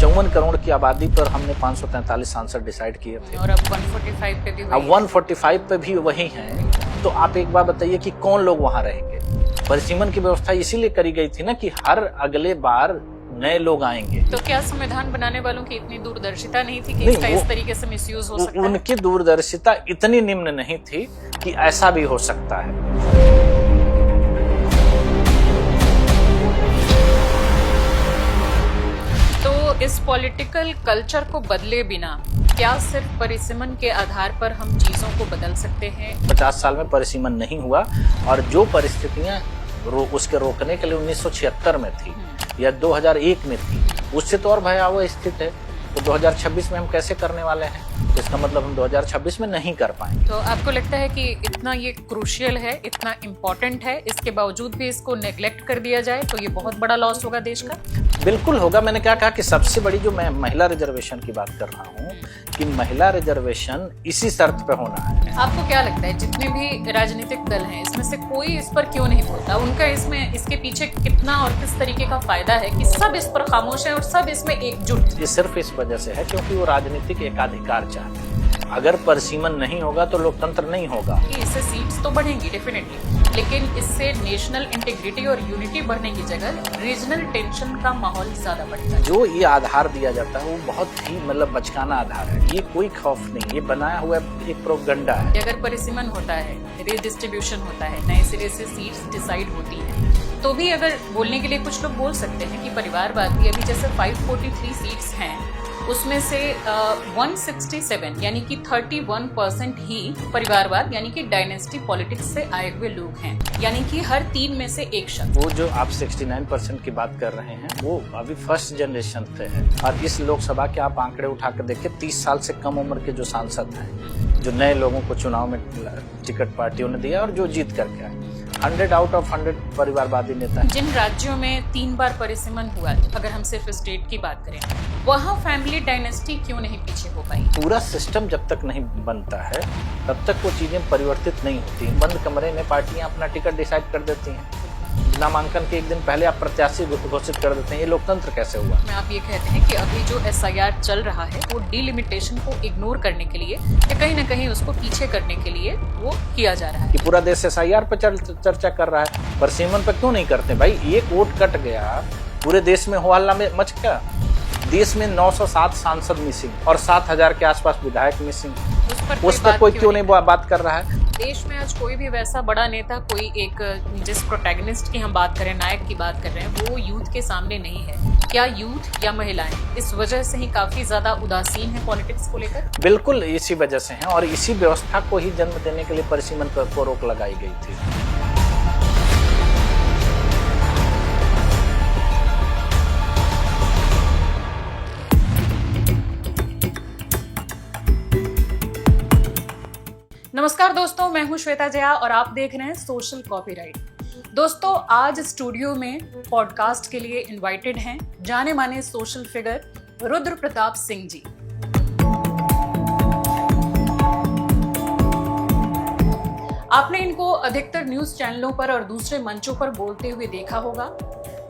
54 करोड़ की आबादी पर हमने 543 सांसद डिसाइड किए थे और अब 145 पे भी अब 145 पे भी वही हैं। तो आप एक बार बताइए कि कौन लोग वहां रहेंगे। परिसीमन की व्यवस्था इसीलिए करी गई थी ना कि हर अगले बार नए लोग आएंगे। तो क्या संविधान बनाने वालों की इतनी दूरदर्शिता नहीं थी कि नहीं, इसका इस तरीके से मिसयूज हो सकता है? उनकी दूरदर्शिता इतनी निम्न नहीं थी कि ऐसा भी हो सकता है। तो इस पॉलिटिकल कल्चर को बदले बिना क्या सिर्फ परिसीमन के आधार पर हम चीजों को बदल सकते हैं? 50 साल में परिसीमन नहीं हुआ और जो परिस्थितियां उसके रोकने के लिए 1976 में थी या 2001 में थी, उससे तो और भयावह स्थिति है। तो 2026 में हम कैसे करने वाले हैं? इसका मतलब हम 2026 में नहीं कर पाएंगे। तो आपको लगता है कि इतना ये क्रूशियल है, इतना इम्पोर्टेंट है, इसके बावजूद भी इसको नेग्लेक्ट कर दिया जाए तो ये बहुत बड़ा लॉस होगा देश का? बिल्कुल होगा। मैंने क्या कहा कि सबसे बड़ी जो मैं महिला रिजर्वेशन की बात कर रहा हूँ कि महिला रिजर्वेशन इसी शर्त पे होना है। आपको क्या लगता है जितने भी राजनीतिक दल हैं इसमें से कोई इस पर क्यों नहीं बोलता? उनका इसमें इसके पीछे कितना और किस तरीके का फायदा है कि सब इस पर खामोश है और सब इसमें एकजुट? ये सिर्फ इस वजह से है क्योंकि वो राजनीतिक एकाधिकार चाहते हैं। अगर परिसीमन नहीं होगा तो लोकतंत्र नहीं होगा। इससे सीट्स तो बढ़ेंगी डेफिनेटली, लेकिन इससे नेशनल इंटीग्रिटी और यूनिटी बढ़ने की जगह रीजनल टेंशन का माहौल ज्यादा बढ़ता है। जो ये आधार दिया जाता है वो बहुत ही मतलब बचकाना आधार है। ये कोई खौफ नहीं, ये बनाया हुआ एक प्रोपगंडा है। अगर परिसीमन होता है, रीडिस्ट्रीब्यूशन होता है, नए सिरे से सीट्स डिसाइड होती है, तो भी अगर बोलने के लिए कुछ लोग बोल सकते हैं कि परिवारवाद भी अभी जैसे 543 सीट्स हैं उसमें से 167 यानी कि 31% ही परिवारवाद यानी कि डायनेस्टी पॉलिटिक्स से आए हुए लोग हैं, यानी कि हर 3 में से एक शख्स। वो जो आप 69% की बात कर रहे हैं वो अभी फर्स्ट जनरेशन से है। और इस लोकसभा के आप आंकड़े उठा कर देखिए, 30 साल से कम उम्र के जो सांसद हैं, जो नए लोगों को चुनाव में टिकट पार्टियों ने दिया और जो जीत करके आए, 100 आउट ऑफ 100 परिवारवादी नेता हैं। जिन राज्यों में 3 बार परिसीमन हुआ, अगर हम सिर्फ स्टेट की बात करें, वहाँ फैमिली डायनेस्टी क्यों नहीं पीछे हो पाई? पूरा सिस्टम जब तक नहीं बनता है तब तक वो चीजें परिवर्तित नहीं होती। बंद कमरे में पार्टियां अपना टिकट डिसाइड कर देती हैं। नामांकन के एक दिन पहले आप प्रत्याशी घोषित कर देते हैं। ये लोकतंत्र कैसे हुआ? में आप ये कहते हैं कि अभी जो SIR चल रहा है वो डिलिमिटेशन को इग्नोर करने के लिए या कहीं ना कहीं उसको पीछे करने के लिए वो किया जा रहा है। कि पूरा देश SIR पे चर्चा कर रहा है, परिसीमन पे क्यों नहीं करते? भाई एक वोट कट गया, पूरे देश में हो हल्ला में मच गया। देश में 907 सांसद मिसिंग और 7000 के आसपास विधायक मिसिंग। उस पर कोई क्यों नहीं बात कर रहा है? देश में आज कोई भी वैसा बड़ा नेता, कोई एक जिस प्रोटैगनिस्ट की हम बात करें, नायक की बात कर रहे हैं, वो यूथ के सामने नहीं है। क्या यूथ या महिलाएं इस वजह से ही काफी ज्यादा उदासीन है पॉलिटिक्स को लेकर? बिल्कुल इसी वजह से हैं और इसी व्यवस्था को ही जन्म देने के लिए परिसीमन को रोक लगाई गई थी। नमस्कार दोस्तों, मैं हूं श्वेता जया और आप देख रहे हैं सोशल कॉपीराइट। दोस्तों, आज स्टूडियो में पॉडकास्ट के लिए इनवाइटेड हैं जाने माने सोशल फिगर रुद्र प्रताप सिंह जी। आपने इनको अधिकतर न्यूज चैनलों पर और दूसरे मंचों पर बोलते हुए देखा होगा।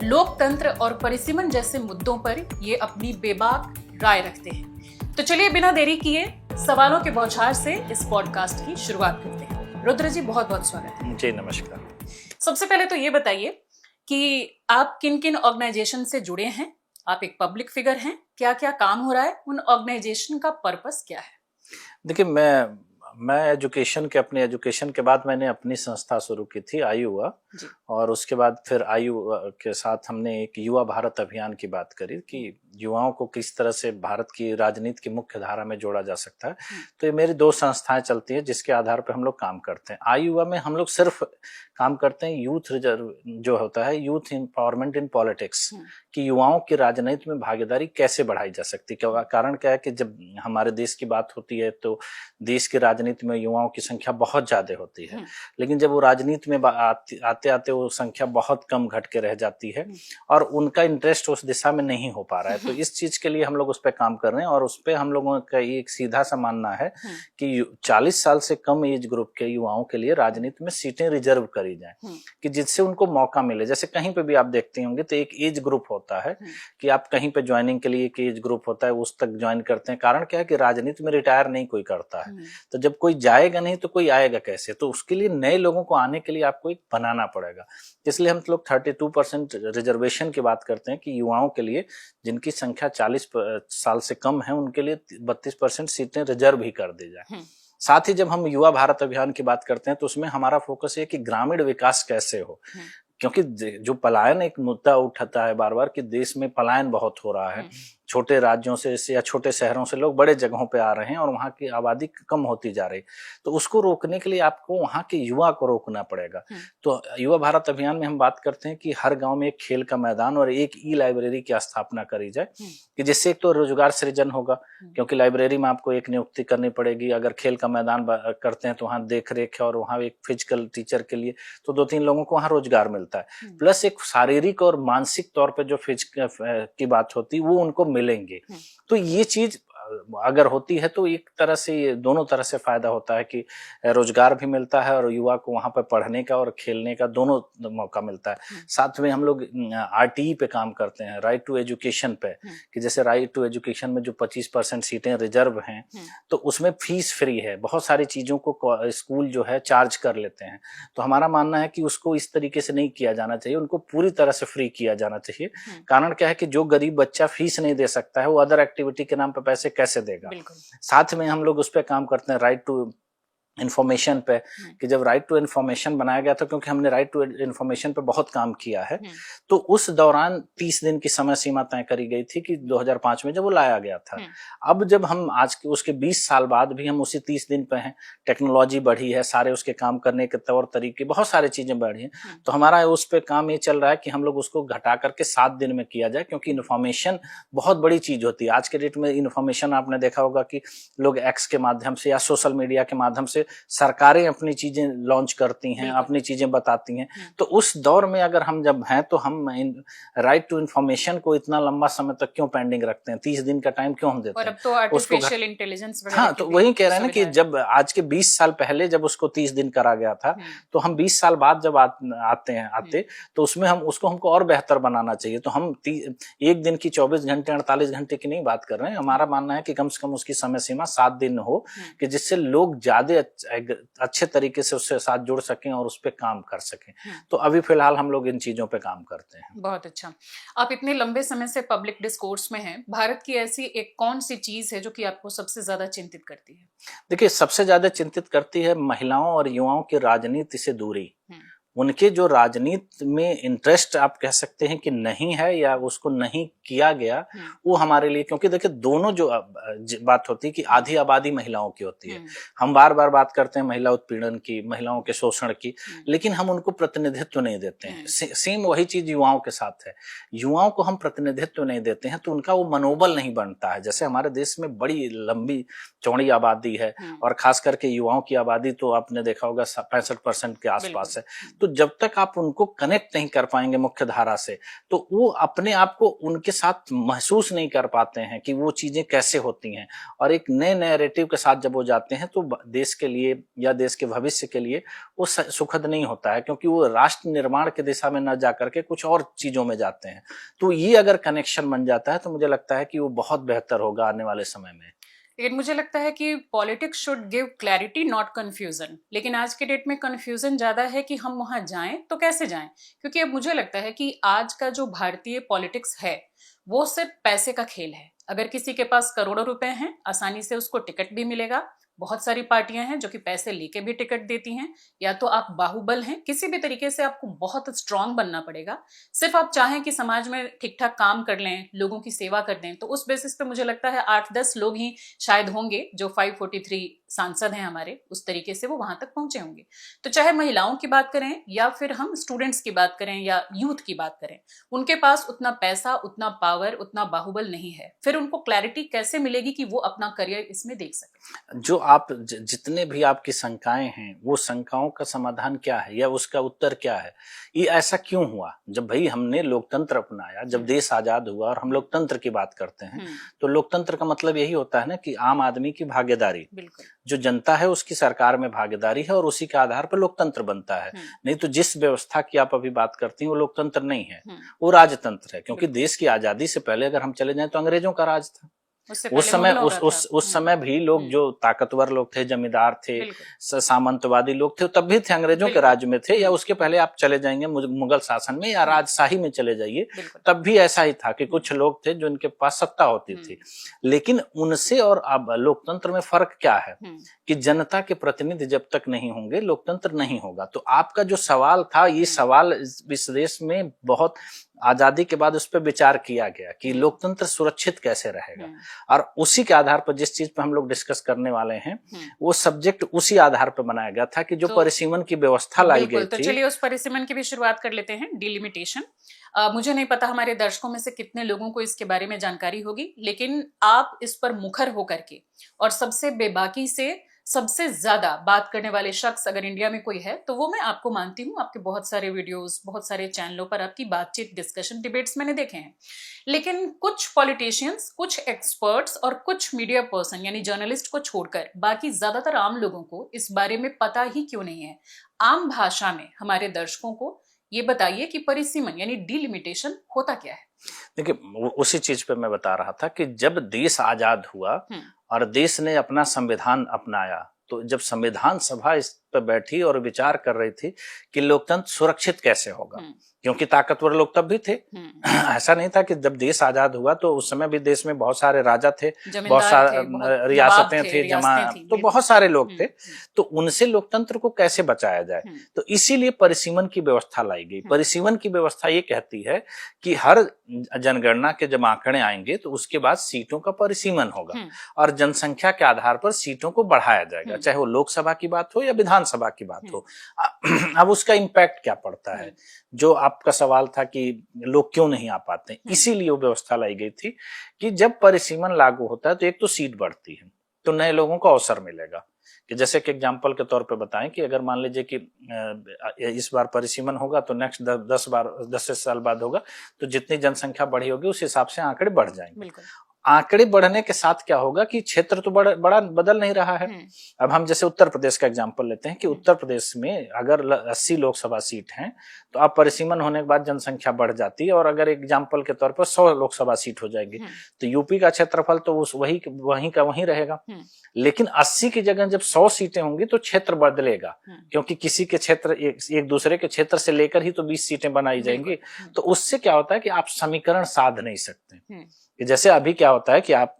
लोकतंत्र और परिसीमन जैसे मुद्दों पर ये अपनी बेबाक राय रखते हैं। तो चलिए बिना देरी किए सवालों के बौछार से इस पॉडकास्ट की शुरुआत करते हैं। रुद्र जी, बहुत बहुत स्वागत है। जी नमस्कार। सबसे पहले तो ये बताइए कि आप किन किन ऑर्गेनाइजेशन से जुड़े हैं? आप एक पब्लिक फिगर हैं, क्या क्या काम हो रहा है, उन ऑर्गेनाइजेशन का पर्पस क्या है? देखिए, मैं अपने एजुकेशन के बाद मैंने अपनी संस्था शुरू की थी आयुवा, और उसके बाद फिर आयु के साथ हमने एक युवा भारत अभियान की बात करी कि युवाओं को किस तरह से भारत की राजनीति की मुख्य धारा में जोड़ा जा सकता है। तो ये मेरी 2 संस्थाएं चलती हैं जिसके आधार पर हम लोग काम करते हैं। आयुवा में हम लोग सिर्फ काम करते हैं यूथ रिजर्व जो होता है, यूथ एम्पावरमेंट इन पॉलिटिक्स, कि युवाओं की राजनीति में भागीदारी कैसे बढ़ाई जा सकती है। कारण क्या है कि जब हमारे देश की बात होती है तो देश की राजनीति में युवाओं की संख्या बहुत ज्यादा होती है, लेकिन जब वो राजनीति में आते आते वो संख्या बहुत कम घट के रह जाती है और उनका इंटरेस्ट उस दिशा में नहीं हो पा रहा है। तो इस चीज के लिए हम लोग उस पर काम कर रहे हैं और उस पर हम लोगों का एक सीधा सा मानना है कि 40 साल से कम एज ग्रुप के युवाओं के लिए राजनीति में सीटें रिजर्व करी जाएं, कि जिससे उनको मौका मिले। जैसे कहीं पे भी आप देखते होंगे तो एक एज ग्रुप होता होता है कि आप कहीं पे ज्वाइनिंग के लिए एक एज ग्रुप होता है उस तक ज्वाइन करते हैं। कारण क्या है कि राजनीति में रिटायर नहीं कोई करता है, तो जब कोई जाएगा नहीं तो कोई आएगा कैसे? तो उसके लिए नए लोगों को आने के लिए आपको एक बनाना पड़ेगा। इसलिए हम लोग 32% रिजर्वेशन की बात करते हैं कि युवाओं के लिए जिनकी संख्या 40 साल से कम है उनके लिए 32% सीटें रिजर्व ही कर दी जाए। साथ ही जब हम युवा भारत अभियान की बात करते हैं तो उसमें हमारा फोकस है कि ग्रामीण विकास कैसे हो, क्योंकि जो पलायन एक मुद्दा उठाता है बार बार कि देश में पलायन बहुत हो रहा है, छोटे राज्यों से या छोटे शहरों से लोग बड़े जगहों पे आ रहे हैं और वहाँ की आबादी कम होती जा रही। तो उसको रोकने के लिए आपको वहाँ के युवा को रोकना पड़ेगा। तो युवा भारत अभियान में हम बात करते हैं कि हर गांव में एक खेल का मैदान और एक ई लाइब्रेरी की स्थापना करी जाए कि जिससे एक तो रोजगार सृजन होगा, क्योंकि लाइब्रेरी में आपको एक नियुक्ति करनी पड़ेगी। अगर खेल का मैदान करते हैं तो वहाँ देख रेख है और वहाँ एक फिजिकल टीचर के लिए तो 2-3 लोगों को वहाँ रोजगार मिलता है। प्लस एक शारीरिक और मानसिक तौर पर जो फिजिकल की बात होती है वो उनको मिलेंगे। तो ये चीज अगर होती है तो एक तरह से ये दोनों तरह से फायदा होता है कि रोजगार भी मिलता है और युवा को वहां पर पढ़ने का और खेलने का दोनों मौका मिलता है। साथ में हम लोग RTE पे काम करते हैं, राइट टू एजुकेशन पे, कि जैसे राइट टू एजुकेशन में जो 25% सीटें रिजर्व हैं तो उसमें फीस फ्री है। बहुत सारी चीजों को स्कूल जो है चार्ज कर लेते हैं, तो हमारा मानना है कि उसको इस तरीके से नहीं किया जाना चाहिए, उनको पूरी तरह से फ्री किया जाना चाहिए। कारण क्या है कि जो गरीब बच्चा फीस नहीं दे सकता है वो अदर एक्टिविटी के नाम पे पैसे कैसे देगा। साथ में हम लोग उस पे काम करते हैं राइट टू इन्फॉर्मेशन पे, कि जब राइट टू इन्फॉर्मेशन बनाया गया था, क्योंकि हमने राइट टू इन्फॉर्मेशन पे बहुत काम किया है, तो उस दौरान 30 दिन की समय सीमा तय करी गई थी कि 2005 में जब वो लाया गया था। अब जब हम आज के उसके 20 साल बाद भी हम उसी 30 दिन पे हैं, टेक्नोलॉजी बढ़ी है, सारे उसके काम करने के तौर तरीके बहुत सारी चीजें बढ़ी हैं, तो हमारा उस पे काम ये चल रहा है कि हम लोग उसको घटा करके 7 दिन में किया जाए, क्योंकि इन्फॉर्मेशन बहुत बड़ी चीज होती है। आज के डेट में इन्फॉर्मेशन आपने देखा होगा कि लोग एक्स के माध्यम से या सोशल मीडिया के माध्यम से सरकारें अपनी चीजें लॉन्च करती हैं, अपनी चीजें बताती हैं। तो उस दौर में अगर हम जब हैं तो हम राइट टू इन्फॉर्मेशन को इतना लंबा समय तक क्यों पेंडिंग रखते हैं? 30 दिन का टाइम क्यों हम देते हैं? और अब तो आर्टिफिशियल इंटेलिजेंस वगैरह हाँ, तो वही कह रहे हैं ना कि जब आज के 20 साल पहले जब उसको 30 दिन करा गया था, तो हम 20 साल बाद जब आते तो उसमें हमको और बेहतर बनाना चाहिए। तो हम एक दिन की 24 घंटे 48 घंटे की नहीं बात कर रहे हैं। हमारा मानना है कि कम से कम उसकी समय सीमा 7 दिन हो, कि जिससे लोग ज्यादा अच्छे तरीके से उससे साथ जुड़ सकें और उस पर काम कर सकें। तो अभी फिलहाल हम लोग इन चीजों पे काम करते हैं। बहुत अच्छा। आप इतने लंबे समय से पब्लिक डिस्कोर्स में हैं, भारत की ऐसी एक कौन सी चीज है जो कि आपको सबसे ज्यादा चिंतित करती है? देखिए, सबसे ज्यादा चिंतित करती है महिलाओं और युवाओं की राजनीति से दूरी। उनके जो राजनीति में इंटरेस्ट आप कह सकते हैं कि नहीं है या उसको नहीं किया गया, वो हमारे लिए, क्योंकि देखिए दोनों जो बात होती है कि आधी आबादी महिलाओं की होती है। हम बार बार बात करते हैं महिला उत्पीड़न की, महिलाओं के शोषण की, लेकिन हम उनको प्रतिनिधित्व नहीं देते हैं। सेम वही चीज युवाओं के साथ है। युवाओं को हम प्रतिनिधित्व नहीं देते हैं तो उनका वो मनोबल नहीं बनता है। जैसे हमारे देश में बड़ी लंबी चौड़ी आबादी है और खास करके युवाओं की आबादी तो आपने देखा होगा 65% के आसपास है। तो जब तक आप उनको कनेक्ट नहीं कर पाएंगे मुख्य धारा से, तो वो अपने आप को उनके साथ महसूस नहीं कर पाते हैं कि वो चीजें कैसे होती हैं। और एक नए नैरेटिव के साथ जब वो जाते हैं तो देश के लिए या देश के भविष्य के लिए वो सुखद नहीं होता है, क्योंकि वो राष्ट्र निर्माण के दिशा में न जाकर के कुछ और चीजों में जाते हैं। तो ये अगर कनेक्शन बन जाता है तो मुझे लगता है कि वो बहुत बेहतर होगा आने वाले समय में। लेकिन मुझे लगता है कि politics should give clarity not confusion. लेकिन आज के डेट में कंफ्यूजन ज्यादा है कि हम वहां जाएं तो कैसे जाएं, क्योंकि अब मुझे लगता है कि आज का जो भारतीय पॉलिटिक्स है वो सिर्फ पैसे का खेल है। अगर किसी के पास करोड़ों रुपए हैं, आसानी से उसको टिकट भी मिलेगा। बहुत सारी पार्टियां हैं जो कि पैसे लेके भी टिकट देती हैं। या तो आप बाहुबल हैं, किसी भी तरीके से आपको बहुत स्ट्रांग बनना पड़ेगा। सिर्फ आप चाहें कि समाज में ठीक ठाक काम कर लें, लोगों की सेवा कर दें, तो उस बेसिस पे मुझे लगता है 8-10 लोग ही शायद होंगे जो 543 सांसद हैं हमारे, उस तरीके से वो वहां तक पहुंचे होंगे। तो चाहे महिलाओं की बात करें या फिर हम स्टूडेंट्स की बात करें या यूथ की बात करें, उनके पास उतना पैसा, उतना पावर, उतना बाहुबल नहीं है। फिर उनको क्लैरिटी कैसे मिलेगी कि वो अपना करियर इसमें देख सके? जो आप जितने भी आपकी शंकाएं हैं, वो शंकाओं का समाधान क्या है या उसका उत्तर क्या है? ये ऐसा क्यों हुआ? जब भाई हमने लोकतंत्र अपनाया, जब देश आजाद हुआ और हम लोकतंत्र की बात करते हैं, तो लोकतंत्र का मतलब यही होता है ना कि आम आदमी की भागीदारी, जो जनता है उसकी सरकार में भागीदारी है और उसी के आधार पर लोकतंत्र बनता है। नहीं तो जिस व्यवस्था की आप अभी बात करती हैं वो लोकतंत्र नहीं है, वो राजतंत्र है। क्योंकि देश की आजादी से पहले अगर हम चले जाएं तो अंग्रेजों का राज था। उस समय भी लोग जो ताकतवर लोग थे, जमींदार थे, सामंतवादी लोग थे, तब भी थे, अंग्रेजों के राज में थे। या उसके पहले आप चले जाएंगे मुगल शासन में या राजशाही में चले जाइए, तब भी ऐसा ही था कि कुछ लोग थे जो इनके पास सत्ता होती थी। लेकिन उनसे और अब लोकतंत्र में फर्क क्या है कि जनता के प्रतिनिधि जब तक नहीं होंगे लोकतंत्र नहीं होगा। तो आपका जो सवाल था, ये सवाल इस देश में बहुत आजादी के बाद उस पर विचार किया गया कि लोकतंत्र सुरक्षित कैसे रहेगा, और उसी के आधार पर जिस चीज पे हम लोग डिस्कस करने वाले हैं वो सब्जेक्ट उसी आधार पर बनाया गया था कि जो परिसीमन की व्यवस्था लाई गई थी। तो चलिए उस परिसीमन की भी शुरुआत कर लेते हैं, डिलिमिटेशन। मुझे नहीं पता हमारे दर्शकों में से कितने लोगों को इसके बारे में जानकारी होगी, लेकिन आप इस पर मुखर होकर के और सबसे बेबाकी से सबसे ज्यादा बात करने वाले शख्स अगर इंडिया में कोई है तो वो मैं आपको मानती हूँ। आपके बहुत सारे वीडियोस, बहुत सारे चैनलों पर आपकी बातचीत, डिस्कशन, डिबेट्स मैंने देखे हैं। लेकिन कुछ पॉलिटिशियंस, कुछ एक्सपर्ट्स और कुछ मीडिया पर्सन यानी जर्नलिस्ट को छोड़कर बाकी ज्यादातर आम लोगों को इस बारे में पता ही क्यों नहीं है। आम भाषा में हमारे दर्शकों को ये बताइए कि परिसीमन यानी डिलिमिटेशन होता क्या है। देखिए, उसी चीज पे मैं बता रहा था कि जब देश आजाद हुआ और देश ने अपना संविधान अपनाया, तो जब संविधान सभा इस पर बैठी और विचार कर रही थी कि लोकतंत्र सुरक्षित कैसे होगा, क्योंकि ताकतवर लोग तब भी थे। ऐसा नहीं था कि जब देश आजाद हुआ तो उस समय भी देश में बहुत सारे राजा थे, बहुत सारे रियासतें थी, तो बहुत सारे लोग थे। तो उनसे लोकतंत्र को कैसे बचाया जाए, तो इसीलिए परिसीमन की व्यवस्था लाई गई। परिसीमन की व्यवस्था ये कहती है कि हर जनगणना के जब आंकड़े आएंगे तो उसके बाद सीटों का परिसीमन होगा और जनसंख्या के आधार पर सीटों को बढ़ाया जाएगा, चाहे वो लोकसभा की बात हो या विधानसभा की बात हो। अब उसका इम्पैक्ट क्या पड़ता है, जो आपका सवाल था कि लोग क्यों नहीं आ पाते, इसीलिए वो व्यवस्था लाई गई थी कि जब परिसीमन लागू होता है तो एक तो सीट बढ़ती है, तो नए लोगों को अवसर मिलेगा। कि जैसे कि एग्जांपल के तौर पे बताएं कि अगर मान लीजिए कि इस बार परिसीमन होगा तो नेक्स्ट 10 साल बाद होगा, तो जितनी जनसंख्या बढ़ी होगी उस हिसाब से आंकड़े बढ़ जाएंगे। आंकड़े बढ़ने के साथ क्या होगा कि क्षेत्र तो बड़ा बदल नहीं रहा है। अब हम जैसे उत्तर प्रदेश का एग्जांपल लेते हैं कि उत्तर प्रदेश में अगर 80 लोकसभा सीट हैं तो अब परिसीमन होने के बाद जनसंख्या बढ़ जाती है और अगर एग्जांपल के तौर पर 100 लोकसभा सीट हो जाएगी तो यूपी का क्षेत्रफल तो उस वही का वही रहेगा। लेकिन 80 की जगह जब 100 सीटें होंगी तो क्षेत्र बदलेगा, क्योंकि किसी के क्षेत्र एक दूसरे के क्षेत्र से लेकर ही तो 20 सीटें बनाई जाएंगी। तो उससे क्या होता है कि आप समीकरण साध नहीं सकते। कि जैसे अभी क्या होता है कि आप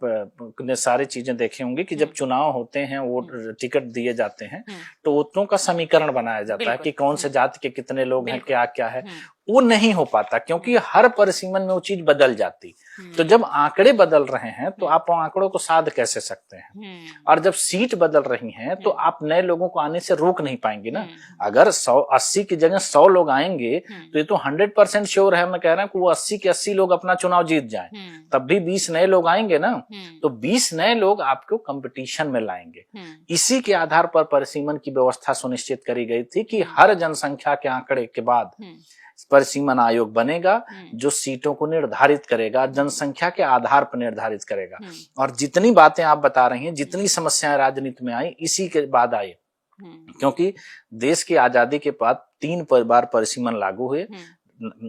ने सारी चीजें देखे होंगे कि जब चुनाव होते हैं, वो टिकट दिए जाते हैं तो वोटों का समीकरण बनाया जाता है कि कौन से जाति के कितने लोग हैं, क्या क्या है। वो नहीं हो पाता क्योंकि हर परिसीमन में वो चीज बदल जाती। तो जब आंकड़े बदल रहे हैं तो आप आंकड़ों को साध कैसे सकते हैं, और जब सीट बदल रही हैं तो आप नए लोगों को आने से रोक नहीं पाएंगे ना। अगर 80 की जगह 100 लोग आएंगे तो ये तो 100% श्योर है, मैं कह रहा हूं कि वो 80 के 80 लोग अपना चुनाव जीत जाएं, तब भी 20 नए लोग आएंगे ना। तो 20 नए लोग आपको कंपटीशन में लाएंगे। इसी के आधार पर परिसीमन की व्यवस्था सुनिश्चित करी गई थी कि हर जनसंख्या के आंकड़े के बाद परिसीमन आयोग बनेगा जो सीटों को निर्धारित करेगा, जनसंख्या के आधार पर निर्धारित करेगा। और जितनी बातें आप बता रही हैं, जितनी समस्याएं राजनीति में आई, इसी के बाद आई। क्योंकि देश की आजादी के बाद 3 बार परिसीमन लागू हुए,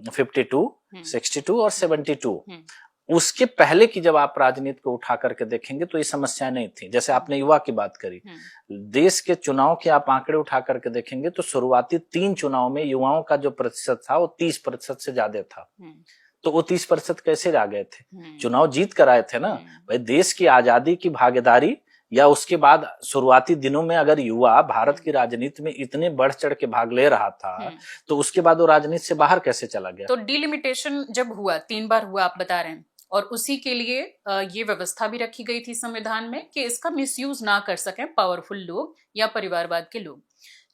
52, 62 और 72। उसके पहले की जब आप राजनीति को उठा करके देखेंगे तो ये समस्या नहीं थी। जैसे आपने युवा की बात करी, देश के चुनाव के आप आंकड़े उठा करके देखेंगे तो शुरुआती 3 चुनाव में युवाओं का जो प्रतिशत था वो 30% से ज्यादा था। तो वो 30% कैसे आ गए थे? चुनाव जीत कर आए थे ना भाई। देश की आजादी की भागीदारी या उसके बाद शुरुआती दिनों में अगर युवा भारत की राजनीति में इतने बढ़ चढ़ के भाग ले रहा था तो उसके बाद वो राजनीति से बाहर कैसे चला गया? तो डिलिमिटेशन जब हुआ, 3 बार हुआ आप बता रहे हैं, और उसी के लिए ये व्यवस्था भी रखी गई थी संविधान में कि इसका मिसयूज ना कर सकें पावरफुल लोग या परिवारवाद के लोग।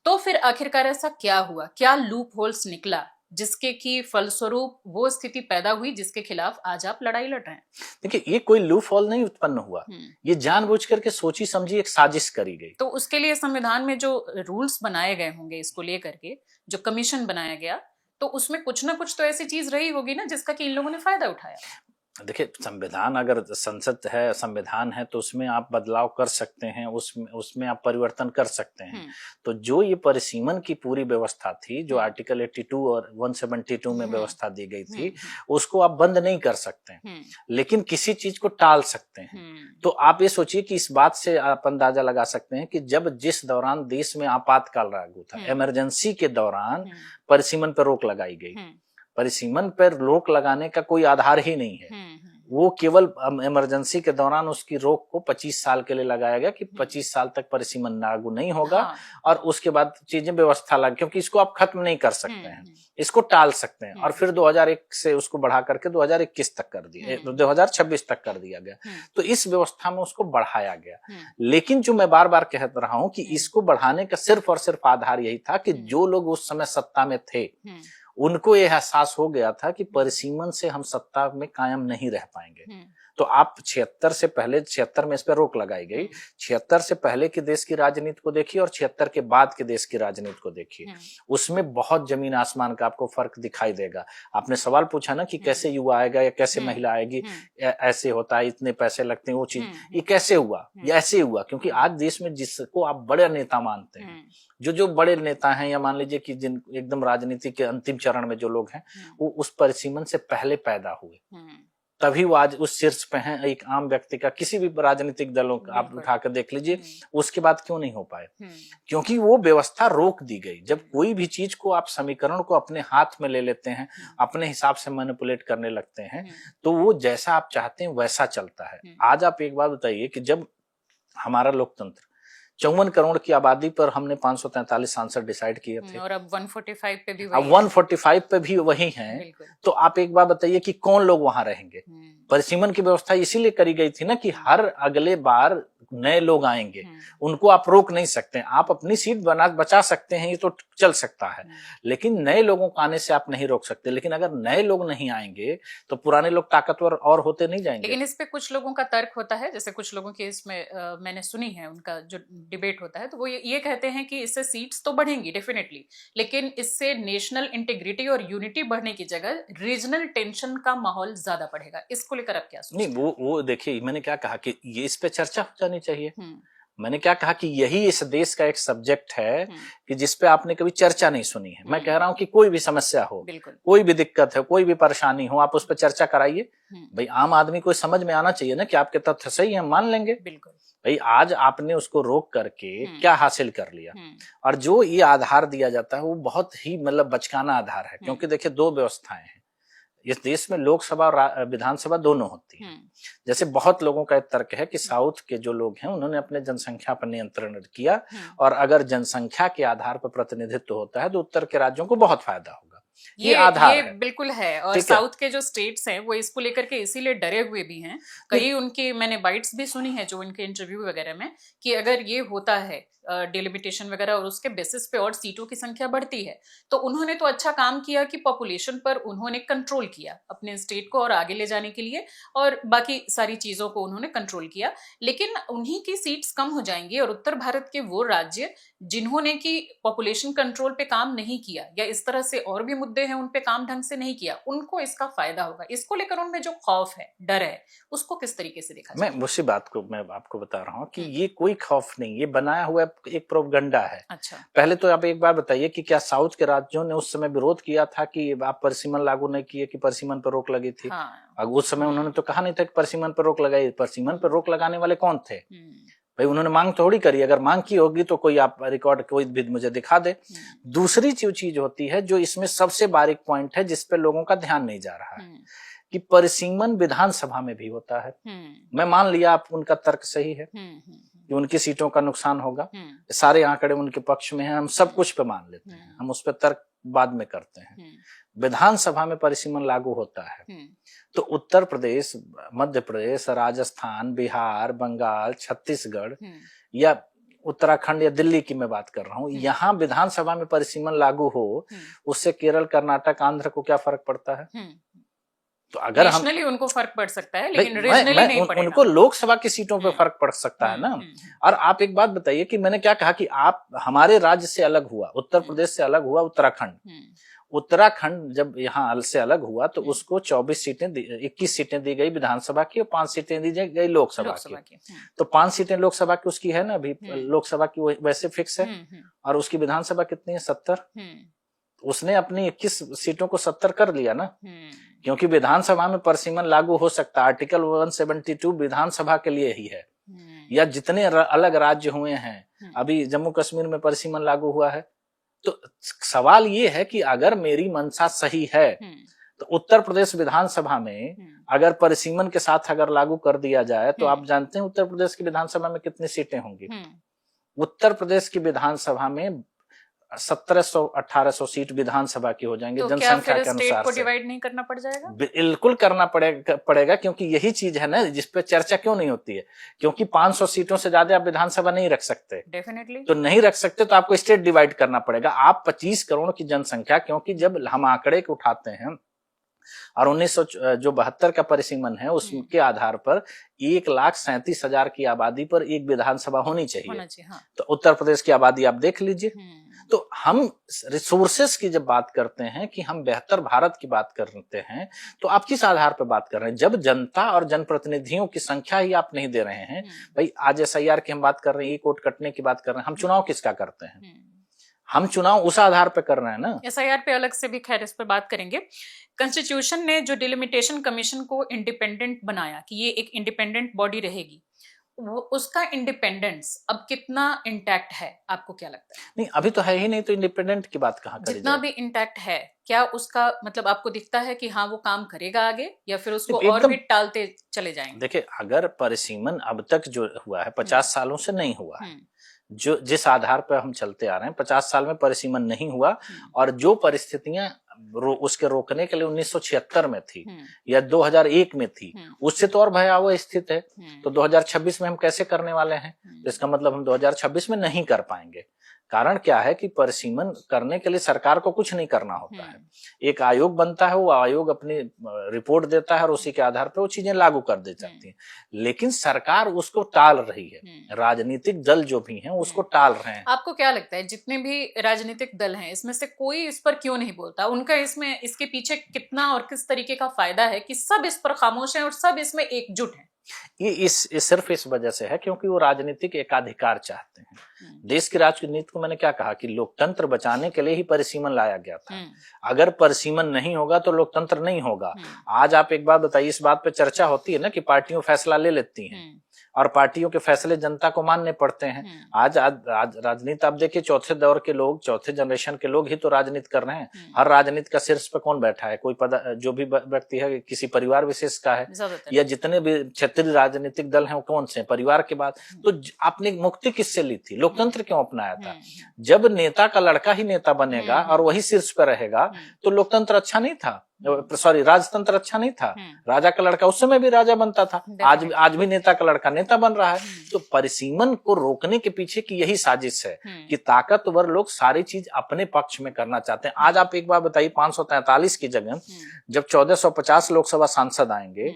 तो फिर आखिरकार ऐसा क्या हुआ, क्या लूप होल्स निकला जिसके की फलस्वरूप वो स्थिति पैदा हुई जिसके खिलाफ आज आप लड़ाई लड़ रहे हैं। देखिए, ये कोई लूपहोल नहीं उत्पन्न हुआ, ये जानबूझ करके सोची समझी एक साजिश करी गई। तो उसके लिए संविधान में जो रूल्स बनाए गए होंगे इसको लेकर के, जो कमीशन बनाया गया, तो उसमें कुछ ना कुछ तो ऐसी चीज रही होगी ना जिसका कि इन लोगों ने फायदा उठाया। देखिए, संविधान अगर संसद है, संविधान है, तो उसमें आप बदलाव कर सकते हैं, उसमें आप परिवर्तन कर सकते हैं। तो जो ये परिसीमन की पूरी व्यवस्था थी, जो आर्टिकल 82 और 172 में व्यवस्था दी गई थी, उसको आप बंद नहीं कर सकते, लेकिन किसी चीज को टाल सकते हैं। तो आप ये सोचिए कि इस बात से आप अंदाजा लगा सकते हैं कि जब जिस दौरान देश में आपातकाल लागू था, इमरजेंसी के दौरान परिसीमन पर रोक लगाई गई। परिसीमन पर रोक लगाने का कोई आधार ही नहीं है, वो केवल इमरजेंसी के दौरान उसकी रोक को 25 साल के लिए लगाया गया कि 25 साल तक परिसीमन लागू नहीं होगा। और उसके बाद चीजें व्यवस्था लग, क्योंकि इसको आप खत्म नहीं कर सकते हैं, इसको टाल सकते हैं। और फिर 2001 से उसको बढ़ा करके 2021 तक कर दिया, 2026 तक कर दिया गया। तो इस व्यवस्था में उसको बढ़ाया गया। लेकिन जो मैं बार बार कह रहा हूं कि इसको बढ़ाने का सिर्फ और सिर्फ आधार यही था कि जो लोग उस समय सत्ता में थे उनको यह एहसास हो गया था कि परिसीमन से हम सत्ता में कायम नहीं रह पाएंगे। तो आप 76 में इस पर रोक लगाई गई। 76 से पहले के देश की राजनीति को देखिए और 76 के बाद के देश की राजनीति को देखिए, उसमें बहुत जमीन आसमान का आपको फर्क दिखाई देगा। आपने सवाल पूछा ना कि कैसे युवा आएगा या कैसे महिला आएगी, ऐसे होता है, इतने पैसे लगते हैं, वो चीज ये कैसे हुआ? ये ऐसे हुआ क्योंकि आज देश में जिसको आप बड़े नेता मानते हैं, जो बड़े नेता हैं, या मान लीजिए कि जिन एकदम राजनीति के अंतिम चरण में जो लोग हैं, वो उस परिसीमन से पहले पैदा हुए, तभी वो आज उस शीर्ष पे हैं। एक आम व्यक्ति का किसी भी राजनीतिक दलों का आप उठाकर देख लीजिए, उसके बाद क्यों नहीं हो पाए? क्योंकि वो व्यवस्था रोक दी गई। जब कोई भी चीज को आप समीकरण को अपने हाथ में ले लेते हैं, अपने हिसाब से मैनिपुलेट करने लगते हैं, तो वो जैसा आप चाहते हैं वैसा चलता है। आज आप एक बात बताइए कि जब हमारा लोकतंत्र 54 करोड़ की आबादी पर हमने 543 सांसद डिसाइड किए थे, और अब 145 पे भी अब 145 पे भी वही हैं। तो आप एक बात बताइए कि कौन लोग वहां रहेंगे? परिसीमन की व्यवस्था इसीलिए करी गई थी ना कि हर अगले बार नए लोग आएंगे, उनको आप रोक नहीं सकते। आप अपनी सीट बचा सकते हैं, ये तो चल सकता है, लेकिन नए लोगों को आने से आप नहीं रोक सकते। लेकिन अगर नए लोग नहीं आएंगे तो पुराने लोग ताकतवर और होते नहीं जाएंगे। लेकिन इस पे कुछ लोगों का तर्क होता है, जैसे कुछ लोगों की इसमें मैंने सुनी है, उनका जो डिबेट होता है, तो वो ये कहते हैं कि इससे सीट्स तो बढ़ेंगी डेफिनेटली, लेकिन इससे नेशनल इंटीग्रिटी और यूनिटी बढ़ने की जगह रीजनल टेंशन का माहौल ज्यादा बढ़ेगा। इसको लेकर आप क्या सोचते हैं? नहीं, वो देखिए, मैंने क्या कहा कि ये इस पे चर्चा हो जानी चाहिए। मैंने क्या कहा कि यही इस देश का एक सब्जेक्ट है कि जिसपे आपने कभी चर्चा नहीं सुनी है। मैं कह रहा हूं कि कोई भी समस्या हो, कोई भी दिक्कत है, कोई भी परेशानी हो, आप उस पर चर्चा कराइए। भाई आम आदमी को समझ में आना चाहिए ना कि आपके तथ्य सही है, मान लेंगे। बिल्कुल। भाई आज आपने उसको रोक करके क्या हासिल कर लिया? और जो ये आधार दिया जाता है वो बहुत ही मतलब बचकाना आधार है, क्योंकि देखिए 2 व्यवस्थाएं हैं इस देश में, लोकसभा और विधानसभा दोनों होती हैं। जैसे बहुत लोगों का एक तर्क है कि साउथ के जो लोग हैं उन्होंने अपने जनसंख्या पर नियंत्रण किया, और अगर जनसंख्या के आधार पर प्रतिनिधित्व होता है तो उत्तर के राज्यों को बहुत फायदा होगा। ये आधार है। बिल्कुल है। और साउथ के जो स्टेट्स हैं वो इसको लेकर के इसीलिए डरे हुए भी हैं। कई उनकी मैंने बाइट्स भी सुनी है जो उनके इंटरव्यू वगैरह में, कि अगर ये होता है डिलिमिटेशन वगैरह और उसके बेसिस पे और सीटों की संख्या बढ़ती है, तो उन्होंने तो अच्छा काम किया कि पॉपुलेशन पर उन्होंने कंट्रोल किया अपने स्टेट को और आगे ले जाने के लिए, और बाकी सारी चीजों को उन्होंने कंट्रोल किया। लेकिन उन्हीं की सीट्स कम हो जाएंगी, और उत्तर भारत के वो राज्य जिन्होंने की पॉपुलेशन कंट्रोल पे काम नहीं किया, या इस तरह से और भी मुद्दे हैं उन पे काम ढंग से नहीं किया, उनको इसका फायदा होगा। इसको लेकर उनमें जो खौफ है, डर है, उसको किस तरीके से देखा जाए? मैं उसी बात को मैं आपको बता रहा हूँ कि ये कोई खौफ नहीं, ये बनाया हुआ एक प्रोपगंडा है। अच्छा। पहले तो आप एक बार बताइए कि क्या साउथ के राज्यों ने उस समय विरोध किया था कि आप परिसीमन लागू नहीं किए, कि परिसीमन पर रोक लगी थी? हाँ। उस समय उन्होंने तो कहा नहीं था कि परिसीमन पर रोक लगाई। परिसीमन पर रोक लगाने वाले कौन थे? भाई उन्होंने मांग थोड़ी करी। अगर मांग की होगी तो कोई आप रिकॉर्ड कोई भी मुझे दिखा दे। दूसरी चीज होती है जो इसमें सबसे बारीक पॉइंट है, जिसपे लोगों का ध्यान नहीं जा रहा है, कि परिसीमन विधानसभा में भी होता है। मैं मान लिया आप उनका तर्क सही है कि उनकी सीटों का नुकसान होगा, सारे आंकड़े उनके पक्ष में हैं, हम सब कुछ पे मान लेते हैं, हम उस पर तर्क बाद में करते हैं। विधानसभा में परिसीमन लागू होता है तो उत्तर प्रदेश, मध्य प्रदेश, राजस्थान, बिहार, बंगाल, छत्तीसगढ़ या उत्तराखंड या दिल्ली की मैं बात कर रहा हूँ, यहाँ विधानसभा में परिसीमन लागू हो, उससे केरल, कर्नाटक, आंध्र को क्या फर्क पड़ता है? तो अगर हम नेशनली उनको फर्क पड़ सकता है, लेकिन रीजनली नहीं पड़ेगा। उनको लोकसभा की सीटों पे फर्क पड़ सकता है ना। और आप एक बात बताइए कि मैंने क्या कहा कि आप हमारे राज्य से अलग हुआ, उत्तर प्रदेश से अलग हुआ उत्तराखंड, उत्तराखंड जब यहाँ से अलग हुआ तो उसको 21 सीटें दी गई विधानसभा की और 5 सीटें दी गई लोकसभा की। तो 5 सीटें लोकसभा की उसकी है ना, अभी लोकसभा की वैसे फिक्स है, और उसकी विधानसभा कितनी है? 70। उसने अपनी 21 सीटों को 70 कर लिया ना, क्योंकि विधानसभा में परिसीमन लागू हो सकता है। आर्टिकल 172 विधानसभा के लिए ही है, या जितने अलग राज्य हुए हैं, अभी जम्मू कश्मीर में परिसीमन लागू हुआ है। तो सवाल ये है कि अगर मेरी मंशा सही है तो उत्तर प्रदेश विधानसभा में अगर परिसीमन के साथ अगर लागू कर दिया जाए तो आप जानते हैं उत्तर प्रदेश की विधानसभा में कितनी सीटें होंगी? उत्तर प्रदेश की विधानसभा में 1700-1800 सीट विधानसभा की हो जाएंगे। तो जनसंख्या क्या के अनुसार स्टेट को डिवाइड नहीं करना पड़ जाएगा? बिल्कुल करना पड़ेगा, क्योंकि यही चीज है ना जिसपे चर्चा क्यों नहीं होती है, क्योंकि 500 सीटों से ज्यादा आप विधानसभा नहीं रख सकते। डेफिनेटली तो नहीं रख सकते तो आपको स्टेट डिवाइड करना पड़ेगा। आप 25 करोड़ की जनसंख्या, क्योंकि जब हम आंकड़े को उठाते हैं और 1972 का परिसीमन है उसके आधार पर 1,37,000 की आबादी पर एक विधानसभा होनी चाहिए। हाँ। तो उत्तर प्रदेश की आबादी आप देख लीजिए। तो हम रिसोर्सेस की जब बात करते हैं कि हम बेहतर भारत की बात करते हैं तो आप किस आधार पर बात कर रहे हैं? जब जनता और जनप्रतिनिधियों की संख्या ही आप नहीं दे रहे हैं। भाई आज SIR की हम बात कर रहे हैं, एक वोट कटने की बात कर रहे हैं, हम चुनाव किसका करते हैं? हम चुनाव उस आधार पे कर रहे हैं ना। SIR पे अलग से भी खैर इस पर बात करेंगे। कॉन्स्टिट्यूशन ने जो डिलिमिटेशन कमीशन को इंडिपेंडेंट बनाया कि ये एक इंडिपेंडेंट बॉडी रहेगी, वो उसका इंडिपेंडेंस अब कितना इंटैक्ट है, आपको क्या लगता है? नहीं, अभी तो है ही नहीं, तो इंडिपेंडेंट की बात कहाँ करी जितना जाए? भी इंटैक्ट है, क्या उसका मतलब आपको दिखता है कि हाँ वो काम करेगा आगे, या फिर उसको और भी टालते चले जाएंगे? देखिए, अगर परिसीमन अब तक जो हुआ है 50 सालों से नहीं हुआ है, जो जिस आधार पर हम चलते आ रहे हैं 50 साल में परिसीमन नहीं हुआ, और जो परिस्थितियां उसके रोकने के लिए 1976 में थी या 2001 में थी, उससे तो और भयावह स्थिति है। तो 2026 में हम कैसे करने वाले हैं? तो इसका मतलब हम 2026 में नहीं कर पाएंगे। कारण क्या है कि परिसीमन करने के लिए सरकार को कुछ नहीं करना होता है, एक आयोग बनता है, वो आयोग अपनी रिपोर्ट देता है और उसी के आधार पर वो चीजें लागू कर दी जाती हैं। लेकिन सरकार उसको टाल रही है, राजनीतिक दल जो भी हैं उसको टाल रहे हैं। आपको क्या लगता है जितने भी राजनीतिक दल हैं इसमें से कोई इस पर क्यों नहीं बोलता? उनका इसमें इसके पीछे कितना और किस तरीके का फायदा है कि सब इस पर खामोश हैं और सब इसमें एकजुट हैं? ये सिर्फ इस वजह से है क्योंकि वो राजनीतिक एकाधिकार चाहते हैं। देश की राजनीति को मैंने क्या कहा कि लोकतंत्र बचाने के लिए ही परिसीमन लाया गया था। अगर परिसीमन नहीं होगा तो लोकतंत्र नहीं होगा। आज आप एक बात बताइए, इस बात पे चर्चा होती है ना कि पार्टियों फैसला ले लेती हैं और पार्टियों के फैसले जनता को मानने पड़ते हैं। आज राजनीति आप देखिए, चौथे दौर के लोग, चौथे जनरेशन के लोग ही तो राजनीति कर रहे हैं। हर राजनीति का शीर्ष पे कौन बैठा है? कोई जो भी व्यक्ति है किसी परिवार विशेष का है, या जितने भी क्षेत्रीय राजनीतिक दल हैं वो कौन से परिवार के बाद। तो आपने मुक्ति किससे ली थी? लोकतंत्र क्यों अपनाया था? जब नेता का लड़का ही नेता बनेगा और वही शीर्ष पर रहेगा तो लोकतंत्र अच्छा नहीं था, सॉरी राजतंत्र अच्छा नहीं था। राजा का लड़का उस समय भी राजा बनता था, आज भी नेता का लड़का नेता बन रहा है। तो परिसीमन को रोकने के पीछे की यही साजिश है कि ताकतवर लोग सारी चीज अपने पक्ष में करना चाहते हैं। आज आप एक बार बताइए, 543 की जगह जब 1450 लोकसभा सांसद आएंगे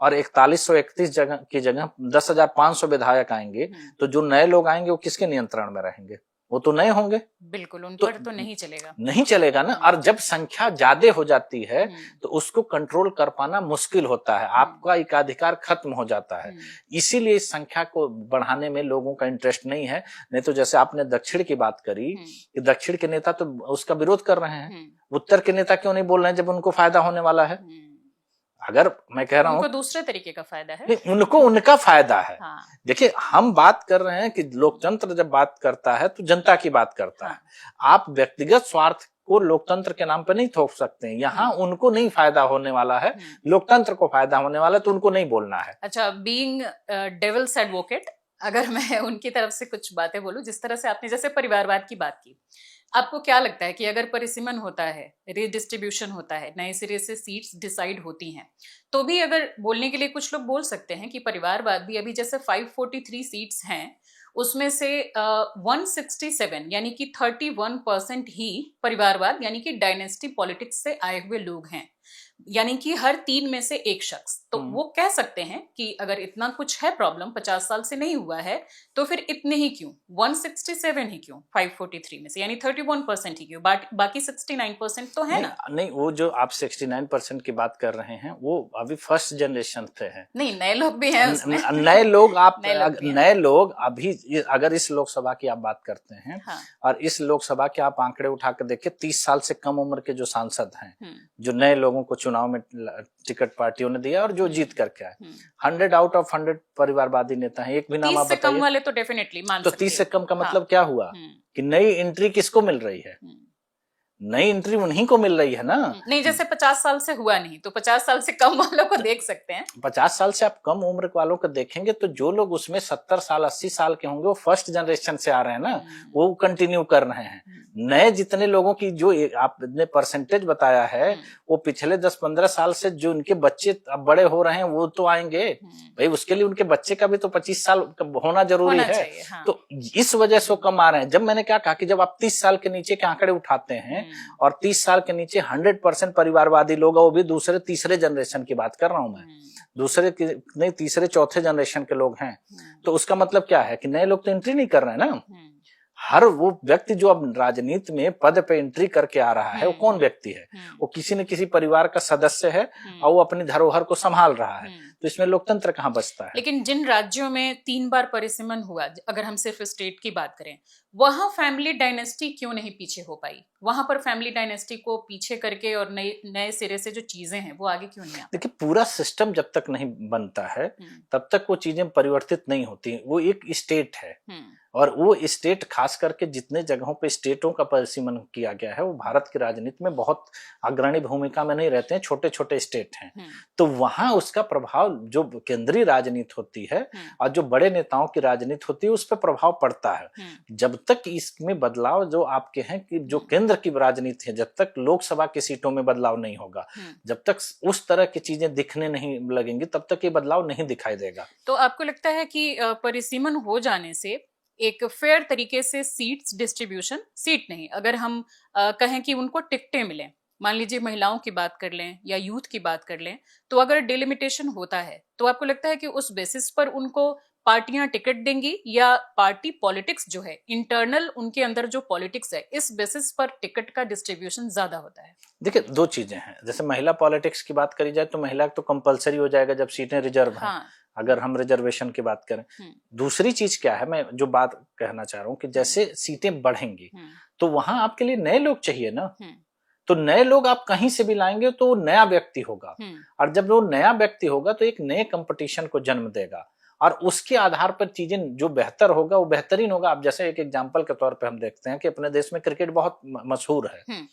और 4131 जगह की जगह 10,500 विधायक आएंगे, तो जो नए लोग आएंगे वो किसके नियंत्रण में रहेंगे? वो तो नए होंगे, बिल्कुल उन पर तो नहीं चलेगा, नहीं चलेगा ना। और जब संख्या ज्यादा हो जाती है तो उसको कंट्रोल कर पाना मुश्किल होता है, आपका एकाधिकार खत्म हो जाता है। इसीलिए इस संख्या को बढ़ाने में लोगों का इंटरेस्ट नहीं है। नहीं तो जैसे आपने दक्षिण की बात करी कि दक्षिण के नेता तो उसका विरोध कर रहे हैं, उत्तर के नेता क्यों नहीं बोल रहे हैं जब उनको फायदा होने वाला है? अगर मैं कह रहा हूँ उनको दूसरे तरीके का फायदा है, उनको उनका फायदा है। हाँ। देखिए, हम बात कर रहे हैं कि लोकतंत्र जब बात करता है तो जनता की बात करता है। आप व्यक्तिगत स्वार्थ को लोकतंत्र के नाम पे नहीं थोप सकते हैं। यहाँ उनको नहीं फायदा होने वाला है, लोकतंत्र को फायदा होने वाला है, तो उनको नहीं बोलना है। अच्छा, बीइंग डेविल्स एडवोकेट, अगर मैं उनकी तरफ से कुछ बातें बोलूं, जिस तरह से आपने जैसे परिवारवाद की बात की, आपको क्या लगता है कि अगर परिसीमन होता है, रीडिस्ट्रीब्यूशन होता है, नए सिरे से सीट्स डिसाइड होती हैं, तो भी अगर बोलने के लिए कुछ लोग बोल सकते हैं कि परिवारवाद भी अभी जैसे 543 सीट्स हैं, उसमें से 167 यानी कि 31% ही परिवारवाद यानी कि डायनेस्टी पॉलिटिक्स से आए हुए लोग हैं, यानी कि हर 3 में से एक शख्स। तो वो कह सकते हैं कि अगर इतना कुछ है प्रॉब्लम, 50 साल से नहीं हुआ है, तो फिर इतने ही क्यों, 167 ही क्यों 543 में से, यानी 31% ही क्यों, बाकी 69% तो है ना। नहीं, वो जो आप 69% की बात कर रहे हैं वो अभी फर्स्ट जनरेशन पे है। नहीं, नए लोग भी हैं उसमें। नए लोग आप नए लोग अभी अगर इस लोकसभा की आप बात करते हैं, हाँ। और इस लोकसभा के आप आंकड़े उठा कर देखिए, 30 साल से कम उम्र के जो सांसद हैं, जो नए लोगों को चुनाव में टिकट पार्टियों ने दिया और जो जीत करके आए, 100 आउट ऑफ 100 परिवारवादी नेता हैं। एक भी नाम आप 30 से कम वाले तो डेफिनेटली मान तो सकते 30 से कम का मतलब हाँ। क्या हुआ कि नई एंट्री किसको मिल रही है? नई एंट्री उन्हीं को मिल रही है ना। नहीं, जैसे 50 साल से हुआ नहीं, तो 50 साल से कम वालों को देख सकते हैं। 50 साल से आप कम उम्र वालों को देखेंगे तो जो लोग उसमें 70 साल 80 साल के होंगे वो फर्स्ट जनरेशन से आ रहे हैं ना, वो कंटिन्यू कर रहे हैं। नए जितने लोगों की जो आपने परसेंटेज बताया है, वो पिछले 10-15 साल से जो उनके बच्चे अब बड़े हो रहे हैं वो तो आएंगे भाई, उसके लिए उनके बच्चे का भी तो 25 साल होना जरूरी है। हाँ। तो इस वजह से वो कम आ रहे हैं। जब मैंने क्या कहा कि जब आप 30 साल के नीचे के आंकड़े उठाते हैं और 30 साल के नीचे 100% परिवारवादी लोग, वो भी दूसरे तीसरे जनरेशन की बात कर रहा हूं मैं, दूसरे नहीं तीसरे चौथे जनरेशन के लोग हैं, तो उसका मतलब क्या है कि नए लोग तो एंट्री नहीं कर रहे हैं ना। हर वो व्यक्ति जो अब राजनीति में पद पे एंट्री करके आ रहा है, वो कौन व्यक्ति है? वो किसी न किसी परिवार का सदस्य है और वो अपनी धरोहर को संभाल रहा है। तो इसमें लोकतंत्र कहाँ बचता है? लेकिन जिन राज्यों में 3 बार परिसीमन हुआ, अगर हम सिर्फ स्टेट की बात करें, वहां फैमिली डायनेस्टी क्यों नहीं पीछे हो पाई? वहां पर फैमिली डायनेस्टी को पीछे करके और नए सिरे से जो चीजें हैं वो आगे क्यों नहीं आती? देखिए, पूरा सिस्टम जब तक नहीं बनता है तब तक वो चीजें परिवर्तित नहीं होती। वो एक स्टेट है और वो स्टेट खास करके जितने जगहों पे स्टेटों का परिसीमन किया गया है वो भारत की राजनीति में बहुत अग्रणी भूमिका में नहीं रहते हैं, छोटे छोटे स्टेट हैं। तो वहां उसका प्रभाव जो केंद्रीय राजनीति होती है और जो बड़े नेताओं की राजनीति होती है उस पर प्रभाव पड़ता है। जब तक इसमें बदलाव जो आपके हैं कि जो केंद्र की राजनीति है, जब तक लोकसभा की सीटों में बदलाव नहीं होगा, जब तक उस तरह की चीजें दिखने नहीं लगेंगी, तब तक ये बदलाव नहीं दिखाई देगा। तो आपको लगता है कि परिसीमन हो जाने से एक फेयर तरीके से सीट्स डिस्ट्रीब्यूशन, सीट नहीं, अगर हम कहें कि उनको टिकटें मिलें, मान लीजिए महिलाओं की बात कर लें या यूथ की बात कर लें, तो अगर डिलिमिटेशन होता है तो आपको लगता है कि उस बेसिस पर उनको पार्टियां टिकट देंगी, या पार्टी पॉलिटिक्स जो है, इंटरनल उनके अंदर जो पॉलिटिक्स है, इस बेसिस पर टिकट का डिस्ट्रीब्यूशन ज्यादा होता है? देखिए, 2 चीजें हैं। जैसे महिला पॉलिटिक्स की बात करी जाए तो महिला तो कंपलसरी हो जाएगा जब सीटें रिजर्व हैं, अगर हम रिजर्वेशन की बात करें। दूसरी चीज क्या है, मैं जो बात कहना चाह रहा हूँ कि जैसे सीटें बढ़ेंगी तो वहां आपके लिए नए लोग चाहिए ना। तो नए लोग आप कहीं से भी लाएंगे तो नया व्यक्ति होगा, और जब वो नया व्यक्ति होगा तो एक नए कंपटीशन को जन्म देगा और उसके आधार पर चीजें जो बेहतर होगा वो बेहतरीन होगा। अब जैसे एक एग्जांपल के तौर पे हम देखते हैं कि अपने देश में क्रिकेट बहुत मशहूर है,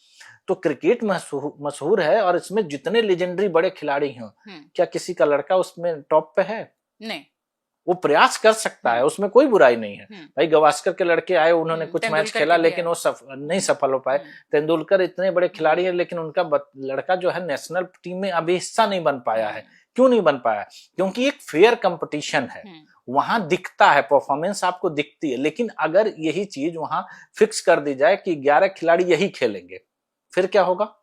तो क्रिकेट मशहूर है और इसमें जितने लेजेंडरी बड़े खिलाड़ी हैं, क्या किसी का लड़का उसमें टॉप पे है? नहीं। वो प्रयास कर सकता है, उसमें कोई बुराई नहीं है। भाई गवास्कर के लड़के आए, उन्होंने कुछ मैच खेला लेकिन वो नहीं सफल हो पाए। तेंदुलकर इतने बड़े खिलाड़ी हैं लेकिन उनका लड़का जो है नेशनल टीम में अभी हिस्सा नहीं बन पाया है। क्यों नहीं बन पाया? क्योंकि एक फेयर कंपटीशन है, वहां दिखता है, परफॉर्मेंस आपको दिखती है। लेकिन अगर यही चीज वहां फिक्स कर दी जाए कि 11 खिलाड़ी यही खेलेंगे, फिर क्या होगा?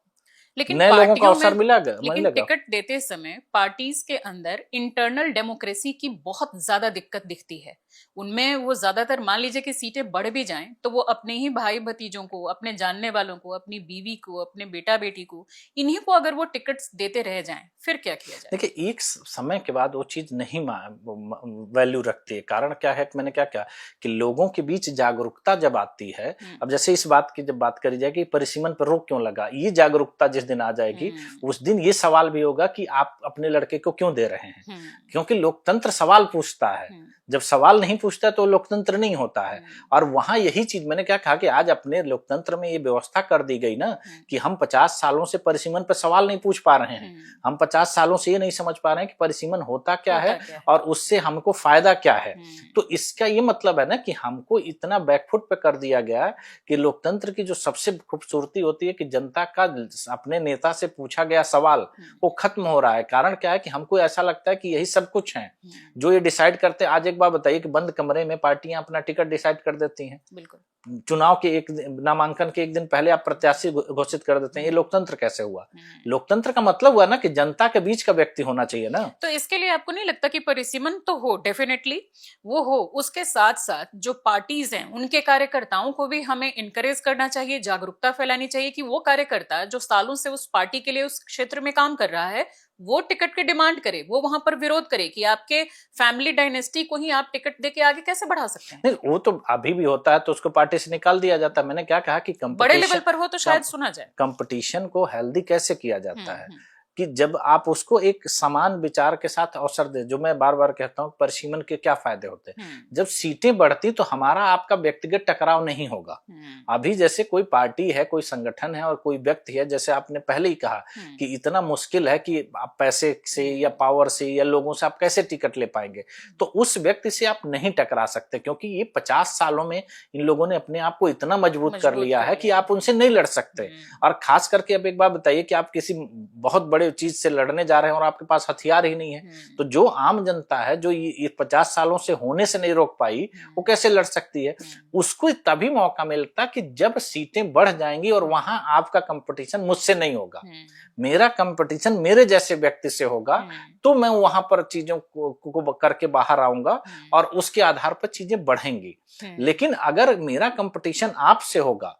लेकिन नए लोगों को अवसर मिलेगा। लेकिन टिकट देते समय पार्टीज के अंदर इंटरनल डेमोक्रेसी की बहुत ज्यादा दिक्कत दिखती है। उनमें वो ज्यादातर, मान लीजिए कि सीटें बढ़ भी जाएं तो वो अपने ही भाई भतीजों को, अपने जानने वालों को, अपनी बीवी को, अपने बेटा बेटी को, इन्हीं को अगर वो टिकट्स देते रह जाएं, फिर क्या किया जाए? देखिए, एक समय के बाद वो चीज नहीं वैल्यू रखती है। कारण क्या है, मैंने क्या कहा कि लोगों के बीच जागरूकता जब आती है, अब जैसे इस बात की जब बात करी जाए कि परिसीमन पर रोक क्यों लगा, ये जागरूकता जिस दिन आ जाएगी उस दिन ये सवाल भी होगा कि आप अपने लड़के को क्यों दे रहे हैं। क्योंकि लोकतंत्र सवाल पूछता है। जब सवाल नहीं पूछता तो लोकतंत्र नहीं होता है। और वहां यही चीज मैंने क्या कहा कि आज अपने लोकतंत्र में ये व्यवस्था कर दी गई ना कि हम 50 सालों से परिसीमन पर सवाल नहीं पूछ पा रहे हैं, हम 50 सालों से ये नहीं समझ पा रहे हैं कि परिसीमन होता क्या है और उससे हमको फायदा क्या है। तो इसका ये मतलब है ना कि हमको इतना बैकफुट पे कर दिया गया है कि लोकतंत्र की जो सबसे खूबसूरती होती है कि जनता का अपने नेता से पूछा गया सवाल वो खत्म हो रहा है। कारण क्या है कि हमको ऐसा लगता है कि यही सब कुछ है जो ये डिसाइड करते हैं। आज एक बात बताइए कि बंद कमरे में पार्टियां अपना टिकट डिसाइड कर देती हैं। बिल्कुल। चुनाव के नामांकन के एक दिन पहले आप प्रत्याशी घोषित कर देते हैं। ये लोकतंत्र कैसे हुआ? लोकतंत्र का मतलब हुआ ना कि जनता के बीच का व्यक्ति होना चाहिए ना। तो इसके लिए आपको नहीं लगता कि परिसीमन तो हो, डेफिनेटली वो हो, उसके साथ साथ जो पार्टीज हैं उनके कार्यकर्ताओं को भी हमें इनकरेज करना चाहिए, जागरूकता फैलानी चाहिए कि वो कार्यकर्ता जो सालों से उस पार्टी के लिए उस क्षेत्र में काम कर रहा है वो टिकट की डिमांड करे, वो वहां पर विरोध करे कि आपके फैमिली डायनेस्टी को ही आप टिकट देके आगे कैसे बढ़ा सकते हैं। नहीं, वो तो अभी भी होता है तो उसको पार्टी से निकाल दिया जाता है। मैंने क्या कहा कि बड़े लेवल पर हो तो शायद सुना जाए। कंपटीशन को हेल्दी कैसे किया जाता है कि जब आप उसको एक समान विचार के साथ अवसर दे। जो मैं बार बार कहता हूँ परिसीमन के क्या फायदे होते हैं, जब सीटें बढ़ती तो हमारा आपका व्यक्तिगत टकराव नहीं होगा। अभी जैसे कोई पार्टी है, कोई संगठन है और कोई व्यक्ति है, जैसे आपने पहले ही कहा कि इतना मुश्किल है कि आप पैसे से या पावर से या लोगों से आप कैसे टिकट ले पाएंगे, तो उस व्यक्ति से आप नहीं टकरा सकते क्योंकि ये 50 सालों में इन लोगों ने अपने आप को इतना मजबूत कर लिया है कि आप उनसे नहीं लड़ सकते। और खास करके अब एक बात बताइए कि आप किसी बहुत बड़े चीज से लड़ने जा रहे हैं और आपके पास हथियार ही नहीं है, तो जो आम जनता है जो ये 50 सालों से होने से नहीं रोक पाई वो कैसे लड़ सकती है? उसको तभी मौका मिलता कि जब सीटें बढ़ जाएंगी और वहां आपका कंपटीशन मुझसे नहीं होगा, मेरा कंपटीशन मेरे जैसे व्यक्ति से होगा, तो मैं वहां पर चीजों को करके बाहर आऊंगा और उसके आधार पर चीजें बढ़ेंगी। लेकिन अगर मेरा कंपटीशन आपसे होगा,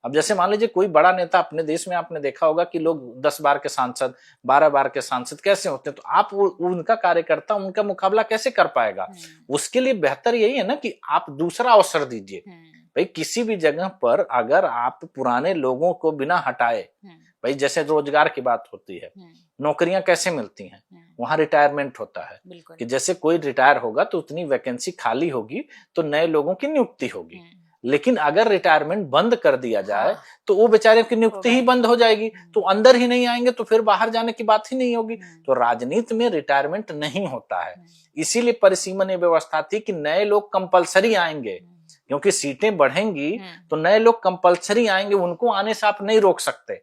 अब जैसे मान लीजिए कोई बड़ा नेता अपने देश में आपने देखा होगा कि लोग 10 बार के सांसद, 12 बार के सांसद कैसे होते हैं, तो आप उनका कार्यकर्ता उनका मुकाबला कैसे कर पाएगा? उसके लिए बेहतर यही है ना कि आप दूसरा अवसर दीजिए। भाई किसी भी जगह पर अगर आप पुराने लोगों को बिना हटाए, भाई जैसे रोजगार की बात होती है, नौकरियां कैसे मिलती हैं, वहां रिटायरमेंट होता है कि जैसे कोई रिटायर होगा तो उतनी वैकेंसी खाली होगी तो नए लोगों की नियुक्ति होगी। लेकिन अगर रिटायरमेंट बंद कर दिया जाए तो वो बेचारे की नियुक्ति ही बंद हो जाएगी, तो अंदर ही नहीं आएंगे तो फिर बाहर जाने की बात ही नहीं होगी। तो राजनीति में रिटायरमेंट नहीं होता है, इसीलिए परिसीमन व्यवस्था थी कि नए लोग कंपलसरी आएंगे, क्योंकि सीटें बढ़ेंगी तो नए लोग कंपलसरी आएंगे, उनको आने से आप नहीं रोक सकते।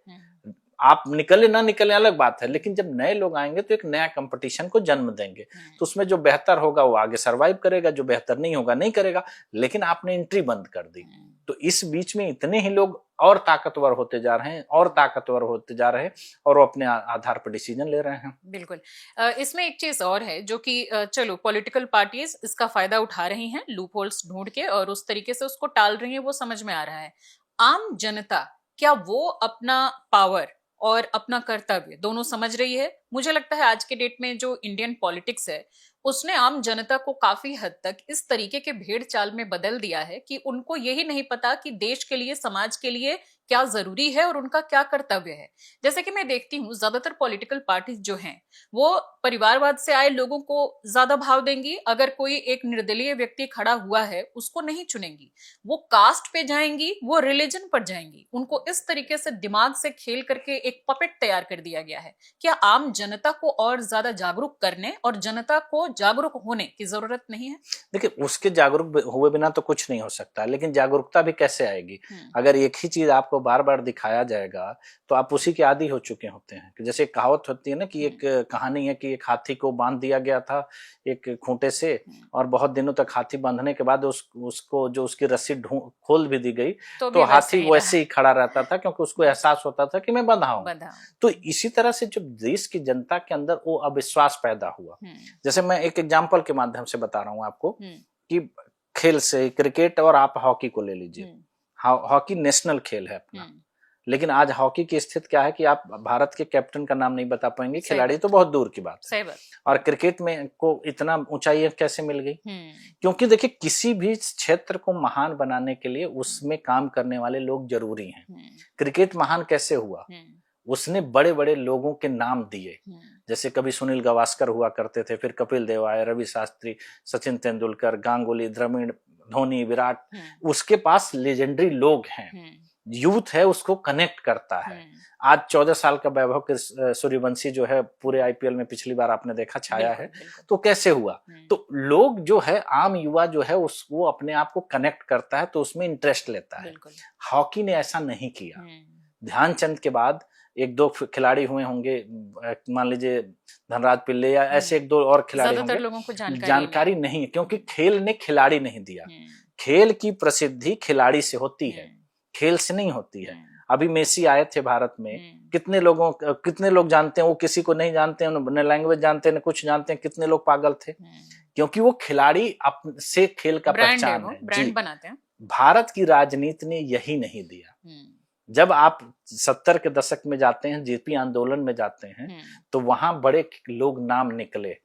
आप निकले ना निकले अलग बात है, लेकिन जब नए लोग आएंगे तो एक नया कंपटीशन को जन्म देंगे, तो उसमें जो बेहतर होगा वो आगे सरवाइव करेगा, जो बेहतर नहीं होगा नहीं करेगा। लेकिन आपने एंट्री बंद कर दी, तो इस बीच में इतने ही लोग और ताकतवर होते जा रहे हैं और ताकतवर होते जा रहे हैं और वो अपने आधार पर डिसीजन ले रहे हैं। बिल्कुल। इसमें एक चीज और है जो कि चलो पॉलिटिकल पार्टीज इसका फायदा उठा रही हैं लूप होल्स ढूंढ के और उस तरीके से उसको टाल रही है, वो समझ में आ रहा है। आम जनता क्या वो अपना पावर और अपना कर्तव्य दोनों समझ रही है? मुझे लगता है आज के डेट में जो इंडियन पॉलिटिक्स है उसने आम जनता को काफी हद तक इस तरीके के भेड़ चाल में बदल दिया है कि उनको यही नहीं पता कि देश के लिए, समाज के लिए क्या जरूरी है और उनका क्या कर्तव्य है। जैसे कि मैं देखती हूँ ज्यादातर पॉलिटिकल पार्टीज जो हैं वो परिवारवाद से आए लोगों को ज्यादा भाव देंगी, अगर कोई एक निर्दलीय व्यक्ति खड़ा हुआ है उसको नहीं चुनेंगी, वो कास्ट पे जाएंगी, वो रिलीजन पर जाएंगी। उनको इस तरीके से दिमाग से खेल करके एक पपेट तैयार कर दिया गया है। क्या आम जनता को और ज्यादा जागरूक करने और जनता को जागरूक होने की जरूरत नहीं है? देखिए उसके जागरूक हुए बिना तो कुछ नहीं हो सकता, लेकिन जागरूकता भी कैसे आएगी? अगर एक ही चीज आपको बार बार दिखाया जाएगा तो आप उसी के आदी हो चुके होते हैं। कि जैसे कहावत होती है ना कि एक कहानी है कि एक हाथी को बांध दिया गया था एक खूंटे से और बहुत दिनों तक हाथी बांधने के बाद उसको जो उसकी रस्सी खोल भी दी गई तो हाथी वैसे ही खड़ा रहता था, क्योंकि उसको एहसास होता था कि मैं बंधा हूं। तो इसी तरह से जब देश की जनता के अंदर वो अविश्वास पैदा हुआ, जैसे मैं एक एग्जाम्पल के माध्यम से बता रहा हूँ आपको कि खेल से क्रिकेट और आप हॉकी को ले लीजिए। हॉकी नेशनल खेल है अपना, लेकिन आज हॉकी की स्थिति क्या है कि आप भारत के कैप्टन का नाम नहीं बता पाएंगे, खिलाड़ी तो बहुत दूर की बात है। और क्रिकेट में को इतना ऊंचाई कैसे मिल गई? क्योंकि देखिए किसी भी क्षेत्र को महान बनाने के लिए उसमें काम करने वाले लोग जरूरी हैं। क्रिकेट महान कैसे हुआ? उसने बड़े बड़े लोगों के नाम दिए, जैसे कभी सुनील गावस्कर हुआ करते थे, फिर कपिल देव आए, रवि शास्त्री, सचिन तेंदुलकर, गांगुली, द्रविड़, धोनी, विराट, उसके पास लेजेंडरी लोग हैं। यूथ है, उसको कनेक्ट करता है। आज 14 साल का वैभव सूर्यवंशी जो है पूरे आईपीएल में पिछली बार आपने देखा छाया है, तो कैसे हुआ? तो लोग जो है, आम युवा जो है उसको अपने आप को कनेक्ट करता है, तो उसमें इंटरेस्ट लेता है। हॉकी ने ऐसा नहीं किया। ध्यानचंद के बाद एक दो खिलाड़ी हुए होंगे, मान लीजिए धनराज पिल्ले या ऐसे एक दो और खिलाड़ी होंगे, लोगों को जानकारी नहीं है, क्योंकि खेल ने खिलाड़ी नहीं दिया। खेल की प्रसिद्धि खिलाड़ी से होती है, खेल से नहीं होती है। अभी मेसी आए थे भारत में, कितने लोग जानते हैं, वो किसी को नहीं जानते हैं, न लैंग्वेज जानते हैं, न कुछ जानते हैं। कितने लोग पागल थे, क्योंकि वो खिलाड़ी से खेल का पहचान है, ब्रांड बनाते हैं। भारत की राजनीति ने यही नहीं दिया। जब आप 70 के दशक में जाते हैं, जेपी आंदोलन में जाते हैं, तो वहां बड़े लोग नाम निकले,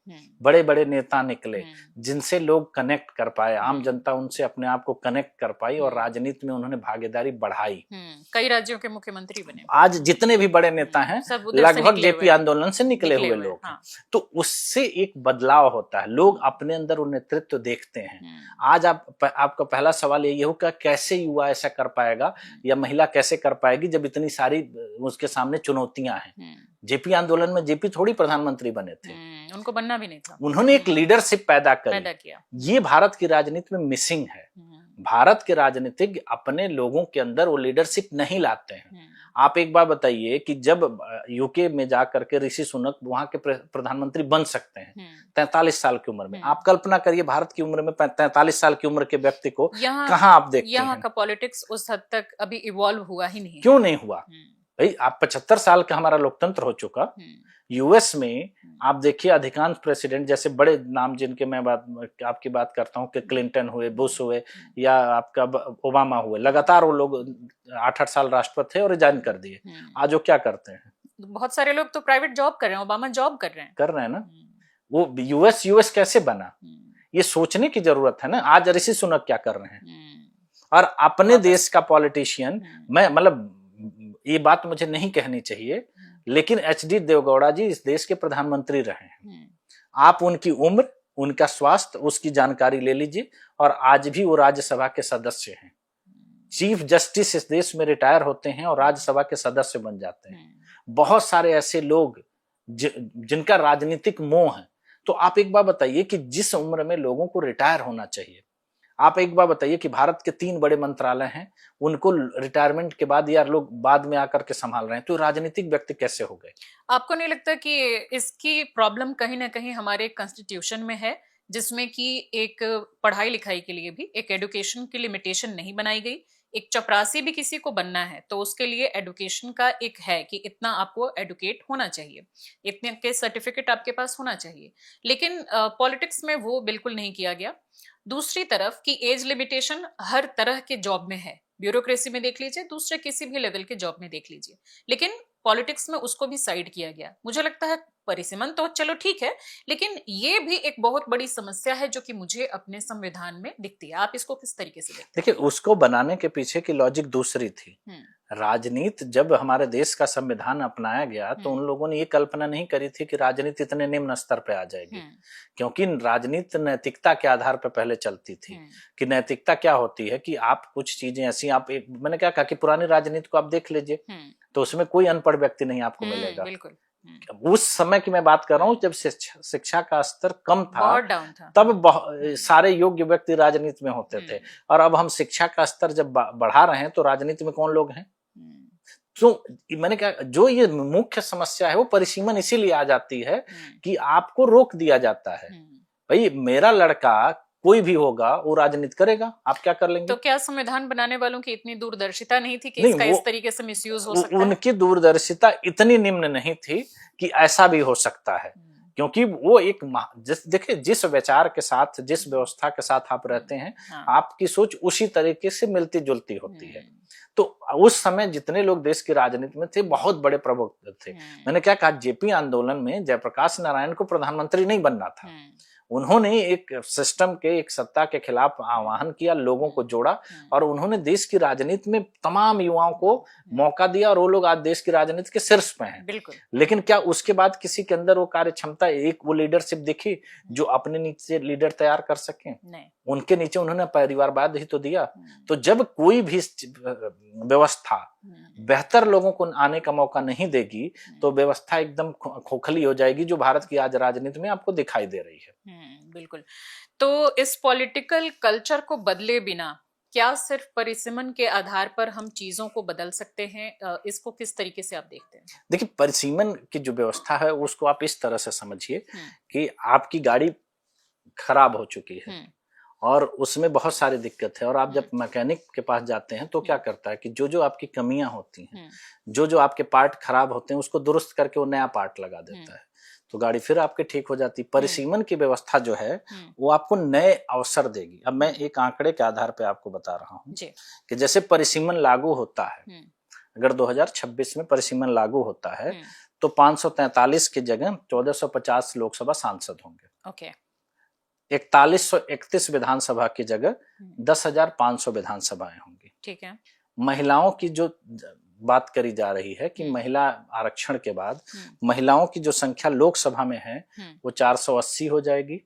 बड़े बड़े नेता निकले, जिनसे लोग कनेक्ट कर पाए, आम जनता उनसे अपने आप को कनेक्ट कर पाई और राजनीति में उन्होंने भागीदारी बढ़ाई। कई राज्यों के मुख्यमंत्री बने। आज जितने भी बड़े नेता हैं लगभग जेपी आंदोलन से निकले हुए लोग। तो उससे एक बदलाव होता है, लोग अपने अंदर वो नेतृत्व देखते हैं। आज आपका पहला सवाल यही होगा, कैसे युवा ऐसा कर पाएगा या महिला कैसे कर पाएगी जब इतनी सारी उसके सामने चुनौतियां हैं। जेपी आंदोलन में जेपी थोड़ी प्रधानमंत्री बने थे, उनको बनना भी नहीं था। उन्होंने एक लीडरशिप पैदा किया। ये भारत की राजनीति में मिसिंग है। भारत के राजनीतिज्ञ अपने लोगों के अंदर वो लीडरशिप नहीं लाते हैं। आप एक बार बताइए कि जब यूके में जाकर के ऋषि सुनक वहां के प्रधानमंत्री बन सकते हैं 43 साल की उम्र में, आप कल्पना करिए भारत की उम्र में 43 साल की उम्र के व्यक्ति को कहाँ आप देखते हैं? यहाँ का पॉलिटिक्स उस हद तक अभी इवॉल्व हुआ ही नहीं। क्यों नहीं हुआ भाई? आप 75 साल का हमारा लोकतंत्र हो चुका। यूएस में आप देखिए, अधिकांश प्रेसिडेंट, जैसे बड़े नाम जिनके मैं आपकी बात करता हूँ कि क्लिंटन हुए, बुश हुए या आपका ओबामा हुए, लगातार वो लोग 8-8 साल राष्ट्रपति थे और रिजाइन कर दिए। आज वो क्या करते हैं? बहुत सारे लोग तो प्राइवेट जॉब कर रहे हैं, ओबामा जॉब कर रहे हैं ना। वो यूएस कैसे बना, ये सोचने की जरूरत है ना। आज ऋषि सुनक क्या कर रहे हैं? और अपने देश का पॉलिटिशियन, मैं मतलब ये बात मुझे नहीं कहनी चाहिए, लेकिन एचडी देवगौड़ा जी इस देश के प्रधानमंत्री रहे हैं। आप उनकी उम्र, उनका स्वास्थ्य, उसकी जानकारी ले लीजिए, और आज भी वो राज्यसभा के सदस्य हैं। चीफ जस्टिस इस देश में रिटायर होते हैं और राज्यसभा के सदस्य बन जाते हैं। बहुत सारे ऐसे लोग जिनका राजनीतिक मोह है। तो आप एक बार बताइए कि जिस उम्र में लोगों को रिटायर होना चाहिए, आप एक बार बताइए कि भारत के 3 बड़े मंत्रालय हैं, उनको रिटायरमेंट के बाद या लोग बाद में आकर के संभाल रहे हैं, तो राजनीतिक व्यक्ति कैसे हो गए? आपको नहीं लगता कि इसकी प्रॉब्लम कहीं ना कहीं हमारे कॉन्स्टिट्यूशन में है, जिसमें कि एक पढ़ाई लिखाई के लिए भी एक एडुकेशन की लिमिटेशन नहीं बनाई गई? एक चपरासी भी किसी को बनना है तो उसके लिए एडुकेशन का एक है कि इतना आपको एडुकेट होना चाहिए, इतने के सर्टिफिकेट आपके पास होना चाहिए। लेकिन पॉलिटिक्स में वो बिल्कुल नहीं किया गया। दूसरी तरफ की एज लिमिटेशन हर तरह के जॉब में है, ब्यूरोक्रेसी में देख लीजिए, दूसरे किसी भी लेवल के जॉब में देख लीजिए, लेकिन पॉलिटिक्स में उसको भी साइड किया गया। मुझे लगता है परिसीमन तो चलो ठीक है, लेकिन ये भी एक बहुत बड़ी समस्या है जो कि मुझे अपने संविधान में दिखती है। आप इसको किस तरीके से देखते हैं? देखिए, उसको बनाने के पीछे की लॉजिक दूसरी थी। राजनीति जब हमारे देश का संविधान अपनाया गया तो उन लोगों ने ये कल्पना नहीं करी थी कि राजनीति इतने निम्न स्तर पे आ जाएगी, क्योंकि राजनीति नैतिकता के आधार पर पहले चलती थी। कि नैतिकता क्या होती है कि आप कुछ चीजें ऐसी, मैंने क्या कहा कि पुरानी राजनीति को आप देख लीजिए तो उसमें कोई अनपढ़ व्यक्ति नहीं आपको मिलेगा। बिल्कुल। उस समय की मैं बात कर रहा हूँ जब शिक्षा का स्तर कम था, बहुत डाउन था, तब सारे योग्य व्यक्ति राजनीति में होते थे। और अब हम शिक्षा का स्तर जब बढ़ा रहे हैं तो राजनीति में कौन लोग हैं? तो मैंने कहा, जो ये मुख्य समस्या है वो परिसीमन इसीलिए आ जाती है कि आपको रोक दिया जाता है। भाई मेरा लड़का कोई भी होगा वो राजनीति करेगा, आप क्या कर लेंगे? तो क्या संविधान बनाने वालों की इतनी दूरदर्शिता नहीं थी कि इसका इस तरीके से मिसयूज हो सकता है? उनकी दूरदर्शिता इतनी निम्न नहीं थी कि ऐसा भी हो सकता है, क्योंकि वो एक देखिए जिस विचार के साथ, जिस व्यवस्था के साथ आप रहते हैं, आपकी सोच उसी तरीके से मिलती जुलती होती है। तो उस समय जितने लोग देश की राजनीति में थे बहुत बड़े प्रवक्ता थे। मैंने क्या कहा, जेपी आंदोलन में जयप्रकाश नारायण को प्रधानमंत्री नहीं बनना था, उन्होंने एक सिस्टम के, एक सत्ता के खिलाफ आह्वान किया, लोगों को जोड़ा और उन्होंने देश की राजनीति में तमाम युवाओं को मौका दिया और वो लोग आज देश की राजनीति के शीर्ष पे हैं। बिल्कुल। लेकिन क्या उसके बाद किसी के अंदर वो कार्य क्षमता, एक वो लीडरशिप दिखी जो अपने नीचे लीडर तैयार कर सके? नहीं। उनके नीचे उन्होंने परिवारवाद ही तो दिया। तो जब कोई भी व्यवस्था बेहतर लोगों को आने का मौका नहीं देगी तो व्यवस्था एकदम खोखली हो जाएगी, जो भारत की आज राजनीति में आपको दिखाई दे रही है। बिल्कुल। तो इस पॉलिटिकल कल्चर को बदले बिना क्या सिर्फ परिसीमन के आधार पर हम चीजों को बदल सकते हैं? इसको किस तरीके से आप देखते हैं? देखिए, परिसीमन की जो व्यवस्था है उसको आप इस तरह से समझिए कि आपकी गाड़ी खराब हो चुकी है और उसमें बहुत सारी दिक्कत है और आप जब मैकेनिक के पास जाते हैं तो क्या करता है कि जो जो आपकी कमियां होती हैं, जो जो आपके पार्ट खराब होते हैं, उसको दुरुस्त करके वो नया पार्ट लगा देता है, तो गाड़ी फिर आपके ठीक हो जाती। परिसीमन की व्यवस्था जो है वो आपको नए अवसर देगी। अब मैं एक आंकड़े के आधार पे आपको बता रहा हूँ कि जैसे परिसीमन लागू होता है, अगर 2026 में परिसीमन लागू होता है तो 543 की जगह 1450 लोकसभा सांसद होंगे। 4131 विधानसभा की जगह 10,500 विधानसभाएं होंगी। ठीक है। महिलाओं की जो बात करी जा रही है कि महिला आरक्षण के बाद महिलाओं की जो संख्या लोकसभा में है वो 480 हो जाएगी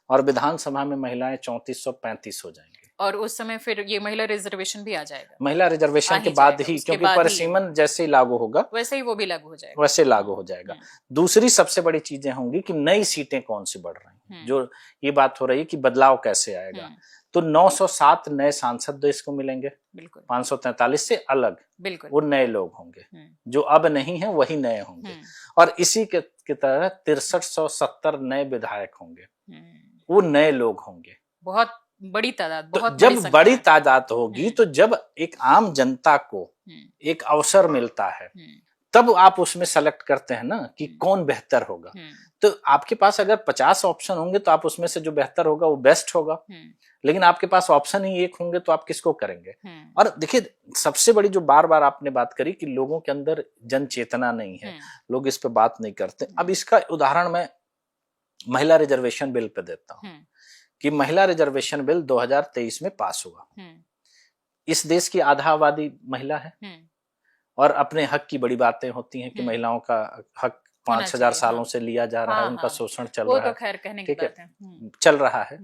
और विधानसभा में महिलाएं 3435 हो जाएंगी। और उस समय फिर ये महिला रिजर्वेशन भी आ जाएगा। महिला रिजर्वेशन के बाद ही, क्योंकि परिसीमन जैसे ही लागू होगा वैसे ही वो भी लागू हो जाएगा। वैसे लागू हो जाएगा। दूसरी सबसे बड़ी चीजें होंगी कि नई सीटें कौन सी बढ़ रही हैं, जो ये बात हो रही है कि बदलाव कैसे आएगा। तो 907 नए सांसद देश को मिलेंगे। बिल्कुल। 543 से अलग। बिल्कुल। वो नए लोग होंगे, जो अब नहीं है वही नए होंगे। और इसी के तरह 6370 नए विधायक होंगे, वो नए लोग होंगे। बहुत बड़ी तादाद। तो जब बड़ी तादाद होगी तो जब एक आम जनता को एक अवसर मिलता है तब आप उसमें सेलेक्ट करते हैं ना कि कौन बेहतर होगा। तो आपके पास अगर 50 ऑप्शन होंगे तो आप उसमें से जो बेहतर होगा वो बेस्ट होगा, लेकिन आपके पास ऑप्शन ही एक होंगे तो आप किसको करेंगे? और देखिए, सबसे बड़ी जो बार बार आपने बात करी कि लोगों के अंदर जन चेतना नहीं है, लोग इस पे बात नहीं करते। अब इसका उदाहरण मैं महिला रिजर्वेशन बिल पे देता हूँ कि महिला रिजर्वेशन बिल 2023 में पास हुआ। इस देश की आधा आबादी महिला है और अपने हक की बड़ी बातें होती हैं कि महिलाओं का हक 5000 सालों से लिया जा रहा है, उनका शोषण चल रहा है। खैर कहने की बात है। चल रहा है।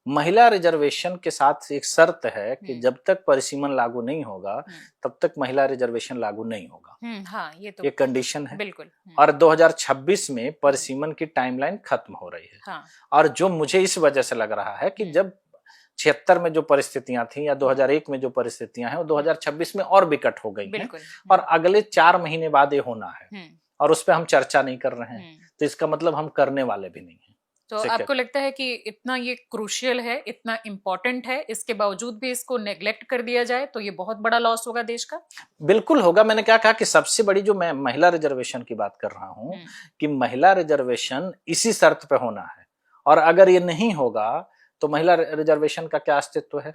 महिला रिजर्वेशन के साथ एक शर्त है कि जब तक परिसीमन लागू नहीं होगा तब तक महिला रिजर्वेशन लागू नहीं होगा। हाँ, ये तो एक कंडीशन है। बिल्कुल। और 2026 में परिसीमन की टाइमलाइन खत्म हो रही है। हाँ। और जो मुझे इस वजह से लग रहा है कि जब 76 में जो परिस्थितियां थी या 2001 में जो परिस्थितियां हैं वो 2026 में और विकट हो गई हैं और अगले 4 महीने बाद ये होना है और उस पर हम चर्चा नहीं कर रहे हैं, तो इसका मतलब हम करने वाले भी नहीं हैं। तो आपको लगता है कि इतना ये क्रूशियल है, इतना इम्पोर्टेंट है, इसके बावजूद भी इसको नेग्लेक्ट कर दिया जाए तो ये बहुत बड़ा लॉस होगा देश का? बिल्कुल होगा। मैंने क्या कहा कि सबसे बड़ी जो मैं महिला रिजर्वेशन की बात कर रहा हूं कि महिला रिजर्वेशन इसी शर्त पे होना है और अगर ये नहीं होगा तो महिला रिजर्वेशन का क्या अस्तित्व है?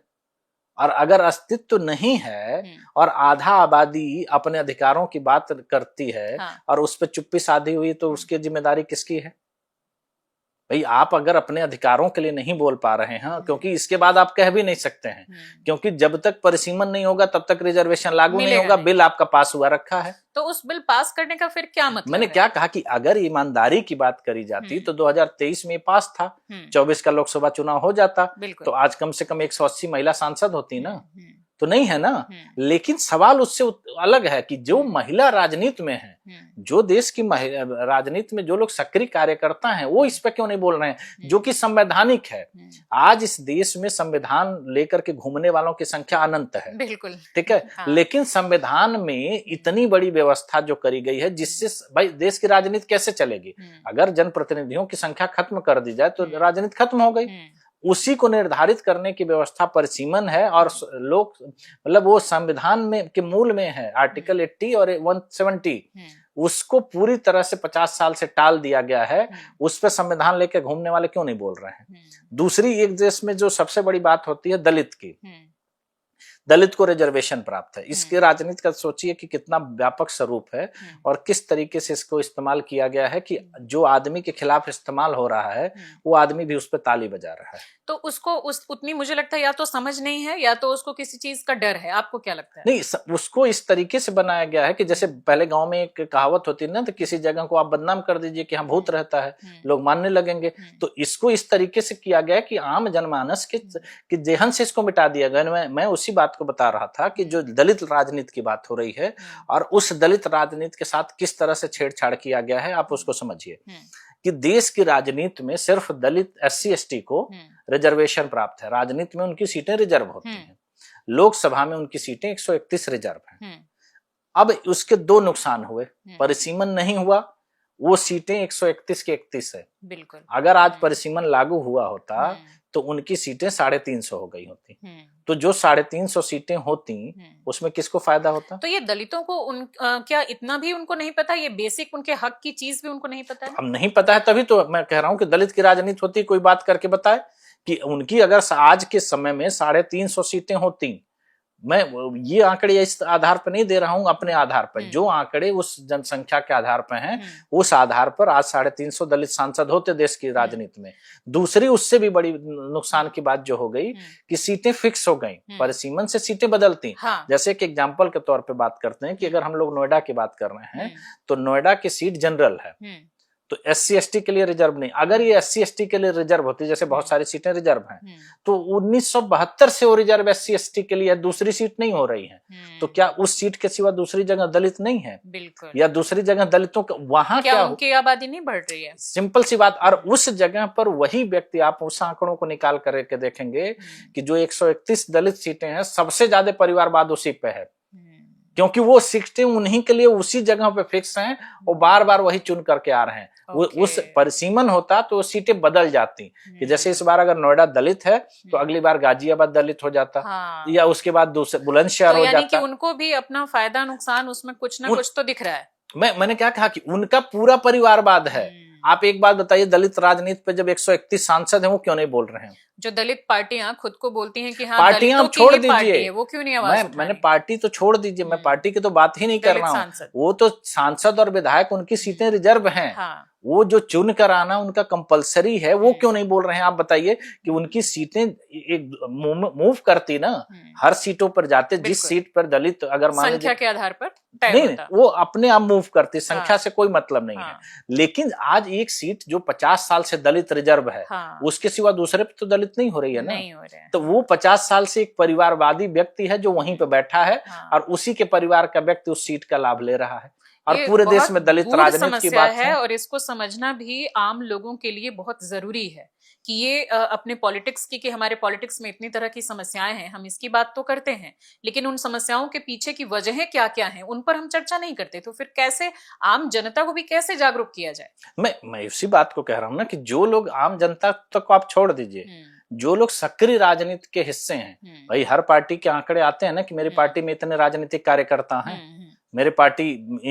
और अगर अस्तित्व नहीं है और आधा आबादी अपने अधिकारों की बात करती है और उस पर चुप्पी साधी हुई तो उसकी जिम्मेदारी किसकी है? भाई, आप अगर अपने अधिकारों के लिए नहीं बोल पा रहे हैं, क्योंकि इसके बाद आप कह भी नहीं सकते हैं, क्योंकि जब तक परिसीमन नहीं होगा तब तक रिजर्वेशन लागू नहीं होगा। बिल आपका पास हुआ रखा है, तो उस बिल पास करने का फिर क्या मतलब? मैंने क्या कहा कि अगर ईमानदारी की बात करी जाती तो 2023 में पास था, 24 का लोकसभा चुनाव हो जाता तो आज कम से कम 180 महिला सांसद होती ना, तो नहीं है ना। लेकिन सवाल उससे अलग है कि जो महिला राजनीति में है, जो देश की राजनीति में जो लोग सक्रिय कार्यकर्ता हैं, वो इस पे क्यों नहीं बोल रहे हैं, जो कि संवैधानिक है। आज इस देश में संविधान लेकर के घूमने वालों की संख्या अनंत है। बिल्कुल। ठीक है। हाँ। लेकिन संविधान में इतनी बड़ी व्यवस्था जो करी गई है जिससे भाई देश की राजनीति कैसे चलेगी? अगर जनप्रतिनिधियों की संख्या खत्म कर दी जाए तो राजनीति खत्म हो गई। उसी को निर्धारित करने की व्यवस्था परिसीमन है और लोग मतलब वो संविधान में के मूल में है, आर्टिकल 80 और 170, उसको पूरी तरह से 50 साल से टाल दिया गया है। उस पर संविधान लेके घूमने वाले क्यों नहीं बोल रहे हैं? दूसरी, एक देश में जो सबसे बड़ी बात होती है दलित की, दलित को रिजर्वेशन प्राप्त है। इसके राजनीति का सोचिए कि कितना व्यापक स्वरूप है और किस तरीके से इसको इस्तेमाल किया गया है कि जो आदमी के खिलाफ इस्तेमाल हो रहा है वो आदमी भी उस पर ताली बजा रहा है। तो उसको उतनी मुझे लगता है या तो समझ नहीं है या तो उसको किसी चीज का डर है। आपको क्या लगता है? नहीं, उसको इस तरीके से बनाया गया है कि जैसे पहले गांव में एक कहावत होती है ना, तो किसी जगह को आप बदनाम कर दीजिए कि यहाँ भूत रहता है, लोग मानने लगेंगे। तो इसको इस तरीके से किया गया कि आम जनमानस के जेहन से इसको मिटा दिया गया। मैं उसी बात को बता रहा था कि जो दलित राजनीति की बात हो रही है और उस दलित राजनीति के साथ किस तरह से छेड़छाड़ किया गया है, आप उसको समझिए कि देश की राजनीति में सिर्फ दलित SC ST को रिजर्वेशन प्राप्त है। राजनीति में उनकी सीटें रिजर्व होती हैं, लोकसभा में उनकी सीटें 131 रिजर्व हैं। अब उसके दो नुकसान हुए, परिसीमन नहीं हुआ, वो सीटें 131 के 31 है। बिल्कुल। अगर आज परिसीमन लागू हुआ होता तो उनकी सीटें 350 हो गई होती। तो जो 350 सीटें होती उसमें किसको फायदा होता? तो ये दलितों को क्या इतना भी उनको नहीं पता? ये बेसिक उनके हक की चीज भी उनको नहीं पता है? अब नहीं पता है, तभी तो मैं कह रहा हूं कि दलित की राजनीति होती, कोई बात करके बताए कि उनकी अगर आज के समय में 350 सीटें होती। मैं ये आंकड़े इस आधार पर नहीं दे रहा हूं, अपने आधार पर जो आंकड़े उस जनसंख्या के आधार पर हैं उस आधार पर आज 350 दलित सांसद होते देश की राजनीति में। दूसरी उससे भी बड़ी नुकसान की बात जो हो गई कि सीटें फिक्स हो गई, परिसीमन से सीटें बदलती। जैसे कि एग्जाम्पल के तौर पर बात करते हैं कि अगर हम लोग नोएडा की बात कर रहे हैं तो नोएडा की सीट जनरल है, तो SC ST के लिए रिजर्व नहीं। अगर ये SC ST के लिए रिजर्व होती, जैसे बहुत सारी सीटें रिजर्व हैं, तो 1972 से वो रिजर्व SC ST के लिए दूसरी सीट नहीं हो रही है। तो क्या उस सीट के सिवा दूसरी जगह दलित नहीं है? बिल्कुल। या दूसरी जगह दलितों का वहां क्या उनकी आबादी नहीं बढ़ रही है? सिंपल सी बात। और उस जगह पर वही व्यक्ति, आप उस आंकड़ों को निकाल करके देखेंगे कि जो 131 दलित सीटें हैं सबसे ज्यादा परिवारवाद उसी पे है, क्योंकि वो सीटें उन्हीं के लिए उसी जगह पे फिक्स हैं और बार बार वही चुन करके आ रहे हैं। उस परिसीमन होता तो वो सीटें बदल जाती कि जैसे इस बार अगर नोएडा दलित है तो अगली बार गाजियाबाद दलित हो जाता, या उसके बाद दूसरे बुलंदशहर हो जाता। कि उनको भी अपना फायदा नुकसान उसमें कुछ ना कुछ तो दिख रहा है। मैंने क्या कहा कि उनका पूरा परिवारवाद है। आप एक बात बताइए, दलित राजनीति पे जब 131 सांसद हैं वो क्यों नहीं बोल रहे हैं? जो दलित पार्टियां खुद को बोलती हैं कि हाँ पार्टियां छोड़ दीजिए, वो क्यों नहीं आवाज उठाएं? मैंने पार्टी तो छोड़ दीजिए, मैं पार्टी की तो बात ही नहीं कर रहा हूँ। वो तो सांसद और विधायक उनकी सीटें रिजर्व हैं। वो जो चुन कर आना उनका कंपलसरी है, वो क्यों नहीं बोल रहे हैं? आप बताइए कि उनकी सीटें एक मूव करती ना, हर सीटों पर जाते, जिस सीट पर दलित अगर मान संख्या के आधार पर नहीं, वो अपने आप मूव करती, संख्या से कोई मतलब नहीं है। लेकिन आज एक सीट जो 50 साल से दलित रिजर्व है, उसके सिवा दूसरे पे तो दलित नहीं हो रही है ना। नहीं हो रहे हैं। तो वो 50 साल से एक परिवारवादी व्यक्ति है जो वहीं पे बैठा है और उसी के परिवार का व्यक्ति उस सीट का लाभ ले रहा है। और पूरे देश में दलित राजनीति की बात है और इसको समझना भी आम लोगों के लिए बहुत जरूरी है कि ये अपने पॉलिटिक्स की हमारे पॉलिटिक्स में इतनी तरह की समस्याएं हैं, हम इसकी बात तो करते हैं लेकिन उन समस्याओं के पीछे की वजहें क्या क्या हैं उन पर हम चर्चा नहीं करते। तो फिर कैसे आम जनता को भी कैसे जागरूक किया जाए? मैं इसी बात को कह रहा हूँ ना कि जो लोग आम जनता तक को आप छोड़ दीजिए, जो लोग सक्रिय राजनीति के हिस्से हैं, भाई हर पार्टी के आंकड़े आते हैं ना कि मेरी पार्टी में इतने राजनीतिक कार्यकर्ता हैं, मेरे पार्टी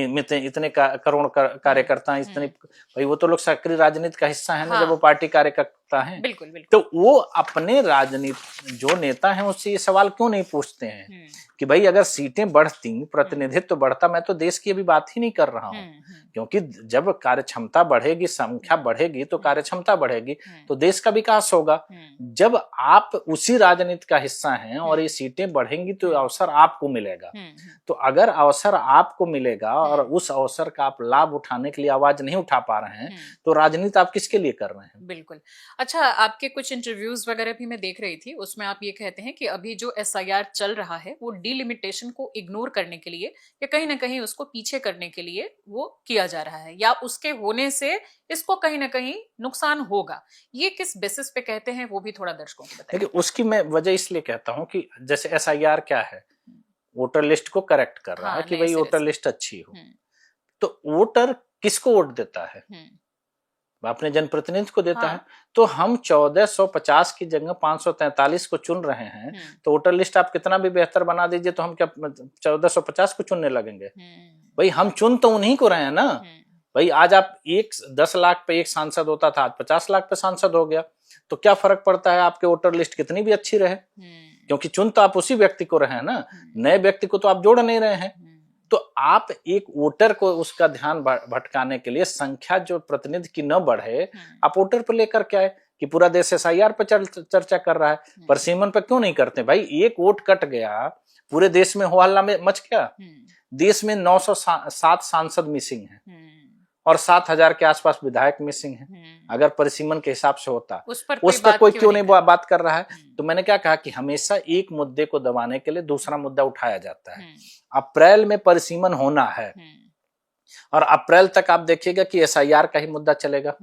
में इतने करोड़ कार्यकर्ता हैं, इतने, भाई वो तो लोग सक्रिय राजनीति का हिस्सा है ना, जब वो पार्टी कार्यकर्ता हैं। बिल्कुल, बिल्कुल। तो वो अपने राजनीति जो नेता हैं उससे ये सवाल क्यों नहीं पूछते हैं कि भाई अगर सीटें बढ़ती, प्रतिनिधित्व बढ़ता, मैं तो देश की अभी बात ही नहीं कर रहा हूँ, क्योंकि जब कार्यक्षमता बढ़ेगी, संख्या बढ़ेगी तो कार्यक्षमता बढ़ेगी तो देश का विकास होगा। जब आप उसी राजनीति का हिस्सा हैं और ये सीटें बढ़ेंगी तो अवसर आपको मिलेगा। तो अगर अवसर आपको मिलेगा और उस अवसर का आप लाभ उठाने के लिए आवाज नहीं उठा पा रहे हैं तो राजनीति आप किसके लिए कर रहे हैं? बिल्कुल। अच्छा, आपके कुछ इंटरव्यूज वगैरह भी मैं देख रही थी, उसमें आप ये कहते हैं कि अभी जो SIR चल रहा है वो डिलिमिटेशन को इग्नोर करने के लिए या कहीं ना कहीं उसको पीछे करने के लिए वो किया जा रहा है, या उसके होने से इसको कहीं ना कहीं नुकसान होगा। ये किस बेसिस पे कहते हैं वो भी थोड़ा दर्शकों को बताइए। देखिए, उसकी मैं वजह इसलिए कहता हूं कि जैसे SIR क्या है, वोटर लिस्ट को करेक्ट कर रहा है कि भाई वोटर लिस्ट अच्छी हो। तो वोटर किसको वोट देता है? अपने जनप्रतिनिधि को देता है। तो हम 1450 की जगह 543 को चुन रहे हैं, तो वोटर लिस्ट आप कितना भी बेहतर बना दीजिए तो हम क्या 1450 को चुनने लगेंगे? भाई हम चुन तो उन्हीं को रहे हैं ना। भाई आज आप 10 लाख पे एक सांसद होता था, आज 50 लाख पे सांसद हो गया, तो क्या फर्क पड़ता है आपके वोटर लिस्ट कितनी भी अच्छी रहे? क्योंकि चुन तो आप उसी व्यक्ति को रहे हैं ना, नए व्यक्ति को तो आप जोड़ नहीं रहे हैं। तो आप एक वोटर को उसका ध्यान भटकाने के लिए संख्या जो प्रतिनिधि की न बढ़े, आप वोटर पर लेकर के आए कि पूरा देश SIR पर चर्चा कर रहा है, परिसीमन पर क्यों नहीं करते भाई? एक वोट कट गया, पूरे देश में हो हल्ला में मच गया। देश में 907 सांसद मिसिंग हैं और 7,000 के आसपास विधायक मिसिंग हैं। अगर परिसीमन के हिसाब से होता उस पर कोई क्यों नहीं बात कर रहा है? तो मैंने क्या कहा कि हमेशा एक मुद्दे को दबाने के लिए दूसरा मुद्दा उठाया जाता है। अप्रैल में परिसीमन होना है और अप्रैल तक आप देखिएगा कि SIR का ही मुद्दा चलेगा,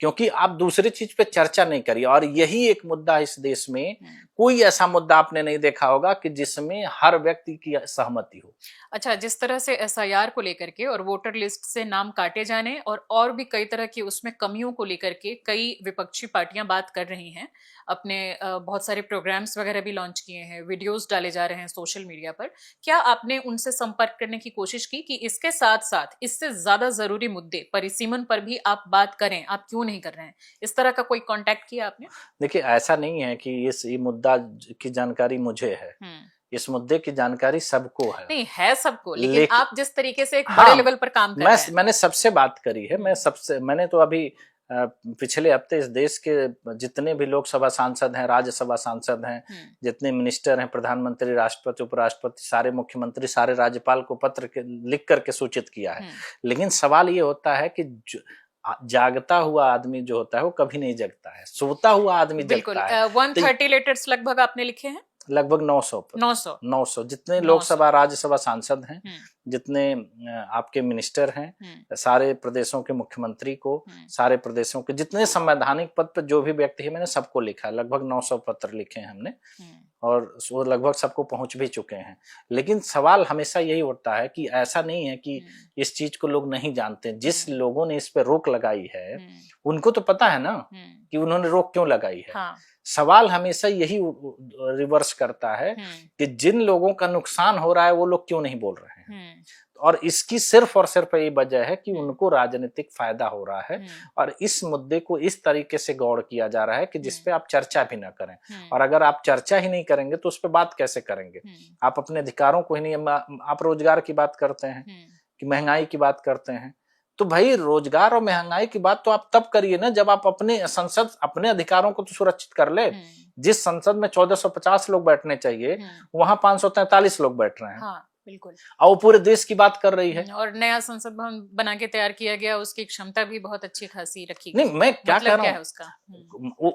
क्योंकि आप दूसरी चीज पे चर्चा नहीं करिए। और यही एक मुद्दा इस देश में, कोई ऐसा मुद्दा आपने नहीं देखा होगा कि जिसमें हर व्यक्ति की सहमति हो। अच्छा, जिस तरह से SIR को लेकर के और वोटर लिस्ट से नाम काटे जाने और भी कई तरह की उसमें कमियों को लेकर के कई विपक्षी पार्टियां बात कर रही हैं, अपने बहुत सारे प्रोग्राम्स वगैरह भी लॉन्च किए हैं, वीडियोस डाले जा रहे हैं सोशल मीडिया पर। क्या आपने उनसे संपर्क करने की कोशिश की कि इसके साथ साथ इससे ज्यादा जरूरी मुद्दे परिसीमन पर भी आप बात करें, आप क्यों नहीं कर रहे हैं? इस तरह का कोई कांटेक्ट किया आपने? देखिए, ऐसा नहीं है कि ये मुद्दा की जानकारी मुझे है, इस मुद्दे की जानकारी सबको है। नहीं है सबको, लेकिन आप जिस तरीके से एक बड़े लेवल पर काम कर रहे हैं। मैंने सबसे बात करी है, मैंने तो अभी पिछले हफ्ते इस देश के जितने भी लोकसभा सांसद हैं, राज्यसभा सांसद हैं, जितने मिनिस्टर हैं, प्रधानमंत्री, राष्ट्रपति, उपराष्ट्रपति, सारे मुख्यमंत्री, सारे राज्यपाल को पत्र लिख करके सूचित किया है। लेकिन सवाल ये होता है कि जागता हुआ आदमी जो होता है वो कभी नहीं जगता है, सोता हुआ आदमी जगता है। 130 लेटर्स लगभग आपने लिखे हैं? लगभग 900 जितने लोकसभा राज्यसभा सांसद हैं, जितने आपके मिनिस्टर हैं, सारे प्रदेशों के मुख्यमंत्री को, सारे प्रदेशों के जितने संवैधानिक पद पर जो भी व्यक्ति है, मैंने सबको लिखा है। लगभग 900 पत्र लिखे हैं हमने और वो लगभग सबको पहुंच भी चुके हैं। लेकिन सवाल हमेशा यही होता है कि ऐसा नहीं है कि इस चीज को लोग नहीं जानते। जिस लोगों ने इस पे रोक लगाई है उनको तो पता है ना कि उन्होंने रोक क्यों लगाई है। सवाल हमेशा यही रिवर्स करता है कि जिन लोगों का नुकसान हो रहा है वो लोग क्यों नहीं बोल रहे हैं। और इसकी सिर्फ और सिर्फ यही वजह है कि उनको राजनीतिक फायदा हो रहा है और इस मुद्दे को इस तरीके से गौड़ किया जा रहा है कि जिसपे आप चर्चा भी ना करें। और अगर आप चर्चा ही नहीं करेंगे तो उस पर बात कैसे करेंगे? आप अपने अधिकारों को ही नहीं, आप रोजगार की बात करते हैं कि महंगाई की बात करते हैं, तो भाई रोजगार और महंगाई की बात तो आप तब करिए ना जब आप अपने संसद अपने अधिकारों को तो सुरक्षित कर ले। जिस संसद में 1450 लोग बैठने चाहिए वहां 543 लोग बैठ रहे हैं। हाँ, बिल्कुल। और वो पूरे देश की बात कर रही है। और नया संसद भवन बना के तैयार किया गया, उसकी क्षमता भी बहुत अच्छी खासी रखी गई। नहीं, मैं क्या कह रहा हूँ, उसका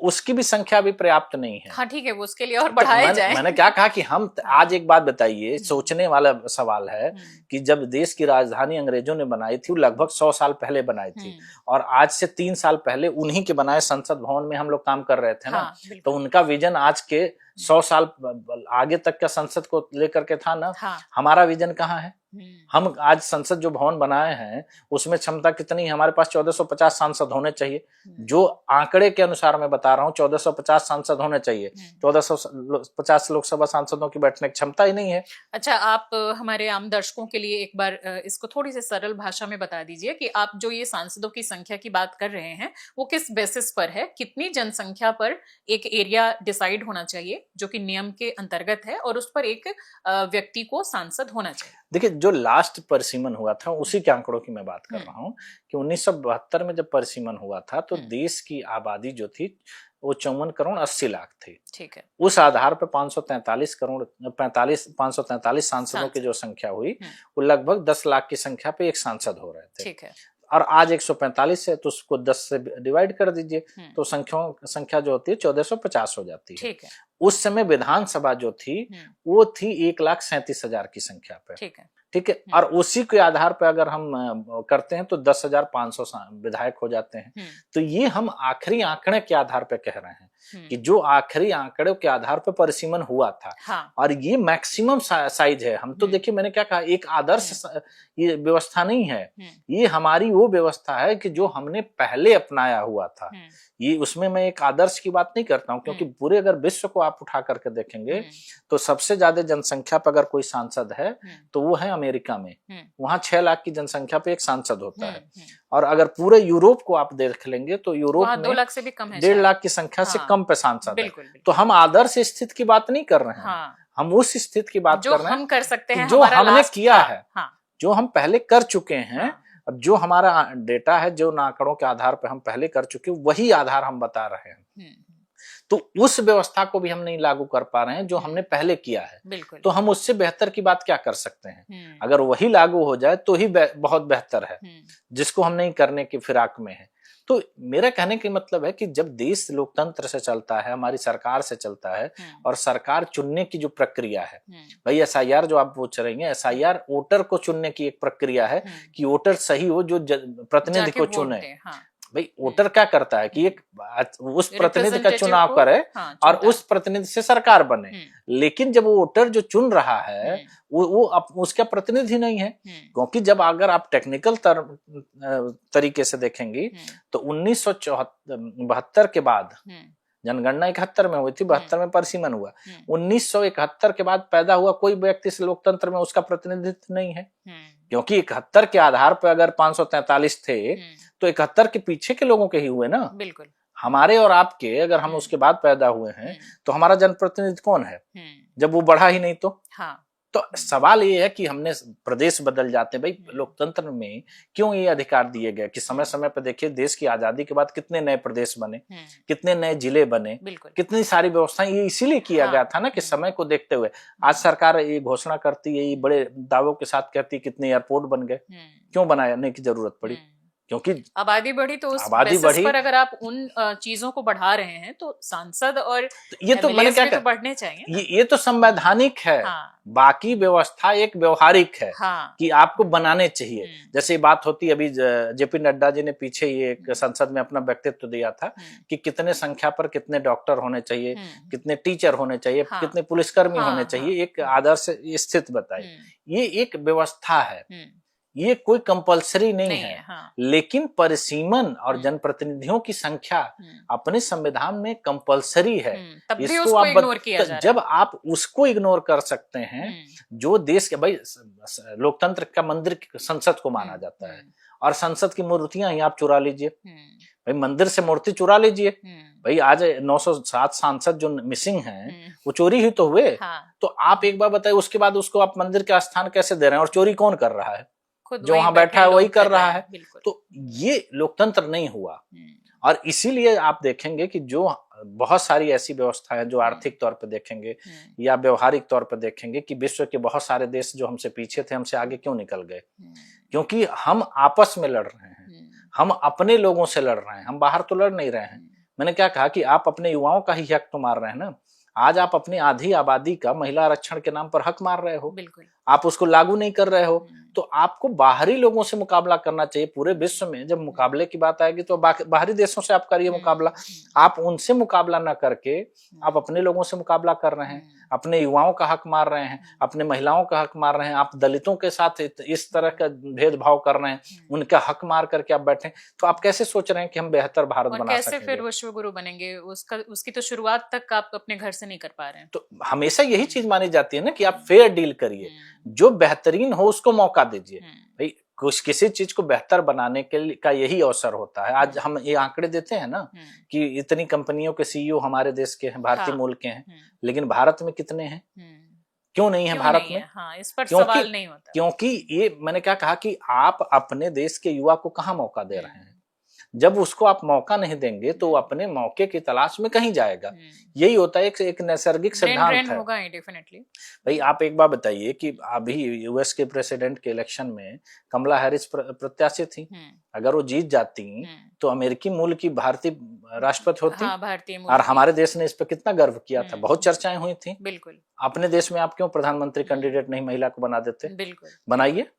उसकी भी संख्या भी पर्याप्त नहीं है। हाँ ठीक है, वो उसके लिए और बढ़ाया जाए। मैंने क्या कहा कि हम आज एक बात बताइए, सोचने वाला सवाल है कि जब देश की राजधानी अंग्रेजों ने बनाई थी, वो लगभग 100 साल पहले बनाई थी और आज से 3 साल पहले उन्हीं के बनाए संसद भवन में हम लोग काम कर रहे थे ना। तो उनका विजन आज के 100 साल आगे तक का संसद को लेकर के था ना। हमारा विजन कहाँ है? हम आज संसद जो भवन बनाए हैं उसमें क्षमता कितनी है? हमारे पास 1450 सांसद होने चाहिए। जो आंकड़े के अनुसार मैं बता रहा हूँ 1450 सांसद होने चाहिए। 1450 लोकसभा सांसदों की बैठने की क्षमता ही नहीं है। अच्छा, आप हमारे आम दर्शकों के लिए एक बार इसको थोड़ी सी सरल भाषा में बता दीजिए कि आप जो ये सांसदों की संख्या की बात कर रहे हैं वो किस बेसिस पर है? कितनी जनसंख्या पर एक एरिया डिसाइड होना चाहिए जो कि नियम के अंतर्गत है और उस पर एक व्यक्ति को सांसद होना चाहिए? देखिए, जो लास्ट परिसीमन हुआ था उसी के आंकड़ों की मैं बात कर रहा हूँ कि 1972 में जब परिसीमन हुआ था तो देश की आबादी जो थी वो 54 करोड़ 80 लाख थी। ठीक है। उस आधार पर 543 सांसदों की जो संख्या हुई वो लगभग 10 लाख की संख्या पे एक सांसद हो रहे थे। ठीक है। और आज 145 है तो उसको 10 से डिवाइड कर दीजिए तो संख्या जो होती है 1450 हो जाती है। ठीक है। उस समय विधानसभा जो थी वो थी 1,37,000 की संख्या पे। ठीक है। ठीक है। और उसी के आधार पर अगर हम करते हैं तो 10,500 विधायक हो जाते हैं। तो ये हम आखिरी आंकड़े के आधार पर कह रहे हैं कि जो आखिरी आंकड़ों के आधार पर परिसीमन हुआ था। हाँ। और ये मैक्सिमम साइज है। हम तो देखिए, मैंने क्या कहा, एक आदर्श ये व्यवस्था नहीं है, ये हमारी वो व्यवस्था है कि जो हमने पहले अपनाया हुआ था। ये उसमें मैं एक आदर्श की बात नहीं करता हूँ, क्योंकि पूरे अगर विश्व को आप उठा करके देखेंगे तो सबसे ज्यादा जनसंख्या पर अगर कोई सांसद है तो वो है अमेरिका में। वहां 6 लाख की जनसंख्या पे एक सांसद होता है। और अगर पूरे यूरोप को आप देख लेंगे तो यूरोप में 2 लाख से भी कम है, 1.5 लाख की संख्या से कम पे सांसद है। तो हम आदर्श स्थिति की बात नहीं कर रहे हैं, हम उस स्थिति की बात कर रहे हैं हम कर सकते हैं, जो हमने किया है, जो हम पहले कर चुके हैं। अब जो हमारा डेटा है, जो आंकड़ों के आधार पर हम पहले कर चुके, वही आधार हम बता रहे हैं। तो उस व्यवस्था को भी हम नहीं लागू कर पा रहे हैं जो हमने पहले किया है। तो हम उससे बेहतर की बात क्या कर सकते हैं? अगर वही लागू हो जाए तो ही बहुत बेहतर है, जिसको हम नहीं करने की फिराक में है। तो मेरा कहने का मतलब है कि जब देश लोकतंत्र से चलता है, हमारी सरकार से चलता है, और सरकार चुनने की जो प्रक्रिया है, भाई एसआईआर जो आप पूछ रही हैं, एसआईआर वोटर को चुनने की एक प्रक्रिया है कि वोटर सही हो जो प्रतिनिधि को चुने। भाई वोटर क्या करता है कि एक उस प्रतिनिधि का चुनाव करे और उस प्रतिनिधि से सरकार बने। लेकिन जब वो वोटर जो चुन रहा है वो उसका प्रतिनिधि नहीं है, क्योंकि जब अगर आप टेक्निकल तरीके से देखेंगे तो 1972 के बाद जनगणना 71 में हुई थी, 72 में परिसीमन हुआ। 1971 के बाद पैदा हुआ कोई व्यक्ति इस लोकतंत्र में उसका प्रतिनिधित्व नहीं है, क्योंकि 71 के आधार पर अगर 543 थे तो 71 के पीछे के लोगों के ही हुए ना। बिल्कुल। हमारे और आपके अगर हम उसके बाद पैदा हुए हैं तो हमारा जनप्रतिनिधि कौन है जब वो बढ़ा ही नहीं तो? तो सवाल ये है कि हमने प्रदेश बदल जाते हैं। भाई लोकतंत्र में क्यों ये अधिकार दिए गए कि समय समय पर देखिए देश की आजादी के बाद कितने नए प्रदेश बने, कितने नए जिले बने, कितनी सारी व्यवस्थाएं, ये इसीलिए किया गया था ना कि समय को देखते हुए। आज सरकार ये घोषणा करती है, ये बड़े दावों के साथ कहती है कितने एयरपोर्ट बन गए, क्यों बनाने की जरूरत पड़ी? क्योंकि आबादी बढ़ी। तो उस बेसिस पर अगर आप उन चीजों को बढ़ा रहे हैं तो सांसद और ये तो मैंने क्या तो बढ़ने चाहिए। ये तो संवैधानिक है। बाकी व्यवस्था एक व्यवहारिक है कि आपको बनाने चाहिए। जैसे बात होती है, अभी जेपी नड्डा जी ने पीछे ये एक संसद में अपना व्यक्तित्व दिया था कि कितने संख्या पर कितने डॉक्टर होने चाहिए, कितने टीचर होने चाहिए, कितने पुलिसकर्मी होने चाहिए, एक आदर्श स्थिति बताई। ये एक व्यवस्था है, ये कोई कंपलसरी नहीं है। लेकिन परिसीमन और जनप्रतिनिधियों की संख्या अपने संविधान में कंपलसरी है। इसको आप इग्नोर किया जा रहा है। जब आप उसको इग्नोर कर सकते हैं जो देश के, भाई लोकतंत्र का मंदिर संसद को माना जाता है, और संसद की मूर्तियां ही आप चुरा लीजिए, भाई मंदिर से मूर्ति चुरा लीजिए। भाई आज 907 सांसद जो मिसिंग हैं वो चोरी ही तो हुए। तो आप एक बार बताइए, उसके बाद उसको आप मंदिर का स्थान कैसे दे रहे हैं? और चोरी कौन कर रहा है? जो वहां बैठा है वही कर रहा है। तो ये लोकतंत्र नहीं हुआ। और इसीलिए आप देखेंगे कि जो बहुत सारी ऐसी व्यवस्थाएं जो आर्थिक तौर पर देखेंगे या व्यवहारिक तौर पर देखेंगे कि विश्व के बहुत सारे देश जो हमसे पीछे थे, हमसे आगे क्यों निकल गए? क्योंकि हम आपस में लड़ रहे हैं, हम अपने लोगों से लड़ रहे हैं, हम बाहर तो लड़ नहीं रहे हैं। मैंने क्या कहा कि आप अपने युवाओं का ही हक तो मार रहे हैं ना। आज आप अपनी आधी आबादी का महिला आरक्षण के नाम पर हक मार रहे हो, आप उसको लागू नहीं कर रहे हो। तो आपको बाहरी लोगों से मुकाबला करना चाहिए। पूरे विश्व में जब मुकाबले की बात आएगी तो बाहरी देशों से आप करिए मुकाबला। आप उनसे मुकाबला ना करके आप अपने लोगों से मुकाबला कर रहे हैं, अपने युवाओं का हक मार रहे हैं, अपने महिलाओं का हक मार रहे हैं, आप दलितों के साथ इस तरह का भेदभाव कर रहे हैं, उनका हक मार करके आप बैठे। तो आप कैसे सोच रहे हैं कि हम बेहतर भारत बना कैसे फिर विश्व गुरु बनेंगे? उसकी तो शुरुआत तक आप अपने घर से नहीं कर पा रहे हैं। तो हमेशा यही चीज मानी जाती है ना कि आप फेयर डील करिए, जो बेहतरीन हो उसको मौका दीजिए। भाई किसी चीज को बेहतर बनाने के लिए का यही अवसर होता है। आज हम ये आंकड़े देते हैं ना कि इतनी कंपनियों के सीईओ हमारे देश के हैं, भारतीय मूल के हैं, लेकिन भारत में कितने हैं? क्यों नहीं है भारत में? इस पर सवाल नहीं होता। क्योंकि ये मैंने क्या कहा कि आप अपने देश के युवा को कहाँ मौका दे रहे हैं? जब उसको आप मौका नहीं देंगे तो अपने मौके की तलाश में कहीं जाएगा। यही होता है, एक नैसर्गिक सिद्धांत है। होगा डेफिनेटली। भाई आप एक बार बताइए कि अभी यूएस के प्रेसिडेंट के इलेक्शन में कमला हैरिस प्रत्याशी थी। अगर वो जीत जाती तो अमेरिकी मूल की भारतीय राष्ट्रपति होती। भारतीय मूल। और हमारे देश ने इस पर कितना गर्व किया था, बहुत चर्चाएं हुई थी। बिल्कुल। अपने देश में आप क्यों प्रधानमंत्री कैंडिडेट नहीं महिला को बना देते? बिल्कुल बनाइए।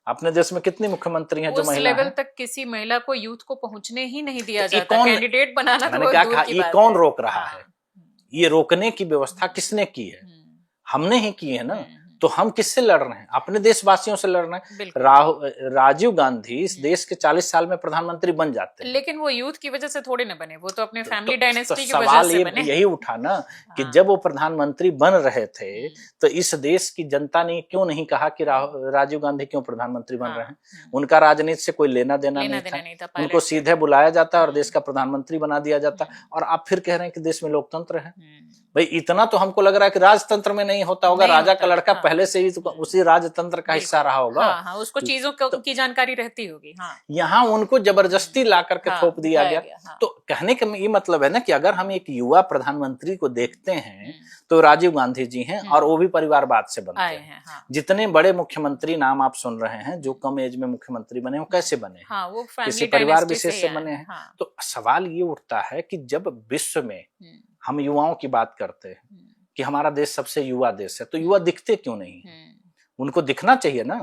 अपने देश में कितनी मुख्यमंत्री हैं जो महिला लेवल तक किसी महिला को यूथ को पहुंचने ही नहीं दिया जाता, कैंडिडेट बनाना। मैंने क्या कहा, ये कौन रोक रहा है? ये रोकने की व्यवस्था किसने की है? हमने ही की है ना। तो हम किससे लड़ रहे हैं? अपने देशवासियों से लड़ रहे हैं। राजीव गांधी इस देश के 40 साल में प्रधानमंत्री बन जाते हैं, लेकिन वो यूथ की वजह से थोड़े न बने, वो तो अपने फैमिली डायनेस्टी की सवाल वजह से बने। यही उठा ना कि जब वो प्रधानमंत्री बन रहे थे तो इस देश की जनता ने क्यों नहीं कहा कि राजीव गांधी क्यों प्रधानमंत्री बन रहे हैं? उनका राजनीति से कोई लेना देना नहीं था। उनको सीधे बुलाया जाता और देश का प्रधानमंत्री बना दिया जाता। और आप फिर कह रहे हैं कि देश में लोकतंत्र है। भाई इतना तो हमको लग रहा है कि राजतंत्र में नहीं होता होगा। राजा का लड़का पहले से ही तो उसी राजतंत्र का हिस्सा रहा होगा। उसको चीजों की जानकारी रहती होगी। यहाँ उनको जबरदस्ती ला करके थोप दिया गया। तो कहने का ये मतलब है ना कि अगर हम एक युवा प्रधानमंत्री को देखते हैं तो राजीव गांधी जी हैं, और वो भी परिवारवाद से बनते हैं। जितने बड़े मुख्यमंत्री नाम आप सुन रहे हैं जो कम एज में मुख्यमंत्री बने, वो कैसे बने? वो किसी परिवार विशेष से बने हैं। तो सवाल ये उठता है कि जब विश्व में हम युवाओं की बात करते हैं कि हमारा देश सबसे युवा देश है, तो युवा दिखते क्यों नहीं? उनको दिखना चाहिए ना।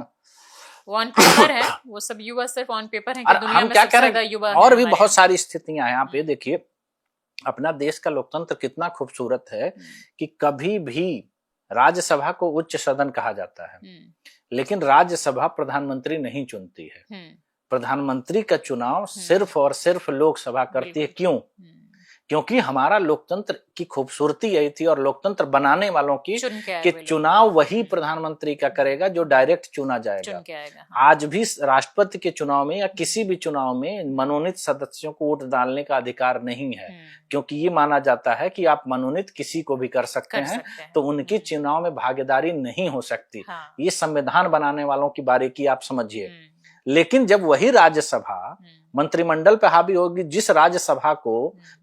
ऑन पेपर है वो सब युवा, सिर्फ ऑन पेपर है कि दुनिया हम में क्या सबसे करें? ज्यादा युवा और भी बहुत सारी स्थितियां हैं। आप ये देखिए अपना देश का लोकतंत्र कितना खूबसूरत है कि कभी भी राज्यसभा को उच्च सदन कहा जाता है, लेकिन राज्यसभा प्रधानमंत्री नहीं चुनती है। प्रधानमंत्री का चुनाव सिर्फ और सिर्फ लोकसभा करती है। क्यों? क्योंकि हमारा लोकतंत्र की खूबसूरती यही थी, और लोकतंत्र बनाने वालों की कि चुनाव वही प्रधानमंत्री का करेगा जो डायरेक्ट चुना जाएगा। आज भी राष्ट्रपति के चुनाव में या किसी भी चुनाव में मनोनीत सदस्यों को वोट डालने का अधिकार नहीं है, क्योंकि ये माना जाता है कि आप मनोनीत किसी को भी कर सकते हैं, तो उनकी चुनाव में भागीदारी नहीं हो सकती। ये संविधान बनाने वालों की बारीकी आप समझिए। लेकिन जब वही राज्यसभा मंत्रिमंडल पे हावी होगी, जिस राज्यसभा को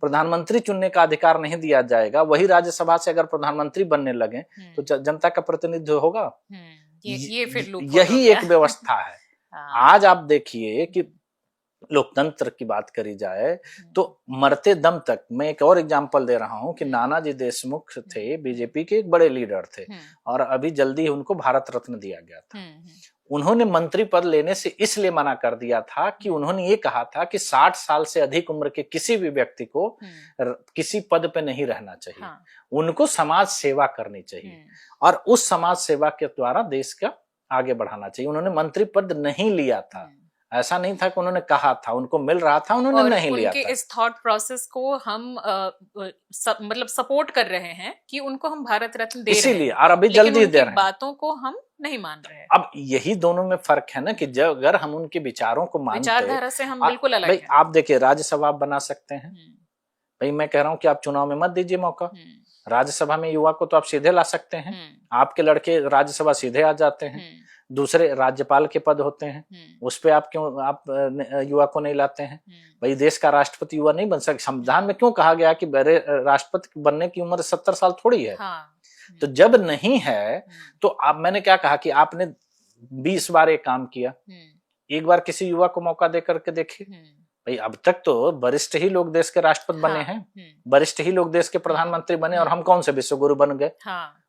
प्रधानमंत्री चुनने का अधिकार नहीं दिया जाएगा, वही राज्यसभा से अगर प्रधानमंत्री बनने लगे तो जनता का प्रतिनिधित्व होगा। ये फिर यही एक व्यवस्था है। आज आप देखिए कि लोकतंत्र की बात करी जाए तो मरते दम तक, मैं एक और एग्जांपल दे रहा हूं कि नानाजी देशमुख थे, बीजेपी के एक बड़े लीडर थे, और अभी जल्दी उनको भारत रत्न दिया गया था। उन्होंने मंत्री पद लेने से इसलिए मना कर दिया था कि उन्होंने ये कहा था कि 60 साल से अधिक उम्र के किसी भी व्यक्ति को किसी पद पे नहीं रहना चाहिए। उनको समाज सेवा करनी चाहिए और उस समाज सेवा के द्वारा देश का आगे बढ़ाना चाहिए। उन्होंने मंत्री पद नहीं लिया था। ऐसा नहीं था कि उन्होंने कहा था, उनको मिल रहा था, उन्होंने नहीं लिया था। उनके इस थॉट प्रोसेस को हम मतलब सपोर्ट कर रहे हैं कि उनको हम भारत रत्न दे रहे हैं, इसीलिए, और अभी जल्दी दे रहे हैं। बातों को हम नहीं मान रहे हैं। अब यही दोनों में फर्क है ना कि जब अगर हम उनके विचारों को मानते, विचारधारा से हम बिल्कुल अलग हैं। आप देखिए राज्यसभा आप बना सकते हैं। भाई मैं कह रहा हूँ कि आप चुनाव में मत दीजिए मौका। राज्यसभा में युवा को तो आप सीधे ला सकते हैं, आपके लड़के राज्यसभा सीधे आ जाते हैं। दूसरे राज्यपाल के पद होते हैं, उस पे आप क्यों आप युवा को नहीं लाते हैं? भाई देश का राष्ट्रपति युवा नहीं बन सकता। संविधान में क्यों कहा गया कि राष्ट्रपति बनने की उम्र 70 साल थोड़ी है? तो जब नहीं है तो आप, मैंने क्या कहा कि आपने 20 बार एक काम किया, एक बार किसी युवा को मौका दे करके देखिए। भाई अब तक तो वरिष्ठ ही लोग देश के राष्ट्रपति बने हैं, वरिष्ठ ही लोग देश के प्रधानमंत्री बने, और हम कौन से विश्वगुरु बन गए?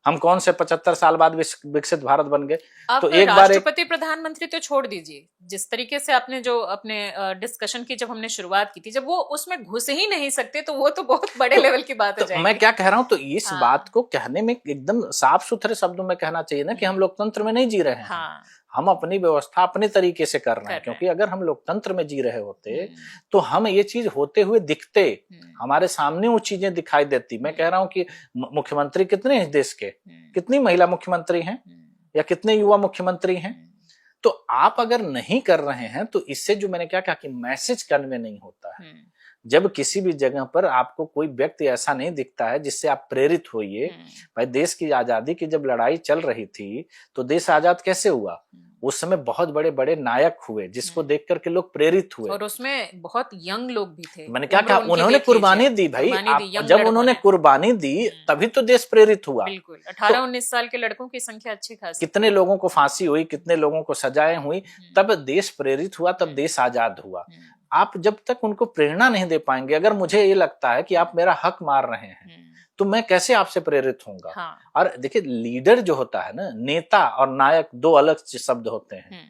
हम कौन से 75 साल बाद विकसित भारत बन गए? तो एक बार राष्ट्रपति प्रधानमंत्री तो छोड़ दीजिए, जिस तरीके से आपने जो अपने डिस्कशन की जब हमने शुरुआत की थी, जब वो उसमें घुस ही नहीं सकते तो वो तो बहुत बड़े लेवल की बात है। मैं क्या कह रहा हूँ, तो इस बात को कहने में एकदम साफ सुथरे शब्दों में कहना चाहिए ना कि हम लोकतंत्र में नहीं जी रहे हैं। हम अपनी व्यवस्था अपने तरीके से कर रहे हैं, क्योंकि अगर हम लोकतंत्र में जी रहे होते तो हम ये चीज होते हुए दिखते, हमारे सामने वो चीजें दिखाई देती। मैं कह रहा हूँ कि मुख्यमंत्री कितने हैं देश के, कितनी महिला मुख्यमंत्री हैं या कितने युवा मुख्यमंत्री हैं? तो आप अगर नहीं कर रहे हैं तो इससे जो मैंने क्या कहा कि मैसेज कन्वे नहीं होता है। जब किसी भी जगह पर आपको कोई व्यक्ति ऐसा नहीं दिखता है जिससे आप प्रेरित होइए। भाई देश की आजादी की जब लड़ाई चल रही थी तो देश आजाद कैसे हुआ? उस समय बहुत बड़े बड़े नायक हुए जिसको देख करके लोग प्रेरित हुए, और उसमें बहुत यंग लोग भी थे। मैंने क्या कहा, उन्होंने कुर्बानी दी। भाई जब उन्होंने कुर्बानी दी तभी तो देश प्रेरित हुआ। बिल्कुल 18-19 साल के लड़कों की संख्या अच्छी खासी, कितने लोगों को फांसी हुई, कितने लोगों को सजाएं हुई, तब देश प्रेरित हुआ, तब देश आजाद हुआ। आप जब तक उनको प्रेरणा नहीं दे पाएंगे, अगर मुझे ये लगता है कि आप मेरा हक मार रहे हैं तो मैं कैसे आपसे प्रेरित होऊंगा? और देखिए लीडर जो होता है ना, नेता और नायक दो अलग शब्द होते हैं।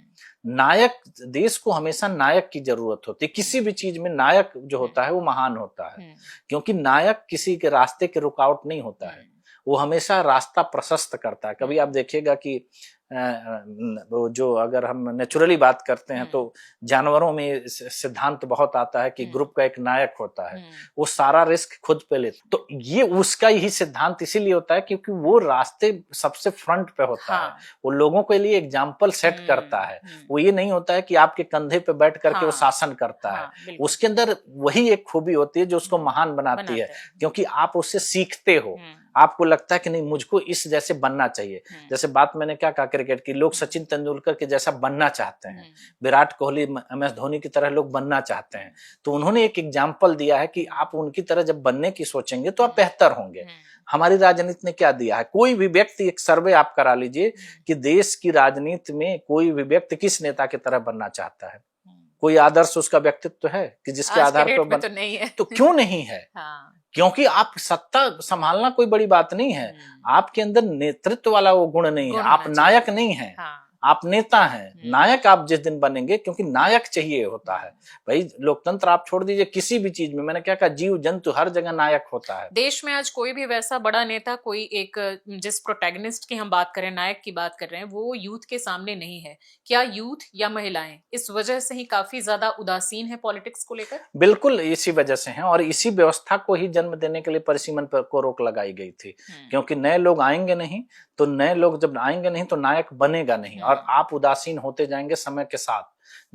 नायक, देश को हमेशा नायक की जरूरत होती है। किसी भी चीज में नायक जो होता है वो महान होता है, क्योंकि नायक किसी के रास्ते के रुकावट नहीं होता है। वो हमेशा रास्ता प्रशस्त करता है। कभी आप देखिएगा कि वो जो अगर हम नेचुरली बात करते हैं तो जानवरों में सिद्धांत बहुत आता है कि ग्रुप का एक नायक होता है, वो सारा रिस्क खुद पे लेता। तो ये उसका ही सिद्धांत इसीलिए होता है क्योंकि वो रास्ते सबसे फ्रंट पे होता है, वो लोगों के लिए एग्जाम्पल सेट करता है। वो ये नहीं होता है कि आपके कंधे पे बैठ करके वो शासन करता है। उसके अंदर वही एक खूबी होती है जो उसको महान बनाती है, क्योंकि आप उससे सीखते हो। आपको लगता है कि नहीं, मुझको इस जैसे बनना चाहिए। जैसे बात मैंने क्या कहा क्रिकेट की, लोग सचिन तेंदुलकर के जैसा बनना चाहते हैं, विराट कोहली, MS धोनी की तरह लोग बनना चाहते हैं। तो उन्होंने एक एग्जाम्पल दिया है कि आप उनकी तरह जब बनने की सोचेंगे तो आप बेहतर होंगे। हमारी राजनीति ने क्या दिया है? कोई भी व्यक्ति, एक सर्वे आप करा लीजिए कि देश की राजनीति में कोई भी व्यक्ति किस नेता की तरह बनना चाहता है? कोई आदर्श उसका व्यक्तित्व है कि जिसके आधार पर तो नहीं है। तो क्यों नहीं है? क्योंकि आप सत्ता संभालना कोई बड़ी बात नहीं है, आपके अंदर नेतृत्व वाला वो गुण नहीं है, आप नायक नहीं हैं। आप नेता हैं। नायक आप जिस दिन बनेंगे, क्योंकि नायक चाहिए होता है भाई। लोकतंत्र आप छोड़ दीजिए, किसी भी चीज में, मैंने क्या कहा, जीव जंतु हर जगह नायक होता है। देश में आज कोई भी वैसा बड़ा नेता, कोई एक जिस प्रोटैगनिस्ट की हम बात करें, नायक की बात कर रहे हैं, वो यूथ के सामने नहीं है। क्या यूथ या महिलाएं इस वजह से ही काफी ज्यादा उदासीन है पॉलिटिक्स को लेकर? बिल्कुल इसी वजह से है, और इसी व्यवस्था को ही जन्म देने के लिए परिसीमन को रोक लगाई गई थी। क्योंकि नए लोग आएंगे नहीं, तो नए लोग जब आएंगे नहीं तो नायक बनेगा नहीं, और आप उदासीन होते जाएंगे समय के साथ।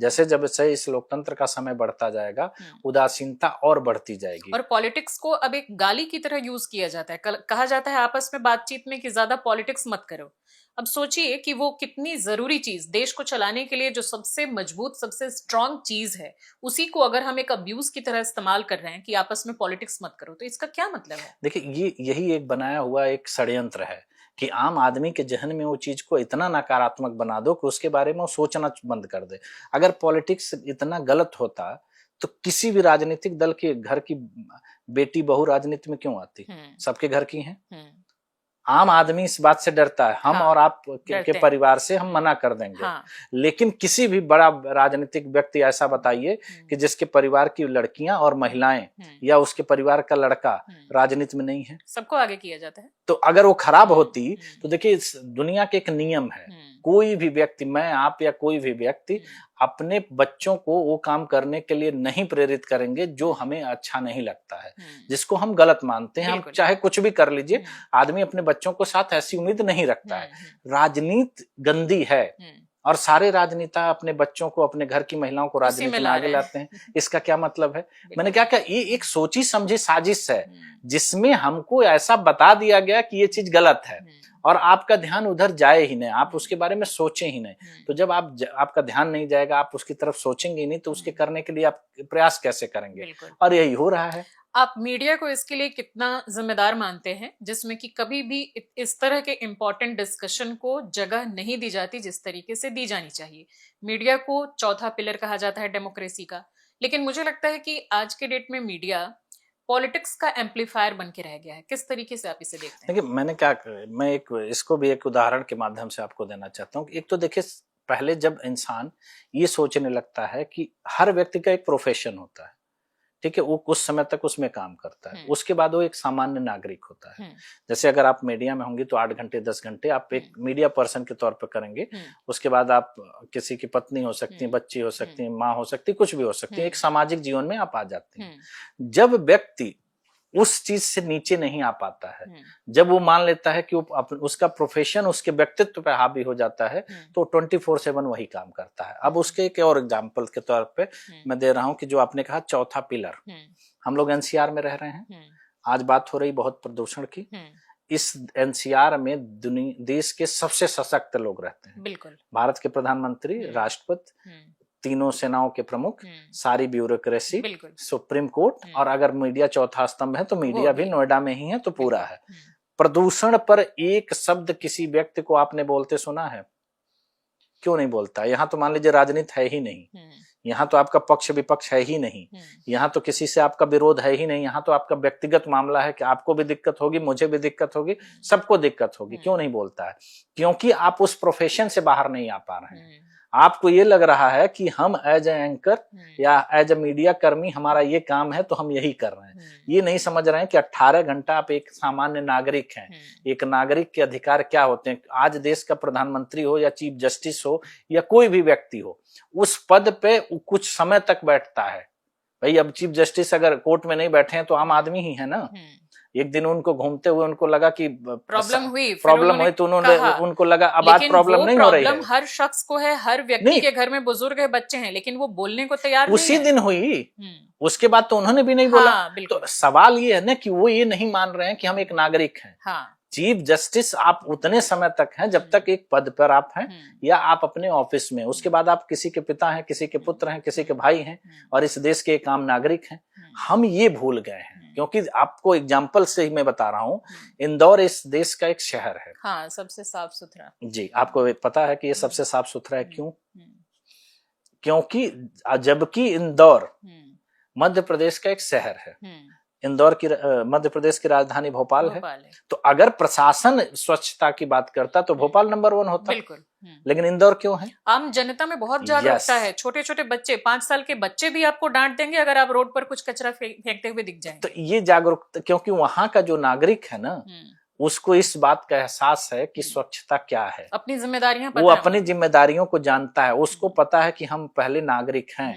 जैसे जब से इस लोकतंत्र का समय बढ़ता जाएगा, उदासीनता और बढ़ती जाएगी। और पॉलिटिक्स को अब एक गाली की तरह यूज किया जाता है। कहा जाता है आपस में बातचीत में कि ज्यादा पॉलिटिक्स मत करो। अब सोचिए कि वो कितनी जरूरी चीज, देश को चलाने के लिए जो सबसे मजबूत, सबसे स्ट्रांग चीज है, उसी को अगर हम एक अब्यूज की तरह इस्तेमाल कर रहे हैं कि आपस में पॉलिटिक्स मत करो, तो इसका क्या मतलब है? देखिए, यही एक बनाया हुआ एक षड्यंत्र है कि आम आदमी के जहन में वो चीज को इतना नकारात्मक बना दो कि उसके बारे में वो सोचना बंद कर दे। अगर पॉलिटिक्स इतना गलत होता तो किसी भी राजनीतिक दल के घर की बेटी बहू राजनीति में क्यों आती? सबके घर की हैं। आम आदमी इस बात से डरता है, हम और आप के परिवार से हम मना कर देंगे। लेकिन किसी भी बड़ा राजनीतिक व्यक्ति ऐसा बताइए कि जिसके परिवार की लड़कियां और महिलाएं या उसके परिवार का लड़का राजनीति में नहीं है। सबको आगे किया जाता है। तो अगर वो खराब होती तो देखिए, दुनिया के एक नियम है, कोई भी व्यक्ति, मैं, आप या कोई भी व्यक्ति अपने बच्चों को वो काम करने के लिए नहीं प्रेरित करेंगे जो हमें अच्छा नहीं लगता है, जिसको हम गलत मानते हैं। हम चाहे कुछ भी कर लीजिए, आदमी अपने बच्चों को साथ ऐसी उम्मीद नहीं रखता है। राजनीति गंदी है, और सारे राजनेता अपने बच्चों को, अपने घर की महिलाओं को राजनीति में आगे लाते हैं। इसका क्या मतलब है? मैंने क्या कहा, ये एक सोची समझी साजिश है जिसमें हमको ऐसा बता दिया गया कि ये चीज गलत है, और आपका ध्यान उधर जाए ही नहीं, आप उसके बारे में सोचें ही नहीं। तो जब आपका ध्यान नहीं जाएगा, आप उसकी तरफ सोचेंगे ही नहीं, तो उसके करने के लिए आप प्रयास कैसे करेंगे? और यही हो रहा है। आप मीडिया को इसके लिए कितना जिम्मेदार मानते हैं, जिसमें कि कभी भी इस तरह के इम्पोर्टेंट डिस्कशन को जगह नहीं दी जाती जिस तरीके से दी जानी चाहिए? मीडिया को चौथा पिलर कहा जाता है डेमोक्रेसी का, लेकिन मुझे लगता है कि आज के डेट में मीडिया पॉलिटिक्स का एम्पलीफायर बन के रह गया है। किस तरीके से आप इसे देखते हैं? देखिए, मैं इसको भी एक उदाहरण के माध्यम से आपको देना चाहता हूँ। एक तो देखिए, पहले जब इंसान ये सोचने लगता है कि हर व्यक्ति का एक प्रोफेशन होता है, ठीक है, वो कुछ समय तक उसमें काम करता है, उसके बाद वो एक सामान्य नागरिक होता है। जैसे अगर आप मीडिया में होंगी तो 8 घंटे 10 घंटे आप एक मीडिया पर्सन के तौर पर करेंगे, उसके बाद आप किसी की पत्नी हो सकती है, बच्ची हो सकती है, माँ हो सकती है, कुछ भी हो सकती है, एक सामाजिक जीवन में आप आ जाते हैं। जब व्यक्ति उस चीज से नीचे नहीं आ पाता है, जब वो मान लेता है कि उसका प्रोफेशन उसके व्यक्तित्व पे हावी हो जाता है, तो 24/7 वही काम करता है। अब उसके एक और एग्जांपल के तौर पे मैं दे रहा हूं कि जो आपने कहा चौथा पिलर, हम लोग NCR में रह रहे हैं, आज बात हो रही बहुत प्रदूषण की। इस NCR में देश के सबसे सशक्त लोग रहते हैं। बिल्कुल। भारत के प्रधानमंत्री, राष्ट्रपति, तीनों सेनाओं के प्रमुख, सारी ब्यूरोक्रेसी, सुप्रीम कोर्ट, और अगर मीडिया चौथा स्तंभ है तो मीडिया भी नोएडा में ही है, तो पूरा है। प्रदूषण पर एक शब्द किसी व्यक्ति को आपने बोलते सुना है? क्यों नहीं बोलता? यहाँ तो मान लीजिए राजनीति है ही नहीं, यहाँ तो आपका पक्ष विपक्ष है ही नहीं, यहाँ तो किसी से आपका विरोध है ही नहीं, यहाँ तो आपका व्यक्तिगत मामला है कि आपको भी दिक्कत होगी, मुझे भी दिक्कत होगी, सबको दिक्कत होगी। क्यों नहीं बोलता है? क्योंकि आप उस प्रोफेशन से बाहर नहीं आ पा रहे हैं। आपको ये लग रहा है कि हम एज ए एंकर या एज ए मीडिया कर्मी हमारा ये काम है तो हम यही कर रहे हैं। ये नहीं समझ रहे हैं कि 18 घंटा आप एक सामान्य नागरिक हैं। एक नागरिक के अधिकार क्या होते हैं। आज देश का प्रधानमंत्री हो या चीफ जस्टिस हो या कोई भी व्यक्ति हो, उस पद पे कुछ समय तक बैठता है। भाई अब चीफ जस्टिस अगर कोर्ट में नहीं बैठे हैं तो आम आदमी ही है ना। एक दिन उनको घूमते हुए उनको लगा कि प्रॉब्लम हुई तो उनको लगा अब आज प्रॉब्लम नहीं हो रही है। हर शख्स को है, हर व्यक्ति के घर में बुजुर्ग है, बच्चे हैं, लेकिन वो बोलने को तैयार उसी नहीं है। दिन हुई, उसके बाद तो उन्होंने भी नहीं बोला। तो सवाल ये है ना कि वो ये नहीं मान रहे हैं कि हम एक नागरिक हैं। चीफ जस्टिस आप उतने समय तक हैं जब तक एक पद पर आप हैं या आप अपने ऑफिस में, उसके बाद आप किसी के पिता हैं, किसी के पुत्र हैं, किसी के भाई हैं और इस देश के एक आम नागरिक हैं। हम ये भूल गए हैं। क्योंकि आपको एग्जाम्पल से ही मैं बता रहा हूँ, इंदौर इस देश का एक शहर है। हाँ, सबसे साफ सुथरा। जी, आपको पता है कि ये सबसे साफ सुथरा है। क्यों? क्योंकि जबकि इंदौर मध्य प्रदेश का एक शहर है। इंदौर की मध्य प्रदेश की राजधानी भोपाल है। तो अगर प्रशासन स्वच्छता की बात करता तो भोपाल नंबर 1 होता। बिल्कुल। लेकिन इंदौर क्यों है? आम जनता में बहुत जागरूकता है। छोटे छोटे बच्चे, 5 साल के बच्चे भी आपको डांट देंगे अगर आप रोड पर कुछ कचरा फेंकते हुए दिख जाएं। तो ये जागरूकता, क्योंकि वहां का जो नागरिक है ना, उसको इस बात का एहसास है कि स्वच्छता क्या है, अपनी जिम्मेदारियां वो अपनी जिम्मेदारियों को जानता है। उसको पता है कि हम पहले नागरिक हैं,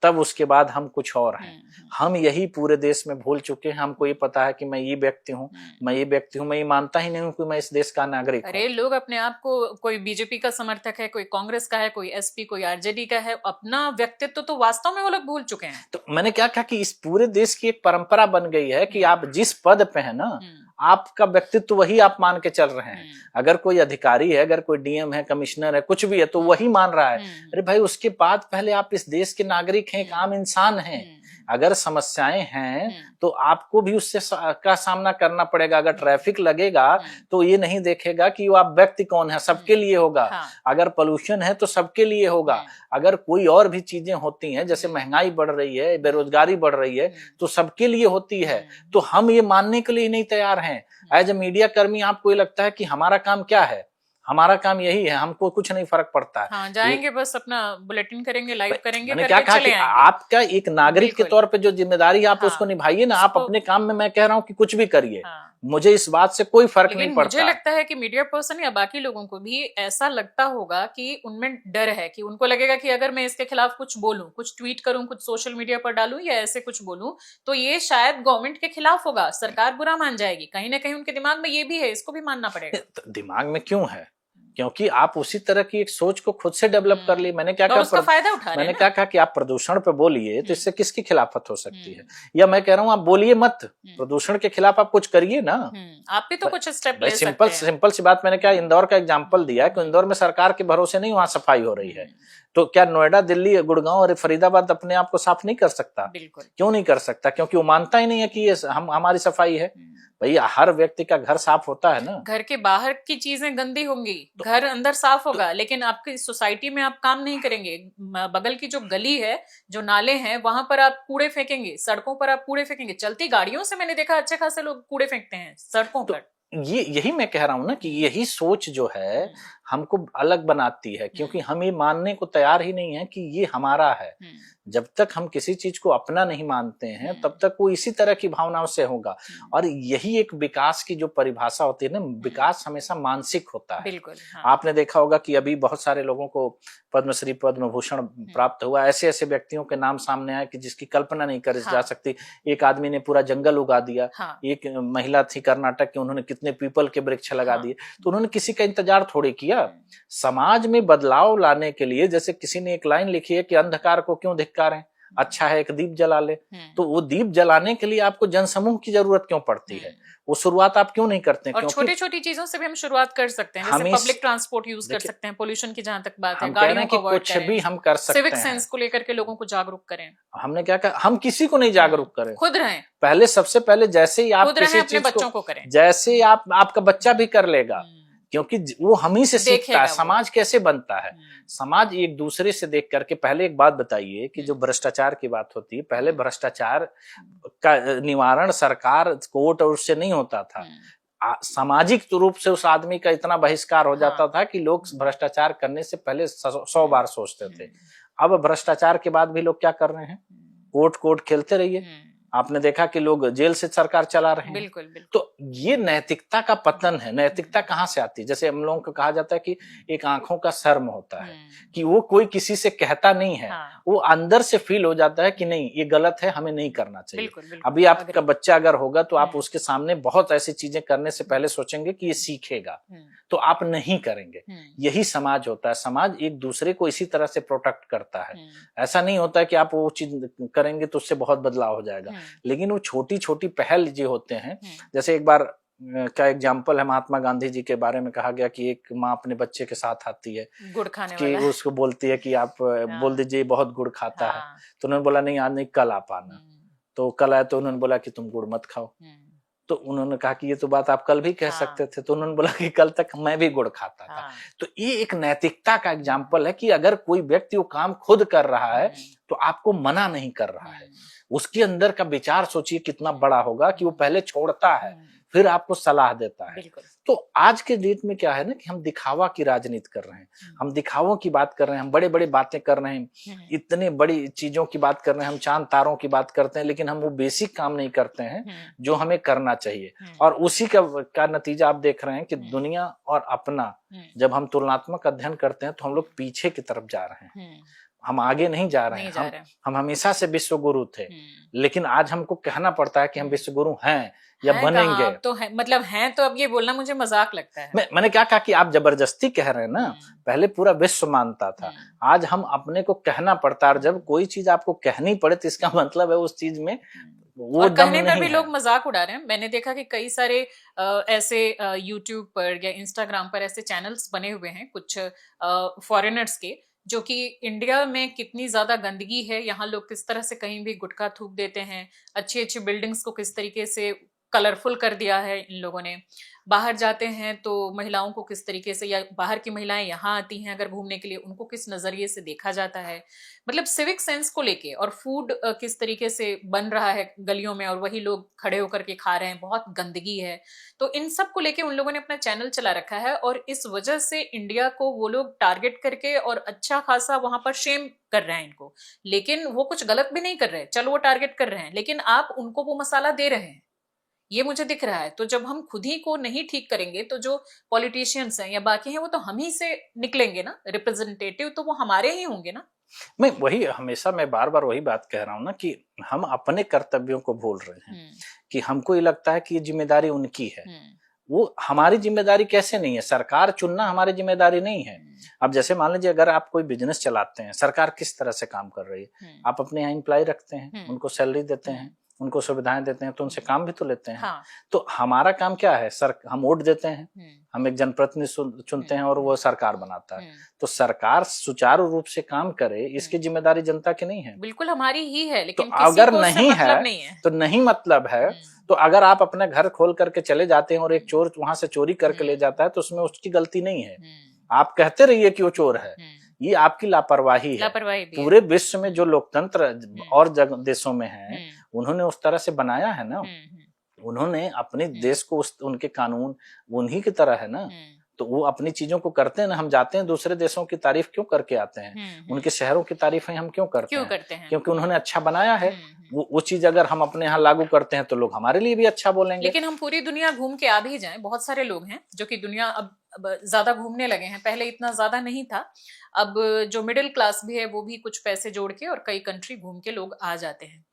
तब उसके बाद हम कुछ और हैं। हम यही पूरे देश में भूल चुके हैं। हमको ये पता है कि मैं ये व्यक्ति हूँ, मैं ये व्यक्ति हूँ, मैं ये मानता ही नहीं हूँ कि मैं इस देश का नागरिक हूँ। अरे लोग अपने आप को, कोई बीजेपी का समर्थक है, कोई कांग्रेस का है, कोई एसपी, कोई आरजेडी का है, अपना व्यक्तित्व तो वास्तव में वो लोग भूल चुके हैं। तो मैंने क्या कहा कि इस पूरे देश की एक परंपरा बन गई है कि आप जिस पद पे है ना, आपका व्यक्तित्व वही आप मान के चल रहे हैं। अगर कोई अधिकारी है, अगर कोई डीएम है, कमिश्नर है, कुछ भी है, तो वही मान रहा है। अरे भाई, उसके बाद पहले आप इस देश के नागरिक हैं, एक आम इंसान हैं। अगर समस्याएं हैं तो आपको भी उससे का सामना करना पड़ेगा। अगर ट्रैफिक लगेगा तो ये नहीं देखेगा कि वो आप व्यक्ति कौन है, सबके लिए होगा। अगर पोल्यूशन है तो सबके लिए होगा। अगर कोई और भी चीजें होती हैं, जैसे महंगाई बढ़ रही है, बेरोजगारी बढ़ रही है, तो सबके लिए होती है। तो हम ये मानने के लिए नहीं तैयार हैं। एज ए मीडिया कर्मी आपको ये लगता है कि हमारा काम क्या है? हमारा काम यही है, हमको कुछ नहीं फर्क पड़ता है। हाँ, जाएंगे बस अपना बुलेटिन करेंगे, लाइव करेंगे। मैंने क्या कहा कि आपका एक नागरिक के तौर पे जो जिम्मेदारी है आप उसको निभाइए ना। आप अपने काम में, मैं कह रहा हूँ कि कुछ भी करिए, मुझे इस बात से कोई फर्क नहीं पड़ता। मुझे लगता है कि मीडिया पर्सन या बाकी लोगों को भी ऐसा लगता होगा कि उनमें डर है, कि उनको लगेगा कि अगर मैं इसके खिलाफ कुछ बोलूं, कुछ ट्वीट करूं, कुछ सोशल मीडिया पर डालूं या ऐसे कुछ बोलूं, तो ये शायद गवर्नमेंट के खिलाफ होगा, सरकार बुरा मान जाएगी। कहीं ना कहीं उनके दिमाग में ये भी है, इसको भी मानना पड़ेगा। दिमाग में क्यों है? क्योंकि आप उसी तरह की एक सोच को खुद से डेवलप कर ली। मैंने क्या कहा, फायदा उठा रहे हैं। मैंने क्या कहा कि आप प्रदूषण पे बोलिए, तो इससे किसकी खिलाफत हो सकती है? या मैं कह रहा हूँ आप बोलिए मत, प्रदूषण के खिलाफ आप कुछ करिए ना। आप भी तो कुछ स्टेप ले सकते हैं। सिंपल सी बात, मैंने क्या इंदौर का एग्जांपल दिया कि इंदौर में सरकार के भरोसे नहीं वहां सफाई हो रही है। तो क्या नोएडा, दिल्ली, गुड़गांव और फरीदाबाद अपने आप को साफ नहीं कर सकता? बिल्कुल। क्यों नहीं कर सकता? क्योंकि वो मानता ही नहीं है कि ये हमारी सफाई है। भैया, हर व्यक्ति का घर साफ होता है ना। घर के बाहर की चीजें गंदी होंगी, घर अंदर साफ होगा, लेकिन आपकी सोसाइटी में आप काम नहीं करेंगे। बगल की जो गली है, जो नाले हैं, वहां पर आप कूड़े फेंकेंगे, सड़कों पर आप कूड़े फेंकेंगे। चलती गाड़ियों से मैंने देखा अच्छे खासे लोग कूड़े फेंकते हैं सड़कों पर। यही मैं कह रहा हूं ना कि यही सोच जो है हमको अलग बनाती है, क्योंकि हम ये मानने को तैयार ही नहीं है कि ये हमारा है। जब तक हम किसी चीज को अपना नहीं मानते हैं, तब तक वो इसी तरह की भावनाओं से होगा। और यही एक विकास की जो परिभाषा होती है ना, विकास हमेशा मानसिक होता है। बिल्कुल। हाँ। आपने देखा होगा कि अभी बहुत सारे लोगों को पद्मश्री, पद्म भूषण प्राप्त हुआ। ऐसे ऐसे व्यक्तियों के नाम सामने आए कि जिसकी कल्पना नहीं करी जा सकती। एक आदमी ने पूरा जंगल उगा दिया। एक महिला थी कर्नाटक की, उन्होंने कितने पीपल के वृक्ष लगा दिए। तो उन्होंने किसी का इंतजार थोड़ी किया। समाज में बदलाव लाने के लिए, जैसे किसी ने एक लाइन लिखी है कि अंधकार को क्यों धिक्कारें, अच्छा है एक दीप जला ले। तो वो दीप जलाने के लिए आपको जनसमूह की जरूरत क्यों पड़ती है? वो शुरुआत आप क्यों नहीं करते? और छोटी छोटी चीजों से भी हम शुरुआत कर सकते हैं, जैसे पब्लिक ट्रांसपोर्ट यूज कर सकते हैं। पोल्यूशन की जहां तक बात है, गाड़ियों को अवॉइड करें, भी हम कर सकते हैं। सिविक सेंस को लेकर के लोगों को जागरूक करें। हमने क्या कहा, हम किसी को नहीं जागरूक करें, खुद रहें। पहले सबसे पहले जैसे ही आप किसी चीज बच्चों को करें, जैसे आपका बच्चा भी कर लेगा, क्योंकि वो हम ही से सीखता है। समाज कैसे बनता है? समाज एक दूसरे से देख करके। पहले एक बात बताइए कि जो भ्रष्टाचार की बात होती है, पहले भ्रष्टाचार का निवारण सरकार, कोर्ट और उससे नहीं होता था। सामाजिक रूप से उस आदमी का इतना बहिष्कार हो जाता था कि लोग भ्रष्टाचार करने से पहले 100 बार सोचते थे। अब भ्रष्टाचार के बाद भी लोग क्या कर रहे हैं, कोर्ट खेलते रहिए। आपने देखा कि लोग जेल से सरकार चला रहे हैं। बिल्कुल, बिल्कुल। तो ये नैतिकता का पतन है। नैतिकता कहाँ से आती है? जैसे हम लोगों को कहा जाता है कि एक आंखों का शर्म होता है, कि वो कोई किसी से कहता नहीं है, वो अंदर से फील हो जाता है कि नहीं ये गलत है, हमें नहीं करना चाहिए। बिल्कुल, बिल्कुल, अभी आपका बच्चा अगर होगा तो आप उसके सामने बहुत ऐसी चीजें करने से पहले सोचेंगे कि ये सीखेगा, तो आप नहीं करेंगे। यही समाज होता है। समाज एक दूसरे को इसी तरह से प्रोटेक्ट करता है। ऐसा नहीं होता है कि आप वो चीज करेंगे तो उससे बहुत बदलाव हो जाएगा, लेकिन वो छोटी छोटी पहल जो होते हैं, जैसे एक बार का एग्जाम्पल है, महात्मा गांधी जी के बारे में कहा गया कि एक माँ अपने बच्चे के साथ आती है, गुड़ खाने कि वाला उसको बोलती है कि आप बोल दीजिए बहुत गुड़ खाता है, तो उन्होंने बोला नहीं आज नहीं, कल आप आना। तो कल आए तो उन्होंने बोला कि तुम गुड़ मत खाओ। तो उन्होंने कहा कि ये तो बात आप कल भी कह सकते थे। तो उन्होंने बोला कि कल तक मैं भी गुड़ खाता था। तो ये एक नैतिकता का एग्जाम्पल है कि अगर कोई व्यक्ति वो काम खुद कर रहा है तो आपको मना नहीं कर रहा है। उसके अंदर का विचार सोचिए कितना बड़ा होगा कि वो पहले छोड़ता है, फिर आपको सलाह देता है। तो आज के डेट में क्या है ना कि हम दिखावा की राजनीति कर रहे हैं, हम दिखावों की बात कर रहे हैं, हम बड़े बड़े बातें कर रहे हैं, इतने बड़ी चीजों की बात कर रहे हैं, हम चांद तारों की बात करते हैं, लेकिन हम वो बेसिक काम नहीं करते हैं जो हमें करना चाहिए। और उसी का नतीजा आप देख रहे हैं कि दुनिया और अपना जब हम तुलनात्मक अध्ययन करते हैं तो हम लोग पीछे की तरफ जा रहे हैं, हम आगे नहीं जा रहे हैं। हम हमेशा से विश्व गुरु थे, लेकिन आज हमको कहना पड़ता है कि हम विश्व गुरु हैं या बनेंगे। तो है, मतलब हैं, तो अब ये बोलना मुझे मजाक लगता है। मैंने क्या कहा कि आप जबरदस्ती कह रहे हैं ना, पहले पूरा विश्व मानता था, आज हम अपने को कहना पड़ता है। और जब कोई चीज आपको कहनी पड़े तो इसका मतलब है उस चीज में वो और दम कहने नहीं पर भी है। लोग मजाक उड़ा रहे हैं। मैंने देखा कि कई सारे ऐसे यूट्यूब पर या इंस्टाग्राम पर ऐसे चैनल्स बने हुए हैं कुछ फॉरेनर्स के, जो कि इंडिया में कितनी ज्यादा गंदगी है, यहाँ लोग किस तरह से कहीं भी गुटखा थूक देते हैं, अच्छी अच्छी बिल्डिंग्स को किस तरीके से कलरफुल कर दिया है इन लोगों ने। बाहर जाते हैं तो महिलाओं को किस तरीके से, या बाहर की महिलाएं यहाँ आती हैं अगर घूमने के लिए, उनको किस नजरिए से देखा जाता है, मतलब सिविक सेंस को लेके। और फूड किस तरीके से बन रहा है गलियों में और वही लोग खड़े होकर के खा रहे हैं, बहुत गंदगी है। तो इन सब को लेके उन लोगों ने अपना चैनल चला रखा है, और इस वजह से इंडिया को वो लोग टारगेट करके और अच्छा खासा वहां पर शेम कर रहे हैं इनको। लेकिन वो कुछ गलत भी नहीं कर रहे, चलो वो टारगेट कर रहे हैं, लेकिन आप उनको वो मसाला दे रहे हैं, ये मुझे दिख रहा है। तो जब हम खुद ही को नहीं ठीक करेंगे तो जो पॉलिटिशियंस हैं या बाकी हैं वो तो हम ही से निकलेंगे ना, रिप्रेजेंटेटिव तो वो हमारे ही होंगे ना। मैं वही हमेशा मैं बार बार वही बात कह रहा हूं ना कि हम अपने कर्तव्यों को भूल रहे हैं, कि हमको ये लगता है कि ये जिम्मेदारी उनकी है। वो हमारी जिम्मेदारी कैसे नहीं है? सरकार चुनना हमारी जिम्मेदारी नहीं है। अब जैसे मान लीजिए अगर आप कोई बिजनेस चलाते हैं, सरकार किस तरह से काम कर रही है? आप अपने यहाँ एम्प्लॉय रखते हैं, उनको सैलरी देते हैं, उनको सुविधाएं देते हैं, तो उनसे काम भी तो लेते हैं। तो हमारा काम क्या है? हम वोट देते हैं, हम एक जनप्रतिनिधि चुनते हैं और वो सरकार बनाता है। तो सरकार सुचारू रूप से काम करे, इसकी जिम्मेदारी जनता की नहीं है? बिल्कुल हमारी ही है, लेकिन तो अगर नहीं है तो नहीं मतलब है। तो अगर आप अपने घर खोल करके चले जाते हैं और एक चोर वहां से चोरी करके ले जाता है तो उसमें उसकी गलती नहीं है। आप कहते रहिए कि वो चोर है, ये आपकी लापरवाही है। पूरे विश्व में जो लोकतंत्र और देशों में है, उन्होंने उस तरह से बनाया है ना, उन्होंने अपने देश को उनके कानून उन्हीं की तरह है ना, तो वो अपनी चीजों को करते हैं ना। हम जाते हैं दूसरे देशों की तारीफ क्यों करके आते हैं? उनके शहरों की तारीफ हम क्यों करते हैं? क्योंकि उन्होंने अच्छा बनाया है। वो चीज अगर हम अपने यहाँ लागू करते हैं तो लोग हमारे लिए भी अच्छा बोलेंगे। लेकिन हम पूरी दुनिया घूम के आ भी जाएं, बहुत सारे लोग हैं जो कि दुनिया अब ज्यादा घूमने लगे हैं, पहले इतना ज्यादा नहीं था। अब जो मिडिल क्लास भी है वो भी कुछ पैसे जोड़ के और कई कंट्री घूम के लोग आ जाते हैं।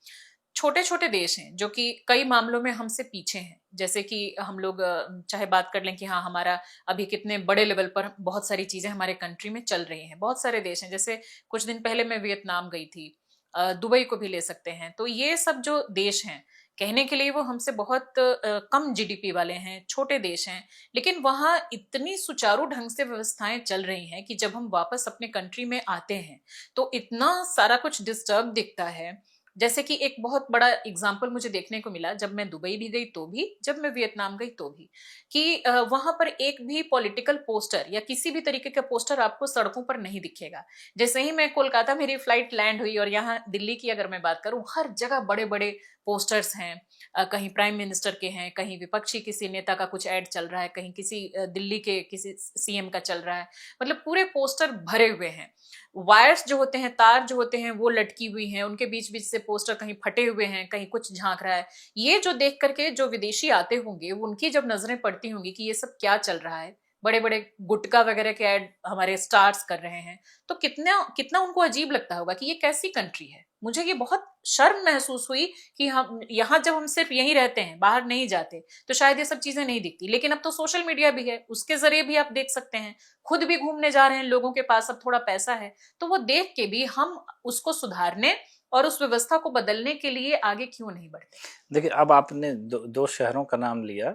छोटे छोटे देश हैं जो कि कई मामलों में हमसे पीछे हैं, जैसे कि हम लोग चाहे बात कर लें कि हाँ हमारा अभी कितने बड़े लेवल पर बहुत सारी चीजें हमारे कंट्री में चल रही हैं। बहुत सारे देश हैं, जैसे कुछ दिन पहले मैं वियतनाम गई थी, दुबई को भी ले सकते हैं। तो ये सब जो देश हैं, कहने के लिए वो हमसे बहुत कम जीडीपी वाले हैं, छोटे देश हैं, लेकिन वहाँ इतनी सुचारू ढंग से व्यवस्थाएं चल रही हैं कि जब हम वापस अपने कंट्री में आते हैं तो इतना सारा कुछ डिस्टर्ब दिखता है। जैसे कि एक बहुत बड़ा एग्जाम्पल मुझे देखने को मिला, जब मैं दुबई भी गई तो भी, जब मैं वियतनाम गई तो भी, कि वहां पर एक भी पॉलिटिकल पोस्टर या किसी भी तरीके का पोस्टर आपको सड़कों पर नहीं दिखेगा। जैसे ही मैं कोलकाता मेरी फ्लाइट लैंड हुई और यहाँ दिल्ली की अगर मैं बात करूं, हर जगह बड़े बड़े पोस्टर्स हैं, कहीं प्राइम मिनिस्टर के हैं, कहीं विपक्षी किसी नेता का कुछ ऐड चल रहा है, कहीं किसी दिल्ली के किसी सीएम का चल रहा है। मतलब पूरे पोस्टर भरे हुए हैं, वायर्स जो होते हैं, तार जो होते हैं वो लटकी हुई हैं, उनके बीच बीच से पोस्टर कहीं फटे हुए हैं, कहीं कुछ झांक रहा है। ये जो देख करके जो विदेशी आते होंगे, उनकी जब नजरें पड़ती होंगी कि ये सब क्या चल रहा है, बड़े बड़े गुटखा वगैरह के ऐड हमारे स्टार्स कर रहे हैं, तो कितना कितना उनको अजीब लगता होगा कि ये कैसी कंट्री है। मुझे ये बहुत शर्म महसूस हुई कि हम यहाँ जब हम सिर्फ यहीं रहते हैं, बाहर नहीं जाते, तो शायद ये सब चीजें नहीं दिखती। लेकिन अब तो सोशल मीडिया भी है, उसके जरिए भी आप देख सकते हैं, खुद भी घूमने जा रहे हैं, लोगों के पास अब थोड़ा पैसा है, तो वो देख के भी हम उसको सुधारने और उस व्यवस्था को बदलने के लिए आगे क्यों नहीं बढ़ते। देखिए, अब आपने दो शहरों का नाम लिया,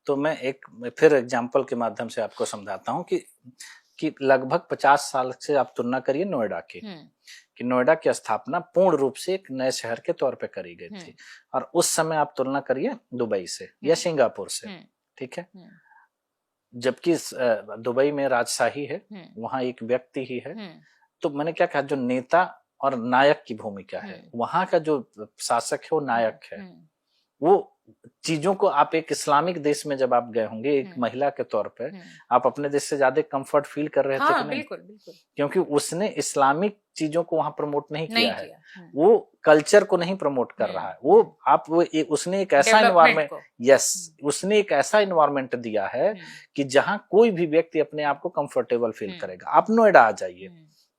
तो मैं एक फिर एग्जाम्पल के माध्यम से आपको समझाता हूं कि लगभग 50 साल से आप तुलना करिए नोएडा की, कि नोएडा की स्थापना पूर्ण रूप से एक नए शहर के तौर पे करी गई थी, और उस समय आप तुलना करिए दुबई से या सिंगापुर से, ठीक है। जबकि दुबई में राजशाही है, वहां एक व्यक्ति ही है। तो मैंने क्या कहा, जो नेता और नायक की भूमिका है, वहां का जो शासक है वो नायक है। वो चीजों को आप एक इस्लामिक देश में जब आप गए होंगे एक महिला के तौर पे, आप अपने देश से ज्यादा कंफर्ट फील कर रहे थे कि नहीं? बिल्कुल बिल्कुल, क्योंकि उसने इस्लामिक चीजों को वहां प्रमोट नहीं किया है, वो कल्चर को नहीं प्रमोट कर रहा है, उसने एक ऐसा इन्वायरमेंट, उसने एक ऐसा इन्वायरमेंट दिया है कि जहां कोई भी व्यक्ति अपने आप को कंफर्टेबल फील करेगा। आप नोएडा आ जाइए,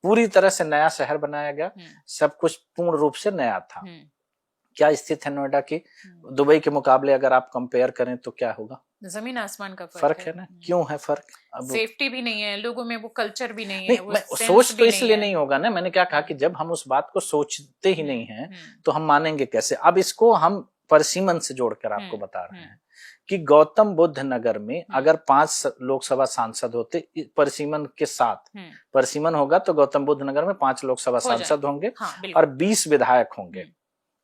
पूरी तरह से नया शहर बनाया गया, सब कुछ पूर्ण रूप से नया था। क्या स्थिति है नोएडा की दुबई के मुकाबले अगर आप कंपेयर करें तो क्या होगा? जमीन आसमान का फर्क है ना। क्यों है फर्क? अब सेफ्टी भी नहीं है लोगों में, वो कल्चर भी नहीं है, वो सोच तो इसलिए नहीं होगा ना। मैंने क्या कहा कि जब हम उस बात को सोचते ही नहीं है तो हम मानेंगे कैसे? अब इसको हम परसिमन से जोड़कर आपको बता रहे हैं कि गौतम बुद्ध नगर में अगर 5 लोकसभा सांसद होते परसिमन के साथ, परसिमन होगा तो गौतम बुद्ध नगर में 5 लोकसभा सांसद होंगे और 20 विधायक होंगे।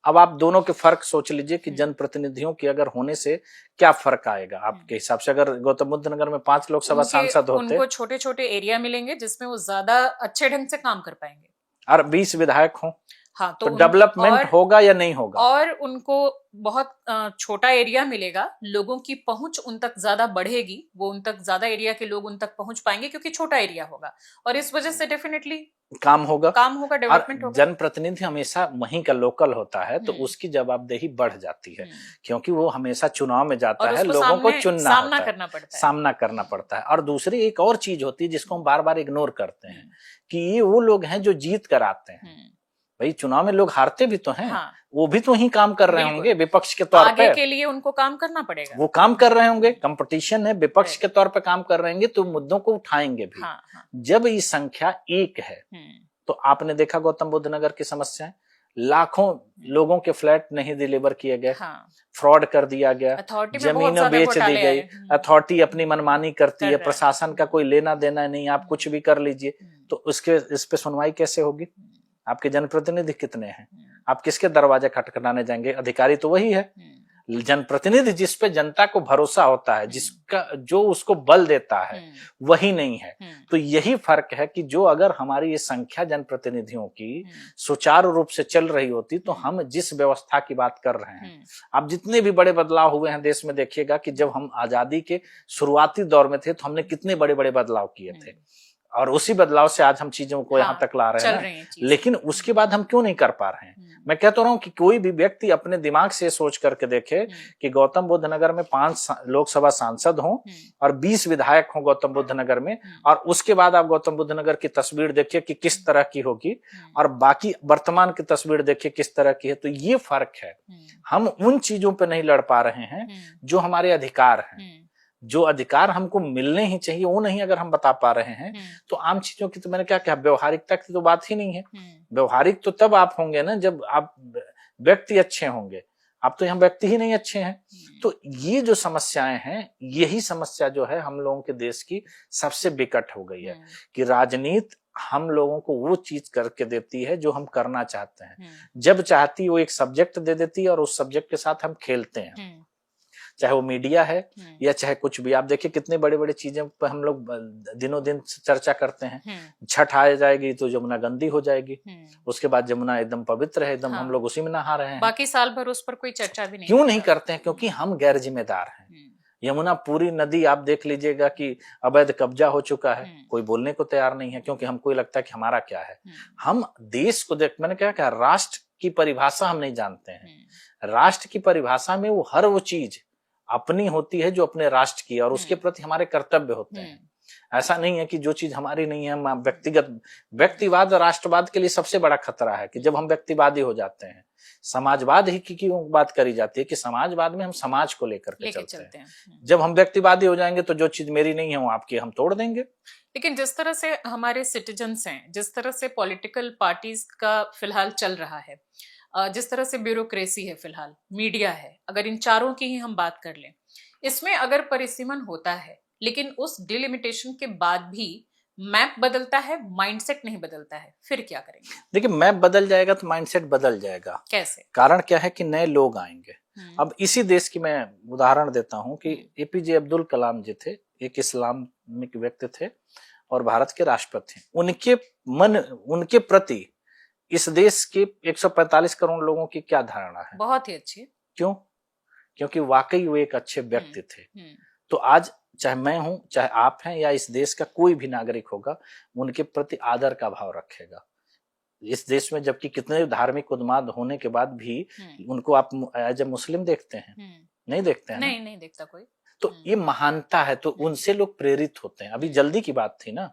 अब आप दोनों के फर्क सोच लीजिए कि जनप्रतिनिधियों की अगर होने से क्या फर्क आएगा आपके हिसाब से। अगर गौतम बुद्ध नगर में 5 लोकसभा सांसद होते, उनको छोटे छोटे एरिया मिलेंगे जिसमें वो ज्यादा अच्छे ढंग से काम कर पाएंगे, और 20 विधायक हों, हाँ, तो डेवलपमेंट होगा या नहीं होगा? और उनको बहुत छोटा एरिया मिलेगा, लोगों की पहुंच उन तक ज्यादा बढ़ेगी, वो उन तक ज्यादा एरिया के लोग उन तक पहुंच पाएंगे क्योंकि छोटा एरिया होगा, और इस वजह से डेफिनेटली काम होगा, डेवलपमेंट होगा। जनप्रतिनिधि हमेशा वहीं का लोकल होता है तो उसकी जवाबदेही बढ़ जाती है, क्योंकि वो हमेशा चुनाव में जाता है, लोगों को चुनना, सामना करना पड़ता है। और दूसरी एक और चीज होती है जिसको हम बार बार इग्नोर करते हैं कि ये वो लोग हैं जो जीत कर आते हैं। भाई चुनाव में लोग हारते भी तो हैं, वो भी तो ही काम कर रहे होंगे विपक्ष के तौर पे, आगे के लिए उनको काम करना पड़ेगा, वो काम कर रहे होंगे, कंपटीशन है, विपक्ष के तौर पे काम कर रहे होंगे तो मुद्दों को उठाएंगे भी। जब ये संख्या 1 है तो आपने देखा गौतम बुद्ध नगर की समस्याएं, लाखों लोगों के फ्लैट नहीं डिलीवर किए गए, फ्रॉड कर दिया गया, जमीनें बेच दी गई, अथॉरिटी अपनी मनमानी करती है, प्रशासन का कोई लेना देना नहीं, आप कुछ भी कर लीजिए। तो इस पे सुनवाई कैसे होगी? आपके जनप्रतिनिधि कितने हैं? आप किसके दरवाजे खटखटाने जाएंगे? अधिकारी तो वही है। जनप्रतिनिधि जिस पे जनता को भरोसा होता है, जिसका जो उसको बल देता है, वही नहीं है। तो यही फर्क है कि जो अगर हमारी ये संख्या जनप्रतिनिधियों की सुचारू रूप से चल रही होती तो हम जिस व्यवस्था की बात कर रहे हैं, अब जितने भी बड़े बदलाव हुए हैं देश में, देखिएगा कि जब हम आजादी के शुरुआती दौर में थे तो हमने कितने बड़े बड़े बदलाव किए थे, और उसी बदलाव से आज हम चीजों को यहाँ तक ला रहे हैं ना। लेकिन उसके बाद हम क्यों नहीं कर पा रहे हैं? मैं कहता रहा हूँ कि कोई भी व्यक्ति अपने दिमाग से सोच करके देखे कि गौतम बुद्ध नगर में 5 लोकसभा सांसद हों और 20 विधायक हों गौतम बुद्ध नगर में, और उसके बाद आप गौतम बुद्ध नगर की तस्वीर देखिए कि किस तरह की होगी, और बाकी वर्तमान की तस्वीर देखिए किस तरह की है। तो ये फर्क है, हम उन चीजों पे नहीं लड़ पा रहे हैं जो हमारे अधिकार हैं, जो अधिकार हमको मिलने ही चाहिए वो नहीं अगर हम बता पा रहे हैं तो आम चीजों की तो मैंने क्या कहा, व्यवहारिकता की तो बात ही नहीं है। व्यवहारिक तो तब आप होंगे ना जब आप व्यक्ति अच्छे होंगे, आप तो यहाँ व्यक्ति ही नहीं अच्छे हैं। तो ये जो समस्याएं हैं, यही समस्या जो है हम लोगों के देश की सबसे विकट हो गई है कि राजनीति हम लोगों को वो चीज करके देती है जो हम करना चाहते हैं, जब चाहती वो एक सब्जेक्ट दे देती है और उस सब्जेक्ट के साथ हम खेलते हैं। चाहे वो मीडिया है या चाहे कुछ भी। आप देखिए कितने बड़े बड़े चीजें पर हम लोग दिनों दिन चर्चा करते हैं। छठ आ जाएगी तो यमुना गंदी हो जाएगी, उसके बाद यमुना एकदम पवित्र है, एकदम हम लोग उसी में नहा रहे हैं, बाकी साल भर उस पर कोई चर्चा भी नहीं। क्यों नहीं करते हैं? क्योंकि हम गैर जिम्मेदार हैं। यमुना पूरी नदी आप देख लीजिएगा कि अवैध कब्जा हो चुका है, कोई बोलने को तैयार नहीं है, क्योंकि हमको लगता है कि हमारा क्या है। हम देश को देख, मैंने क्या कहा, राष्ट्र की परिभाषा हम नहीं जानते हैं। राष्ट्र की परिभाषा में वो हर वो चीज अपनी होती है जो अपने राष्ट्र की, और उसके प्रति हमारे कर्तव्य होते हैं। ऐसा नहीं है कि जो चीज हमारी नहीं है हम व्यक्तिवाद राष्ट्रवाद के लिए सबसे बड़ा खतरा है कि जब हम व्यक्तिवादी हो जाते हैं। समाजवाद ही की बात करी जाती है कि समाजवाद में हम समाज को लेकर के चलते हैं। जब हम व्यक्तिवादी हो जाएंगे तो जो चीज मेरी नहीं है वो आपकी हम तोड़ देंगे। लेकिन जिस तरह से हमारे सिटीजन्स हैं, जिस तरह से पॉलिटिकल पार्टीज का फिलहाल चल रहा है, जिस तरह से ब्यूरोक्रेसी है, फिलहाल मीडिया है, अगर इन चारों की ही हम बात कर लें, इसमें अगर परिसीमन होता है लेकिन उस डिलिमिटेशन के बाद भी मैप बदलता है, माइंडसेट नहीं बदलता है, फिर क्या करेंगे? देखिए मैप बदल जाएगा तो माइंडसेट बदल जाएगा। कैसे? कारण क्या है कि नए लोग आएंगे। अब इसी देश की मैं उदाहरण देता हूं कि एपीजे अब्दुल कलाम जी थे, एक इस्लामिक व्यक्ति थे और भारत के राष्ट्रपति थे। उनके प्रति इस देश के 145 करोड़ लोगों की क्या धारणा है? बहुत ही अच्छी। क्यों? क्योंकि वाकई वो एक अच्छे व्यक्ति थे। तो आज चाहे मैं हूं, चाहे आप हैं, या इस देश का कोई भी नागरिक होगा, उनके प्रति आदर का भाव रखेगा। इस देश में जबकि कितने धार्मिक उन्माद होने के बाद भी उनको आप एज ए मुस्लिम देखते हैं? नहीं देखते हैं। नहीं देखता कोई। तो ये महानता है, तो उनसे लोग प्रेरित होते हैं। अभी जल्दी की बात थी ना,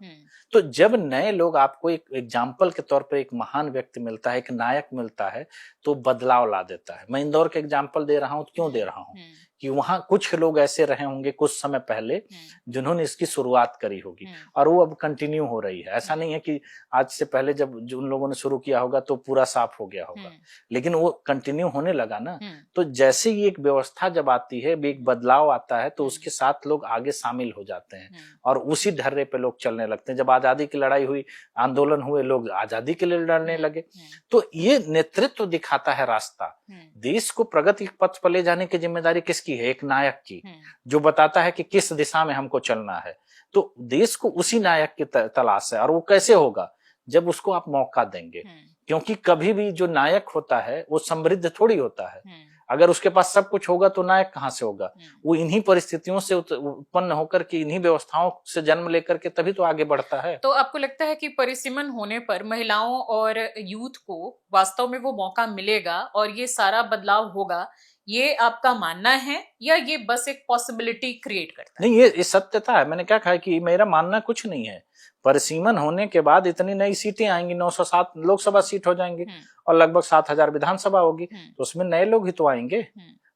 तो जब नए लोग आपको एक एग्जाम्पल के तौर पर एक महान व्यक्ति मिलता है, एक नायक मिलता है, तो बदलाव ला देता है। मैं इंदौर का एग्जाम्पल दे रहा हूं, क्यों दे रहा हूं कि वहां कुछ लोग ऐसे रहे होंगे कुछ समय पहले जिन्होंने इसकी शुरुआत करी होगी और वो अब कंटिन्यू हो रही है। ऐसा नहीं है कि आज से पहले जब उन लोगों ने शुरू किया होगा तो पूरा साफ हो गया होगा, लेकिन वो कंटिन्यू होने लगा ना। तो जैसे ही एक व्यवस्था जब आती है, एक बदलाव आता है, तो उसके साथ लोग आगे शामिल हो जाते हैं और उसी ढर्रे पे लोग चलने लगते हैं। जब आजादी की लड़ाई हुई, आंदोलन हुए, लोग आजादी के लिए लड़ने लगे। तो ये नेतृत्व दिखाता है रास्ता। देश को प्रगति पथ पर ले जाने की जिम्मेदारी किसकी है? एक नायक की, जो बताता है कि किस दिशा में हमको चलना है। तो देश को उसी नायक की तलाश है, और वो कैसे होगा? जब उसको आप मौका देंगे। क्योंकि कभी भी जो नायक होता है वो समृद्ध थोड़ी होता है। अगर उसके पास सब कुछ होगा तो नायक कहाँ से होगा? वो इन्हीं परिस्थितियों से उत्पन्न होकर के, इन्हीं व्यवस्थाओं से जन्म लेकर के तभी तो आगे बढ़ता है। तो आपको लगता है कि परिसीमन होने पर महिलाओं और यूथ को वास्तव में वो मौका मिलेगा और ये सारा बदलाव होगा, ये आपका मानना है, या ये बस एक पॉसिबिलिटी क्रिएट करता है? नहीं, ये सत्यता है। मैंने क्या कहा कि मेरा मानना कुछ नहीं है। परिसीमन होने के बाद इतनी नई सीटें आएंगी, 907 लोकसभा सीट हो जाएंगी और लगभग 7000 विधानसभा होगी, तो उसमें नए लोग ही तो आएंगे।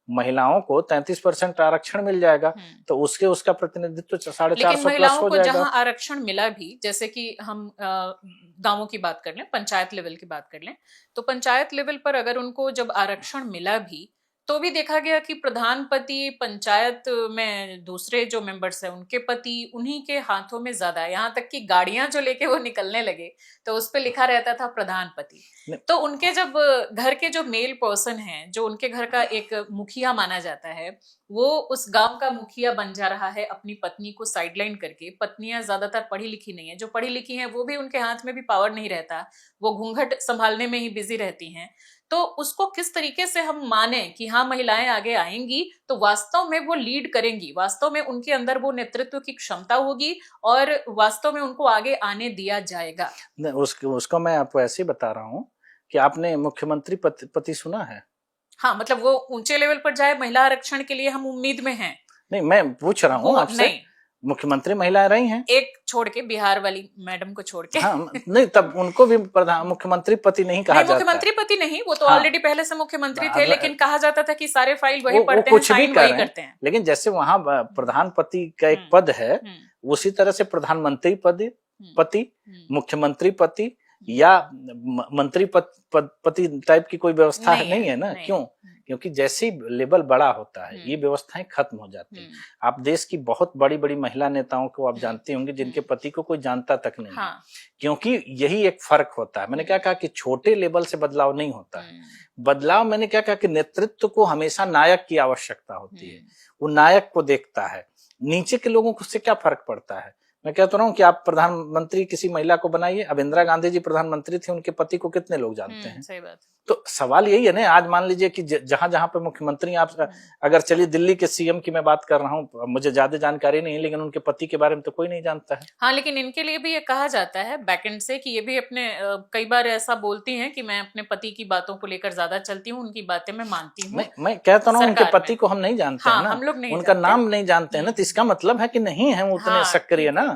महिलाओं को 33% आरक्षण मिल जाएगा, तो उसका प्रतिनिधित्व 450 प्लस हो जाएगा। जहां आरक्षण मिला भी, जैसे कि हम गांवों की बात कर लें, पंचायत लेवल की बात कर लें, तो पंचायत लेवल पर अगर उनको जब आरक्षण मिला भी, तो भी देखा गया कि प्रधान पति, पंचायत में दूसरे जो मेंबर्स हैं उनके पति, उन्हीं के हाथों में ज्यादा है। यहाँ तक कि गाड़ियां जो लेके वो निकलने लगे तो उस पे लिखा रहता था प्रधान पति। तो उनके जब घर के जो मेल पर्सन हैं, जो उनके घर का एक मुखिया माना जाता है, वो उस गांव का मुखिया बन जा रहा है अपनी पत्नी को साइडलाइन करके। पत्नियां ज्यादातर पढ़ी लिखी नहीं है, जो पढ़ी लिखी हैं वो भी उनके हाथ में भी पावर नहीं रहता, वो घूंघट संभालने में ही बिजी रहती हैं। तो उसको किस तरीके से हम माने कि हाँ महिलाएं आगे आएंगी तो वास्तव में वो लीड करेंगी, वास्तव में उनके अंदर वो नेतृत्व की क्षमता होगी और वास्तव में उनको आगे आने दिया जाएगा? उसको मैं आपको ऐसे ही बता रहा हूँ कि आपने मुख्यमंत्री पति सुना है? हाँ, मतलब वो ऊंचे लेवल पर जाए महिला आरक्षण के लिए हम उम्मीद में हैं। नहीं, मैं पूछ रहा हूँ आपसे, मुख्यमंत्री महिलाएं रही हैं? एक छोड़ के, बिहार वाली मैडम को छोड़ के। हाँ, नहीं, तब उनको भी मुख्यमंत्री पति नहीं कहा जाता। मुख्यमंत्री पति नहीं, वो तो ऑलरेडी पहले से मुख्यमंत्री थे, लेकिन कहा जाता था कि सारे फाइल वही पढ़ते हैं, साइन वही करते हैं। लेकिन जैसे वहां प्रधानपति का एक पद है, उसी तरह से प्रधानमंत्री पति, मुख्यमंत्री पति या मंत्री पति टाइप की कोई व्यवस्था नहीं है ना। क्यों? क्योंकि जैसे ही लेवल बड़ा होता है ये व्यवस्थाएं खत्म हो जाती हैं। आप देश की बहुत बड़ी बड़ी महिला नेताओं को आप जानते होंगे जिनके पति को कोई जानता तक नहीं है, क्योंकि यही एक फर्क होता है। मैंने क्या कहा कि छोटे लेवल से बदलाव नहीं होता है, बदलाव मैंने क्या कहा कि नेतृत्व को हमेशा नायक की आवश्यकता होती है, वो नायक को देखता है, नीचे के लोगों को उससे क्या फर्क पड़ता है। मैं कहता रहा हूँ कि आप प्रधानमंत्री किसी महिला को बनाइए, अब इंदिरा गांधी जी प्रधानमंत्री थी, उनके पति को कितने लोग जानते हैं। सही बात। तो सवाल यही है ना, आज मान लीजिए कि जहां जहां पे मुख्यमंत्री, आप अगर चलिए दिल्ली के सीएम की मैं बात कर रहा हूँ, मुझे ज्यादा जानकारी नहीं है, लेकिन उनके पति के बारे में तो कोई नहीं जानता है। हाँ, लेकिन इनके लिए भी ये कहा जाता है बैकएंड से कि ये भी अपने कई बार ऐसा बोलती हैं कि मैं अपने पति की बातों को लेकर ज्यादा चलती हूँ, उनकी बातें मैं मानती हूँ। मैं कहता हूँ उनके पति को हम नहीं जानते हैं ना, हम लोग नहीं उनका नाम नहीं जानते हैं ना, तो इसका मतलब है कि नहीं है उतने सक्रिय ना।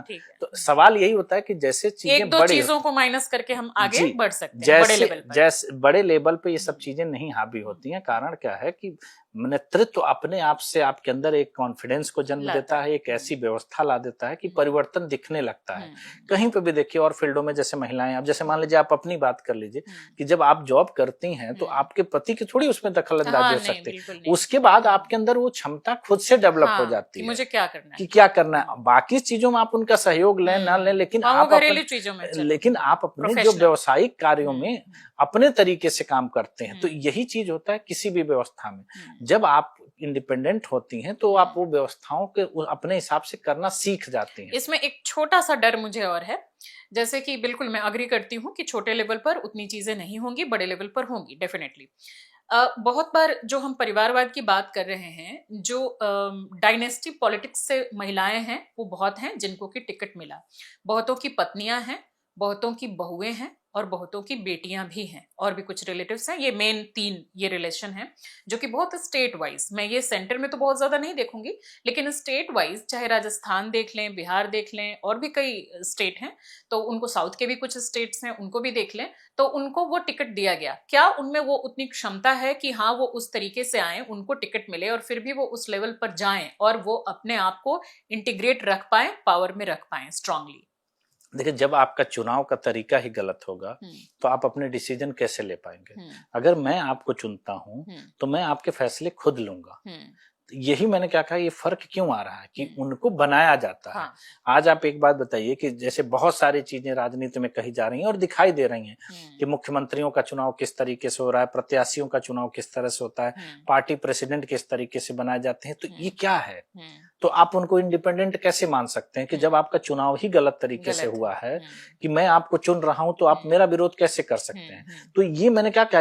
तो सवाल यही होता है कि जैसे चीजें एक दो चीजों को माइनस करके हम आगे बढ़ सकते हैं बड़े लेवल पर। जैसे बड़े लेवल पे ये सब चीजें नहीं हावी होती हैं। कारण क्या है कि नेतृत्व अपने आप से आपके अंदर एक कॉन्फिडेंस को जन्म देता है, एक ऐसी व्यवस्था ला देता है कि परिवर्तन दिखने लगता है। कहीं पे भी देखिए, और फील्डों में जैसे महिलाएं, अब जैसे मान लीजिए आप अपनी बात कर लीजिए कि जब आप जॉब करती हैं तो आपके पति की थोड़ी उसमें दखल अंदाजी हो सकती है, उसके बाद आपके अंदर वो क्षमता खुद से डेवलप हो जाती है मुझे क्या करना है, कि क्या करना है। बाकी चीजों में आप उनका सहयोग लें ना लें, लेकिन आप अपने जो व्यवसायिक कार्यों में अपने तरीके से काम करते हैं। तो यही चीज होता है किसी भी व्यवस्था में, जब आप इंडिपेंडेंट होती हैं तो आप वो व्यवस्थाओं के अपने हिसाब से करना सीख जाती हैं। इसमें एक छोटा सा डर मुझे और है, जैसे कि बिल्कुल मैं अग्री करती हूँ कि छोटे लेवल पर उतनी चीजें नहीं होंगी, बड़े लेवल पर होंगी डेफिनेटली। बहुत बार जो हम परिवारवाद की बात कर रहे हैं, जो डायनेस्टी पॉलिटिक्स से महिलाएं हैं वो बहुत हैं जिनको की टिकट मिला, बहुतों की पत्नियां हैं, बहुतों की बहुएं हैं और बहुतों की बेटियां भी हैं, और भी कुछ रिलेटिव्स हैं। ये मेन 3 ये रिलेशन है जो कि बहुत स्टेट वाइज, मैं ये सेंटर में तो बहुत ज्यादा नहीं देखूंगी, लेकिन स्टेट वाइज चाहे राजस्थान देख लें, बिहार देख लें, और भी कई स्टेट हैं, तो उनको साउथ के भी कुछ स्टेट्स हैं उनको भी देख लें, तो उनको वो टिकट दिया गया। क्या उनमें वो उतनी क्षमता है कि हाँ वो उस तरीके से आए, उनको टिकट मिले और फिर भी वो उस लेवल पर जाएं और वो अपने आप को इंटीग्रेट रख पाए, पावर में रख पाए स्ट्रांगली। देखिए, जब आपका चुनाव का तरीका ही गलत होगा तो आप अपने डिसीजन कैसे ले पाएंगे। अगर मैं आपको चुनता हूं तो मैं आपके फैसले खुद लूंगा। यही मैंने क्या कहा, ये फर्क क्यों आ रहा है कि उनको बनाया जाता है। आज आप एक बात बताइए कि जैसे बहुत सारी चीजें राजनीति में कही जा रही हैं और दिखाई दे रही हैं कि मुख्यमंत्रियों का चुनाव किस तरीके से हो रहा है, प्रत्याशियों का चुनाव किस तरह से होता है, पार्टी प्रेसिडेंट किस तरीके से बनाए जाते हैं। तो ये क्या है? तो आप उनको इंडिपेंडेंट कैसे मान सकते हैं कि जब आपका चुनाव ही गलत तरीके से हुआ है कि मैं आपको चुन रहा हूं तो आप मेरा विरोध कैसे कर सकते हैं। तो ये मैंने क्या कहा,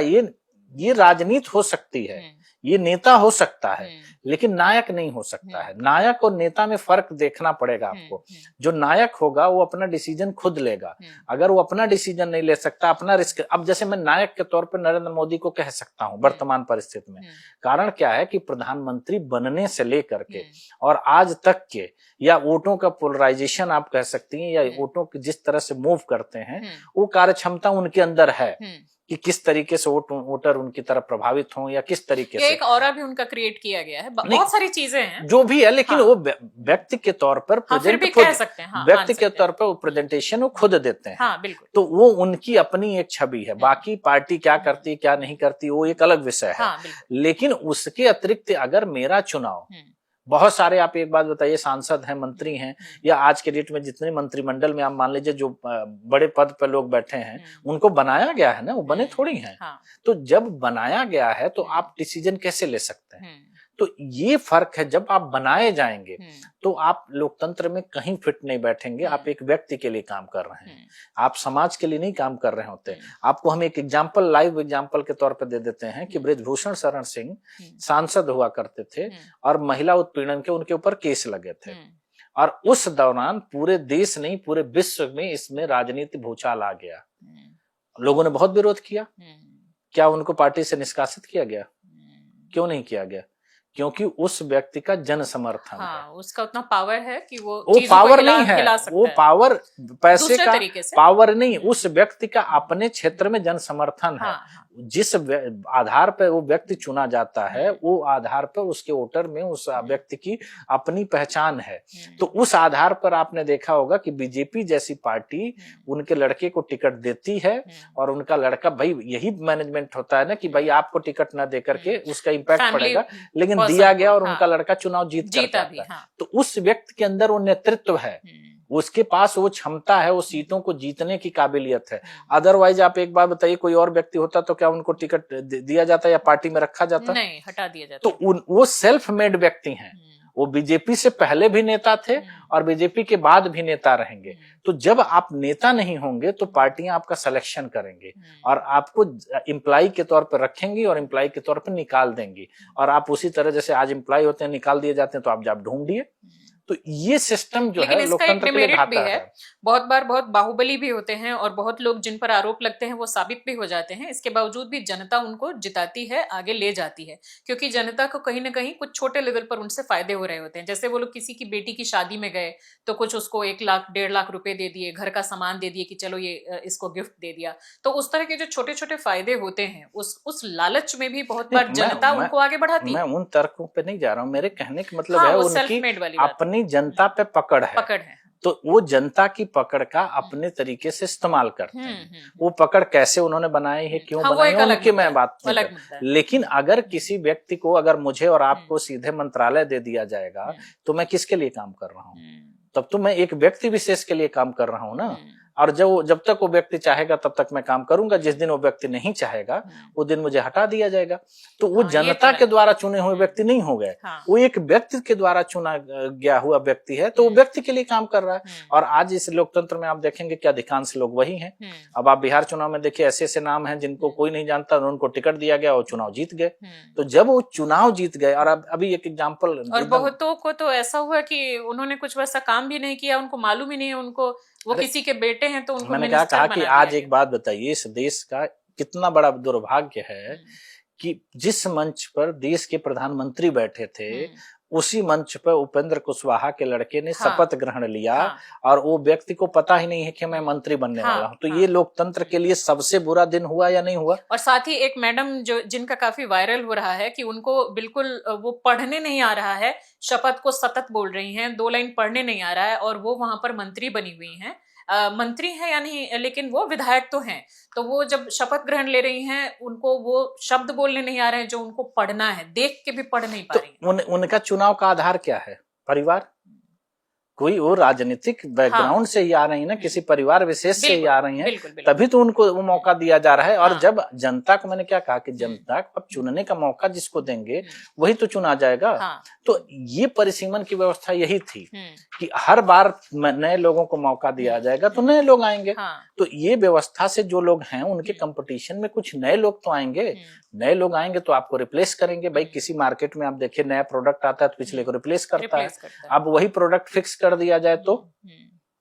ये राजनीति हो सकती है, ये नेता हो सकता है, लेकिन नायक नहीं हो सकता है। नायक और नेता में फर्क देखना पड़ेगा आपको। जो नायक होगा वो अपना डिसीजन खुद लेगा। अगर वो अपना डिसीजन नहीं ले सकता, अपना रिस्क, अब जैसे मैं नायक के तौर पर नरेंद्र मोदी को कह सकता हूं वर्तमान परिस्थिति में। कारण क्या है कि प्रधानमंत्री बनने से लेकर के और आज तक के, या वोटों का पोलराइजेशन आप कह सकती हैं, या वोटों की जिस तरह से मूव करते हैं, वो कार्य क्षमता उनके अंदर है कि किस तरीके से वोटर उनकी तरफ प्रभावित हों, या किस तरीके से एक ऑरा भी उनका क्रिएट किया गया है। बहुत सारी चीजें हैं जो भी है, लेकिन वो व्यक्ति के तौर पर फिर भी कह सकते हैं, व्यक्ति के तौर पर वो प्रेजेंटेशन वो खुद देते हैं। बिल्कुल। तो वो उनकी अपनी एक छवि है। बाकी पार्टी क्या करती है क्या नहीं करती वो एक अलग विषय है। लेकिन उसके अतिरिक्त अगर मेरा चुनाव, बहुत सारे, आप एक बात बताइए, सांसद हैं, मंत्री हैं, या आज के डेट में जितने मंत्रिमंडल में आप मान लीजिए जो बड़े पद पर लोग बैठे हैं, उनको बनाया गया है ना, वो बने थोड़ी हैं। तो जब बनाया गया है तो आप डिसीजन कैसे ले सकते हैं। तो ये फर्क है। जब आप बनाए जाएंगे तो आप लोकतंत्र में कहीं फिट नहीं बैठेंगे। आप एक व्यक्ति के लिए काम कर रहे हैं, आप समाज के लिए नहीं काम कर रहे होते। आपको हम एक एग्जाम्पल, लाइव एग्जाम्पल के तौर पर दे देते हैं कि बृजभूषण शरण सिंह सांसद हुआ करते थे और महिला उत्पीड़न के उनके ऊपर केस लगे थे, और उस दौरान पूरे देश नहीं पूरे विश्व में इसमें राजनीति भूचाल आ गया। लोगों ने बहुत विरोध किया। क्या उनको पार्टी से निष्कासित किया गया? क्यों नहीं किया गया? क्योंकि उस व्यक्ति का जन समर्थन है। उसका उतना पावर है कि वो पावर नहीं है, वो पावर पैसे का पावर नहीं, उस व्यक्ति का अपने क्षेत्र में जन समर्थन है। जिस आधार पर वो व्यक्ति चुना जाता है वो आधार पर उसके वोटर में उस व्यक्ति की अपनी पहचान है। तो उस आधार पर आपने देखा होगा कि बीजेपी जैसी पार्टी उनके लड़के को टिकट देती है और उनका लड़का, भाई यही मैनेजमेंट होता है ना कि भाई आपको टिकट ना दे करके उसका इम्पैक्ट पड़ेगा, लेकिन दिया गया और उनका लड़का चुनाव जीत कर आता है। तो उस व्यक्ति के अंदर वो नेतृत्व है, उसके पास वो क्षमता है, वो सीटों को जीतने की काबिलियत है। अदरवाइज आप एक बार बताइए, कोई और व्यक्ति होता तो क्या उनको टिकट दिया जाता या पार्टी में रखा जाता? नहीं, हटा दिया जाता। तो वो सेल्फ मेड व्यक्ति हैं, वो बीजेपी से पहले भी नेता थे और बीजेपी के बाद भी नेता रहेंगे। तो जब आप नेता नहीं होंगे तो पार्टियां आपका सिलेक्शन करेंगे और आपको एम्प्लॉय के तौर पर रखेंगी और एम्प्लॉय के तौर पर निकाल देंगी, और आप उसी तरह जैसे आज एम्प्लॉय होते हैं निकाल दिए जाते हैं, तो आप जब ढूंढिए। तो ये सिस्टम जो है लोकतंत्र के लिए घातक है। बहुत बार बहुत बाहुबली भी होते हैं और बहुत लोग जिन पर आरोप लगते हैं वो साबित भी हो जाते हैं। इसके बावजूद भी जनता उनको जिताती है, आगे ले जाती है, क्योंकि जनता को कहीं ना कहीं कुछ छोटे लेवल पर उनसे फायदे हो रहे होते हैं। जैसे वो लोग किसी की बेटी की शादी में गए तो कुछ उसको 1 लाख 1.5 लाख रुपए दे दिए, घर का सामान दे दिए कि चलो ये इसको गिफ्ट दे दिया। तो उस तरह के जो छोटे छोटे फायदे होते हैं उस लालच में भी बहुत बार जनता उनको आगे बढ़ाती है। मैं उन तर्कों पे नहीं जा रहा हूँ, मेरे कहने का मतलब है उनकी अपनी जनता पे पकड़ है। तो वो जनता की पकड़ का अपने तरीके से इस्तेमाल करते हैं। वो पकड़ कैसे उन्होंने बनाई है, क्यों बनाई है, उनकी मैं बात नहीं कर। लेकिन अगर किसी व्यक्ति को, अगर मुझे और आपको सीधे मंत्रालय दे दिया जाएगा तो मैं किसके लिए काम कर रहा हूँ? तब तो मैं एक व्यक्ति विशेष के लिए काम कर रहा हूँ ना। और जब तक वो व्यक्ति चाहेगा तब तक मैं काम करूंगा, जिस दिन वो व्यक्ति नहीं चाहेगा वो दिन मुझे हटा दिया जाएगा। तो वो जनता के द्वारा चुने हुए व्यक्ति नहीं हो गए, वो एक व्यक्ति के द्वारा चुना गया हुआ व्यक्ति है, तो वो व्यक्ति के लिए काम कर रहा है। और आज इस लोकतंत्र में आप देखेंगे कि अधिकांश लोग वही हैं। अब आप बिहार चुनाव में देखिए, ऐसे ऐसे नाम हैं जिनको कोई नहीं जानता, उनको टिकट दिया गया और चुनाव जीत गए। तो जब वो चुनाव जीत गए, और अभी एक एग्जाम्पल, और बहुतों को तो ऐसा हुआ कि उन्होंने कुछ वैसा काम भी नहीं किया, उनको मालूम ही नहीं है, उनको वो किसी के बेटे हैं तो उनको मैंने क्या कहा कि आज एक बात बताइए, इस देश का कितना बड़ा दुर्भाग्य है कि जिस मंच पर देश के प्रधानमंत्री बैठे थे उसी मंच पर उपेंद्र कुशवाहा के लड़के ने शपथ ग्रहण लिया और वो व्यक्ति को पता ही नहीं है कि मैं मंत्री बनने वाला हूँ। तो ये लोकतंत्र के लिए सबसे बुरा दिन हुआ या नहीं हुआ? और साथ ही एक मैडम जो जिनका काफी वायरल हो रहा है कि उनको बिल्कुल वो पढ़ने नहीं आ रहा है, शपथ को सतत बोल रही हैं, 2 लाइन पढ़ने नहीं आ रहा है, और वो वहां पर मंत्री बनी हुई हैं। मंत्री हैं या नहीं, लेकिन वो विधायक तो हैं। तो वो जब शपथ ग्रहण ले रही हैं, उनको वो शब्द बोलने नहीं आ रहे हैं जो उनको पढ़ना है, देख के भी पढ़ नहीं पा रही हैं। उनका चुनाव का आधार क्या है? परिवार। कोई वो राजनीतिक बैकग्राउंड से ही आ रही है ना, किसी परिवार विशेष से ही आ रही हैं, तभी तो उनको वो मौका दिया जा रहा है। और जब जनता को, मैंने क्या कहा कि जनता को अब चुनने का मौका जिसको देंगे वही तो चुना जाएगा। तो ये परिसीमन की व्यवस्था यही थी कि हर बार नए लोगों को मौका दिया जाएगा तो नए लोग आएंगे। तो ये व्यवस्था से जो लोग हैं उनके कंपटीशन में कुछ नए लोग तो आएंगे। नए लोग आएंगे तो आपको रिप्लेस करेंगे। भाई किसी मार्केट में आप देखिए, नया प्रोडक्ट आता है तो पिछले को रिप्लेस करता है। अब वही प्रोडक्ट फिक्स कर दिया जाए तो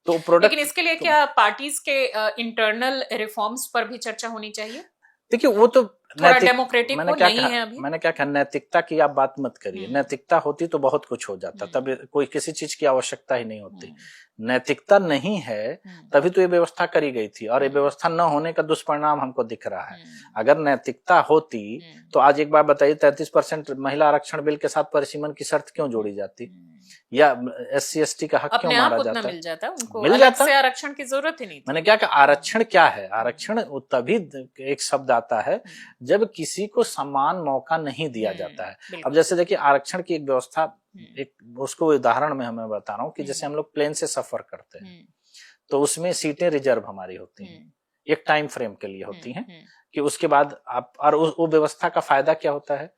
प्रोडक्ट। लेकिन इसके लिए क्या पार्टीज के इंटरनल रिफॉर्म्स पर भी चर्चा होनी चाहिए? देखिए वो तो डेमोक्रेटिक नहीं है अभी। मैंने क्या कहा, नैतिकता की आप बात मत करिए। नैतिकता होती तो बहुत कुछ हो जाता, तब कोई किसी चीज की आवश्यकता ही नहीं होती। नैतिकता नहीं है तभी तो ये व्यवस्था करी गई थी, और ये व्यवस्था न होने का दुष्परिणाम हमको दिख रहा है। अगर नैतिकता होती तो आज एक बार बताइए, 33% महिला आरक्षण बिल के साथ परिसीमन की शर्त क्यों जोड़ी जाती, या SC ST का हक क्यों मारा जाता? मिल जाता उनको, मिल जाता से आरक्षण की जरूरत ही नहीं। मैंने क्या कहा, आरक्षण क्या है? आरक्षण तभी एक शब्द आता है जब किसी को समान मौका नहीं दिया जाता है। अब जैसे देखिए, आरक्षण की एक व्यवस्था, एक उसको उदाहरण में हमें बता रहा हूँ कि जैसे हम लोग प्लेन से सफर करते हैं तो उसमें सीटें रिजर्व हमारी होती हैं, एक टाइम फ्रेम के लिए होती हैं कि उसके बाद आप, और वो व्यवस्था का फायदा क्या होता है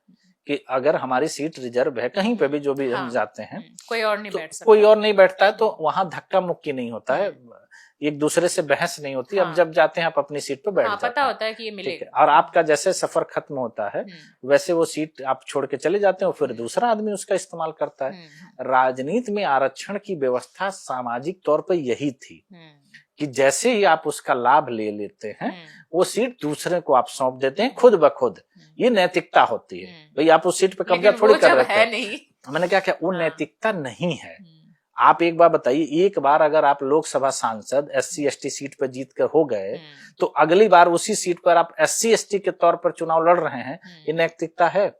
कि अगर हमारी सीट रिजर्व है कहीं पे भी, जो भी हम जाते हैं, कोई और नहीं बैठ सकता, कोई और नहीं बैठता है, तो वहां धक्का मुक्की नहीं होता है, एक दूसरे से बहस नहीं होती। अब जब जाते हैं आप अपनी सीट पे बैठ जाते हैं, पता होता है कि ये मिलेगा, और आपका जैसे सफर खत्म होता है वैसे वो सीट आप छोड़ के चले जाते हैं, फिर दूसरा आदमी उसका इस्तेमाल करता है। राजनीति में आरक्षण की व्यवस्था सामाजिक तौर पर यही थी कि जैसे ही आप उसका लाभ ले लेते हैं वो सीट दूसरे को आप सौंप देते हैं खुद ब खुद। ये नैतिकता होती है। भाई आप उस सीट पे कब्जा थोड़ी कर रहे हैं। मैंने क्या किया, वो नैतिकता नहीं है। आप एक बार बताइए, एक बार अगर आप लोकसभा सांसद SC ST सीट पर जीत कर हो गए तो अगली बार उसी सीट पर आप SC ST के तौर पर चुनाव लड़ रहे हैं, ये नैतिकता है?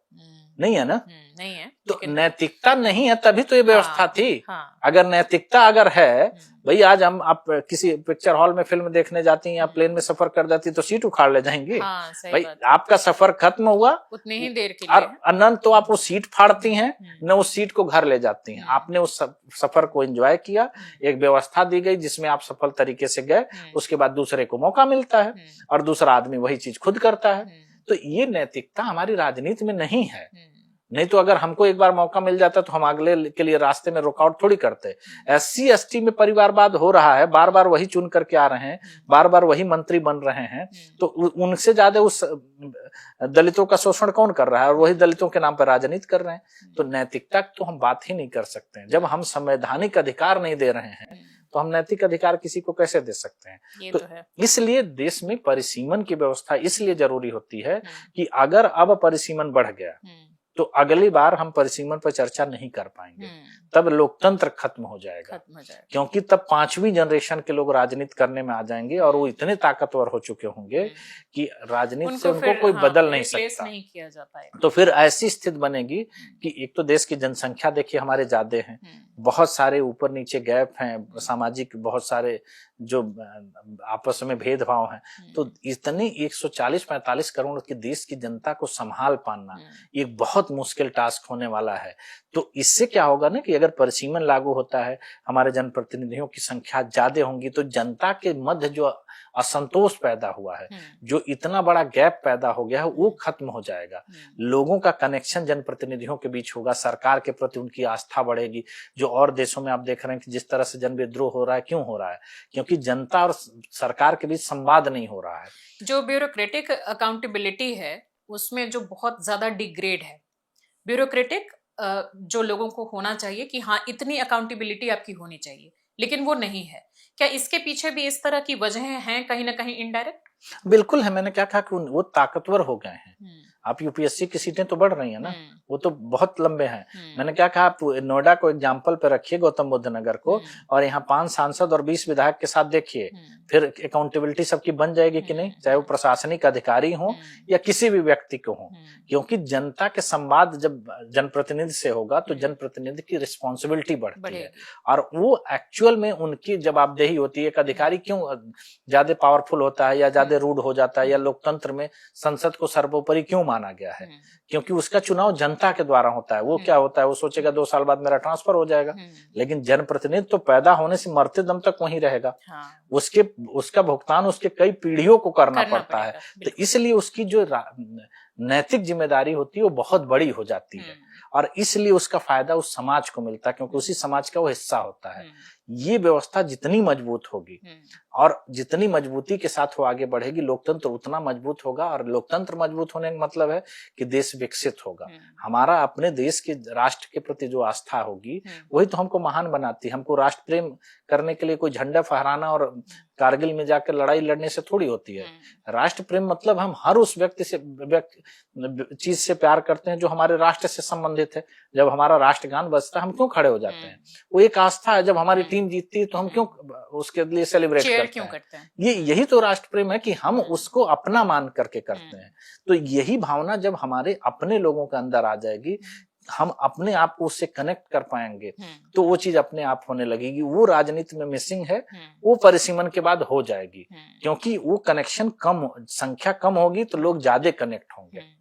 नहीं है ना? नहीं है। तो नैतिकता नहीं है तभी तो ये व्यवस्था थी। हाँ। अगर नैतिकता अगर है, भाई आज हम आप किसी पिक्चर हॉल में फिल्म देखने जाती हैं या प्लेन में सफर कर जाती तो सीट उखाड़ ले जाएंगी। हाँ, सही भाई बात। आपका सफर खत्म हुआ उतनी ही देर के लिए और अनंत तो आप वो सीट फाड़ती हैं न उस सीट को घर ले जाती हैं। आपने उस सफर को एंजॉय किया, एक व्यवस्था दी गई जिसमें आप सफल तरीके से गए, उसके बाद दूसरे को मौका मिलता है और दूसरा आदमी वही चीज खुद करता है। तो ये नैतिकता हमारी राजनीति में नहीं है। नहीं तो अगर हमको एक बार मौका मिल जाता तो हम अगले के लिए रास्ते में रुकावट थोड़ी करते। SC ST में परिवारवाद हो रहा है, बार बार वही चुन करके आ रहे हैं, बार बार वही मंत्री बन रहे हैं, तो उनसे ज्यादा उस दलितों का शोषण कौन कर रहा है और वही दलितों के नाम पर राजनीति कर रहे हैं। तो नैतिकता तो हम बात ही नहीं कर सकते हैं। जब हम संवैधानिक अधिकार नहीं दे रहे हैं तो हम नैतिक अधिकार किसी को कैसे दे सकते हैं? ये तो है। इसलिए देश में परिसीमन की व्यवस्था इसलिए जरूरी होती है कि अगर अब परिसीमन बढ़ गया तो अगली बार हम परिसीमन पर चर्चा नहीं कर पाएंगे, तब लोकतंत्र खत्म हो जाएगा। क्योंकि तब 5वीं जनरेशन के लोग राजनीति करने में आ जाएंगे और वो इतने ताकतवर हो चुके होंगे कि राजनीति से उनको कोई बदल नहीं सकता। नहीं किया जा पाएगा। तो फिर ऐसी स्थिति बनेगी कि एक तो देश की जनसंख्या देखिए हमारे ज्यादा है, बहुत सारे ऊपर नीचे गैप हैं, सामाजिक बहुत सारे जो आपस में भेदभाव हैं, तो इतनी 140-45 करोड़ की देश की जनता को संभाल पाना एक बहुत मुश्किल टास्क होने वाला है। तो इससे क्या होगा ना कि अगर परिसीमन लागू होता है, हमारे जनप्रतिनिधियों की संख्या ज्यादा होंगी, तो जनता के मध्य जो असंतोष पैदा हुआ है, जो इतना बड़ा गैप पैदा हो गया है, वो खत्म हो जाएगा। लोगों का कनेक्शन जनप्रतिनिधियों के बीच होगा, सरकार के प्रति उनकी आस्था बढ़ेगी। जो और देशों में आप देख रहे हैं कि जिस तरह से जन विद्रोह हो रहा है, क्यों हो रहा है? क्योंकि जनता और सरकार के बीच संवाद नहीं हो रहा है। जो ब्यूरोक्रेटिक अकाउंटेबिलिटी है उसमें जो बहुत ज्यादा डिग्रेड है। ब्यूरोक्रेटिक जो लोगों को होना चाहिए कि हाँ इतनी अकाउंटेबिलिटी आपकी होनी चाहिए, लेकिन वो नहीं है। क्या इसके पीछे भी इस तरह की वजहें हैं कहीं ना कहीं इनडायरेक्ट? बिल्कुल है। मैंने क्या कहा कि वो ताकतवर हो गए हैं। आप UPSC की सीटें तो बढ़ रही है ना, वो तो बहुत लंबे हैं। मैंने क्या कहा, आप नोएडा को एग्जाम्पल पे रखिए, गौतम बुद्ध नगर को, और यहाँ 5 सांसद और 20 विधायक के साथ देखिए, फिर अकाउंटेबिलिटी सबकी बन जाएगी कि नहीं, चाहे वो प्रशासनिक अधिकारी हो या किसी भी व्यक्ति को हो। क्योंकि जनता के संवाद जब जनप्रतिनिधि से होगा तो जनप्रतिनिधि की रिस्पॉन्सिबिलिटी बढ़ती है और वो एक्चुअल में उनकी जवाबदेही होती है। एक अधिकारी क्यों ज्यादा पावरफुल होता है या ज्यादा रूड हो जाता है या लोकतंत्र में संसद को सर्वोपरि क्यों माना गया है? क्योंकि उसका चुनाव जनता के द्वारा होता है। वो क्या होता है, वो सोचेगा 2 साल बाद मेरा ट्रांसफर हो जाएगा, लेकिन जनप्रतिनिधि तो पैदा होने से मरते दम तक वहीं रहेगा। उसका भुगतान उसके कई पीढ़ियों को करना पड़ता है। तो इसलिए उसकी जो नैतिक जिम्मेदारी होती है वो बहुत बड़ी हो जाती है और इसलिए उसका फायदा उस समाज को मिलता है, क्योंकि उसी समाज का वो हिस्सा होता है। ये व्यवस्था जितनी मजबूत होगी और जितनी मजबूती के साथ वो आगे बढ़ेगी, लोकतंत्र उतना मजबूत होगा। और लोकतंत्र मजबूत होने का मतलब है कि देश विकसित होगा। हमारा अपने देश के राष्ट्र के प्रति जो आस्था होगी वही तो हमको महान बनाती है। हमको राष्ट्र प्रेम करने के लिए कोई झंडा फहराना और कारगिल में जाकर लड़ाई लड़ने से थोड़ी होती है। राष्ट्र प्रेम मतलब हम हर उस व्यक्ति से चीज से प्यार करते हैं जो हमारे राष्ट्र से संबंधित है। जब हमारा राष्ट्रगान बजता है हम क्यों खड़े हो जाते हैं? वो एक आस्था है। जब हमारी टीम जीतती है तो हम क्यों उसके लिए सेलिब्रेट करते हैं? यही तो राष्ट्र प्रेम है कि हम उसको अपना मान करके करते हैं। तो यही भावना जब हमारे अपने लोगों के अंदर आ जाएगी, हम अपने आप को उससे कनेक्ट कर पाएंगे, तो वो चीज अपने आप होने लगेगी। वो राजनीति में मिसिंग है, वो परिसीमन के बाद हो जाएगी, क्योंकि वो कनेक्शन कम, संख्या कम होगी तो लोग ज्यादा कनेक्ट होंगे।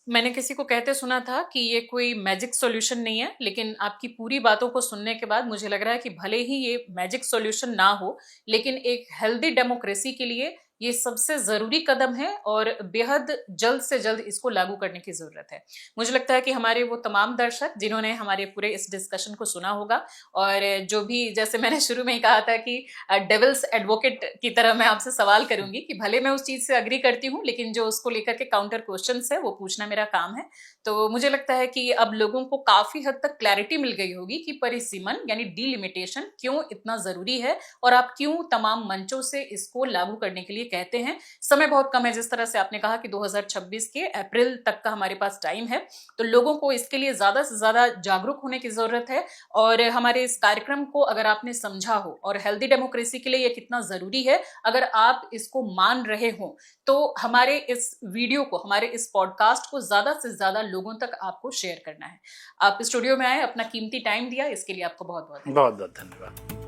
मैंने किसी को कहते सुना था कि ये कोई मैजिक सॉल्यूशन नहीं है, लेकिन आपकी पूरी बातों को सुनने के बाद मुझे लग रहा है कि भले ही ये मैजिक सॉल्यूशन ना हो, लेकिन एक हेल्दी डेमोक्रेसी के लिए ये सबसे जरूरी कदम है और बेहद जल्द से जल्द इसको लागू करने की जरूरत है। मुझे लगता है कि हमारे वो तमाम दर्शक जिन्होंने हमारे पूरे इस डिस्कशन को सुना होगा और जो भी, जैसे मैंने शुरू में ही कहा था कि डेविल्स एडवोकेट की तरह मैं आपसे सवाल करूंगी कि भले मैं उस चीज से अग्री करती हूँ, लेकिन जो उसको लेकर के काउंटर क्वेश्चंस है वो पूछना मेरा काम है। तो मुझे लगता है कि अब लोगों को काफी हद तक क्लैरिटी मिल गई होगी कि परिसीमन यानी डिलिमिटेशन क्यों इतना जरूरी है और आप क्यों तमाम मंचों से इसको लागू करने के लिए लिए कहते हैं। समय बहुत कम है, जिस तरह से आपने कहा कि 2026 के अप्रैल तक का हमारे पास टाइम है, तो लोगों को इसके लिए ज्यादा से ज्यादा जागरूक होने की जरूरत है। और हमारे इस कार्यक्रम को अगर आपने समझा हो और हेल्दी डेमोक्रेसी के लिए ये कितना जरूरी है अगर आप इसको मान रहे हो, तो हमारे इस वीडियो को, हमारे इस पॉडकास्ट को ज्यादा से ज्यादा लोगों तक आपको शेयर करना है। आप स्टूडियो में आए, अपना कीमती टाइम दिया, इसके लिए आपको बहुत बहुत धन्यवाद।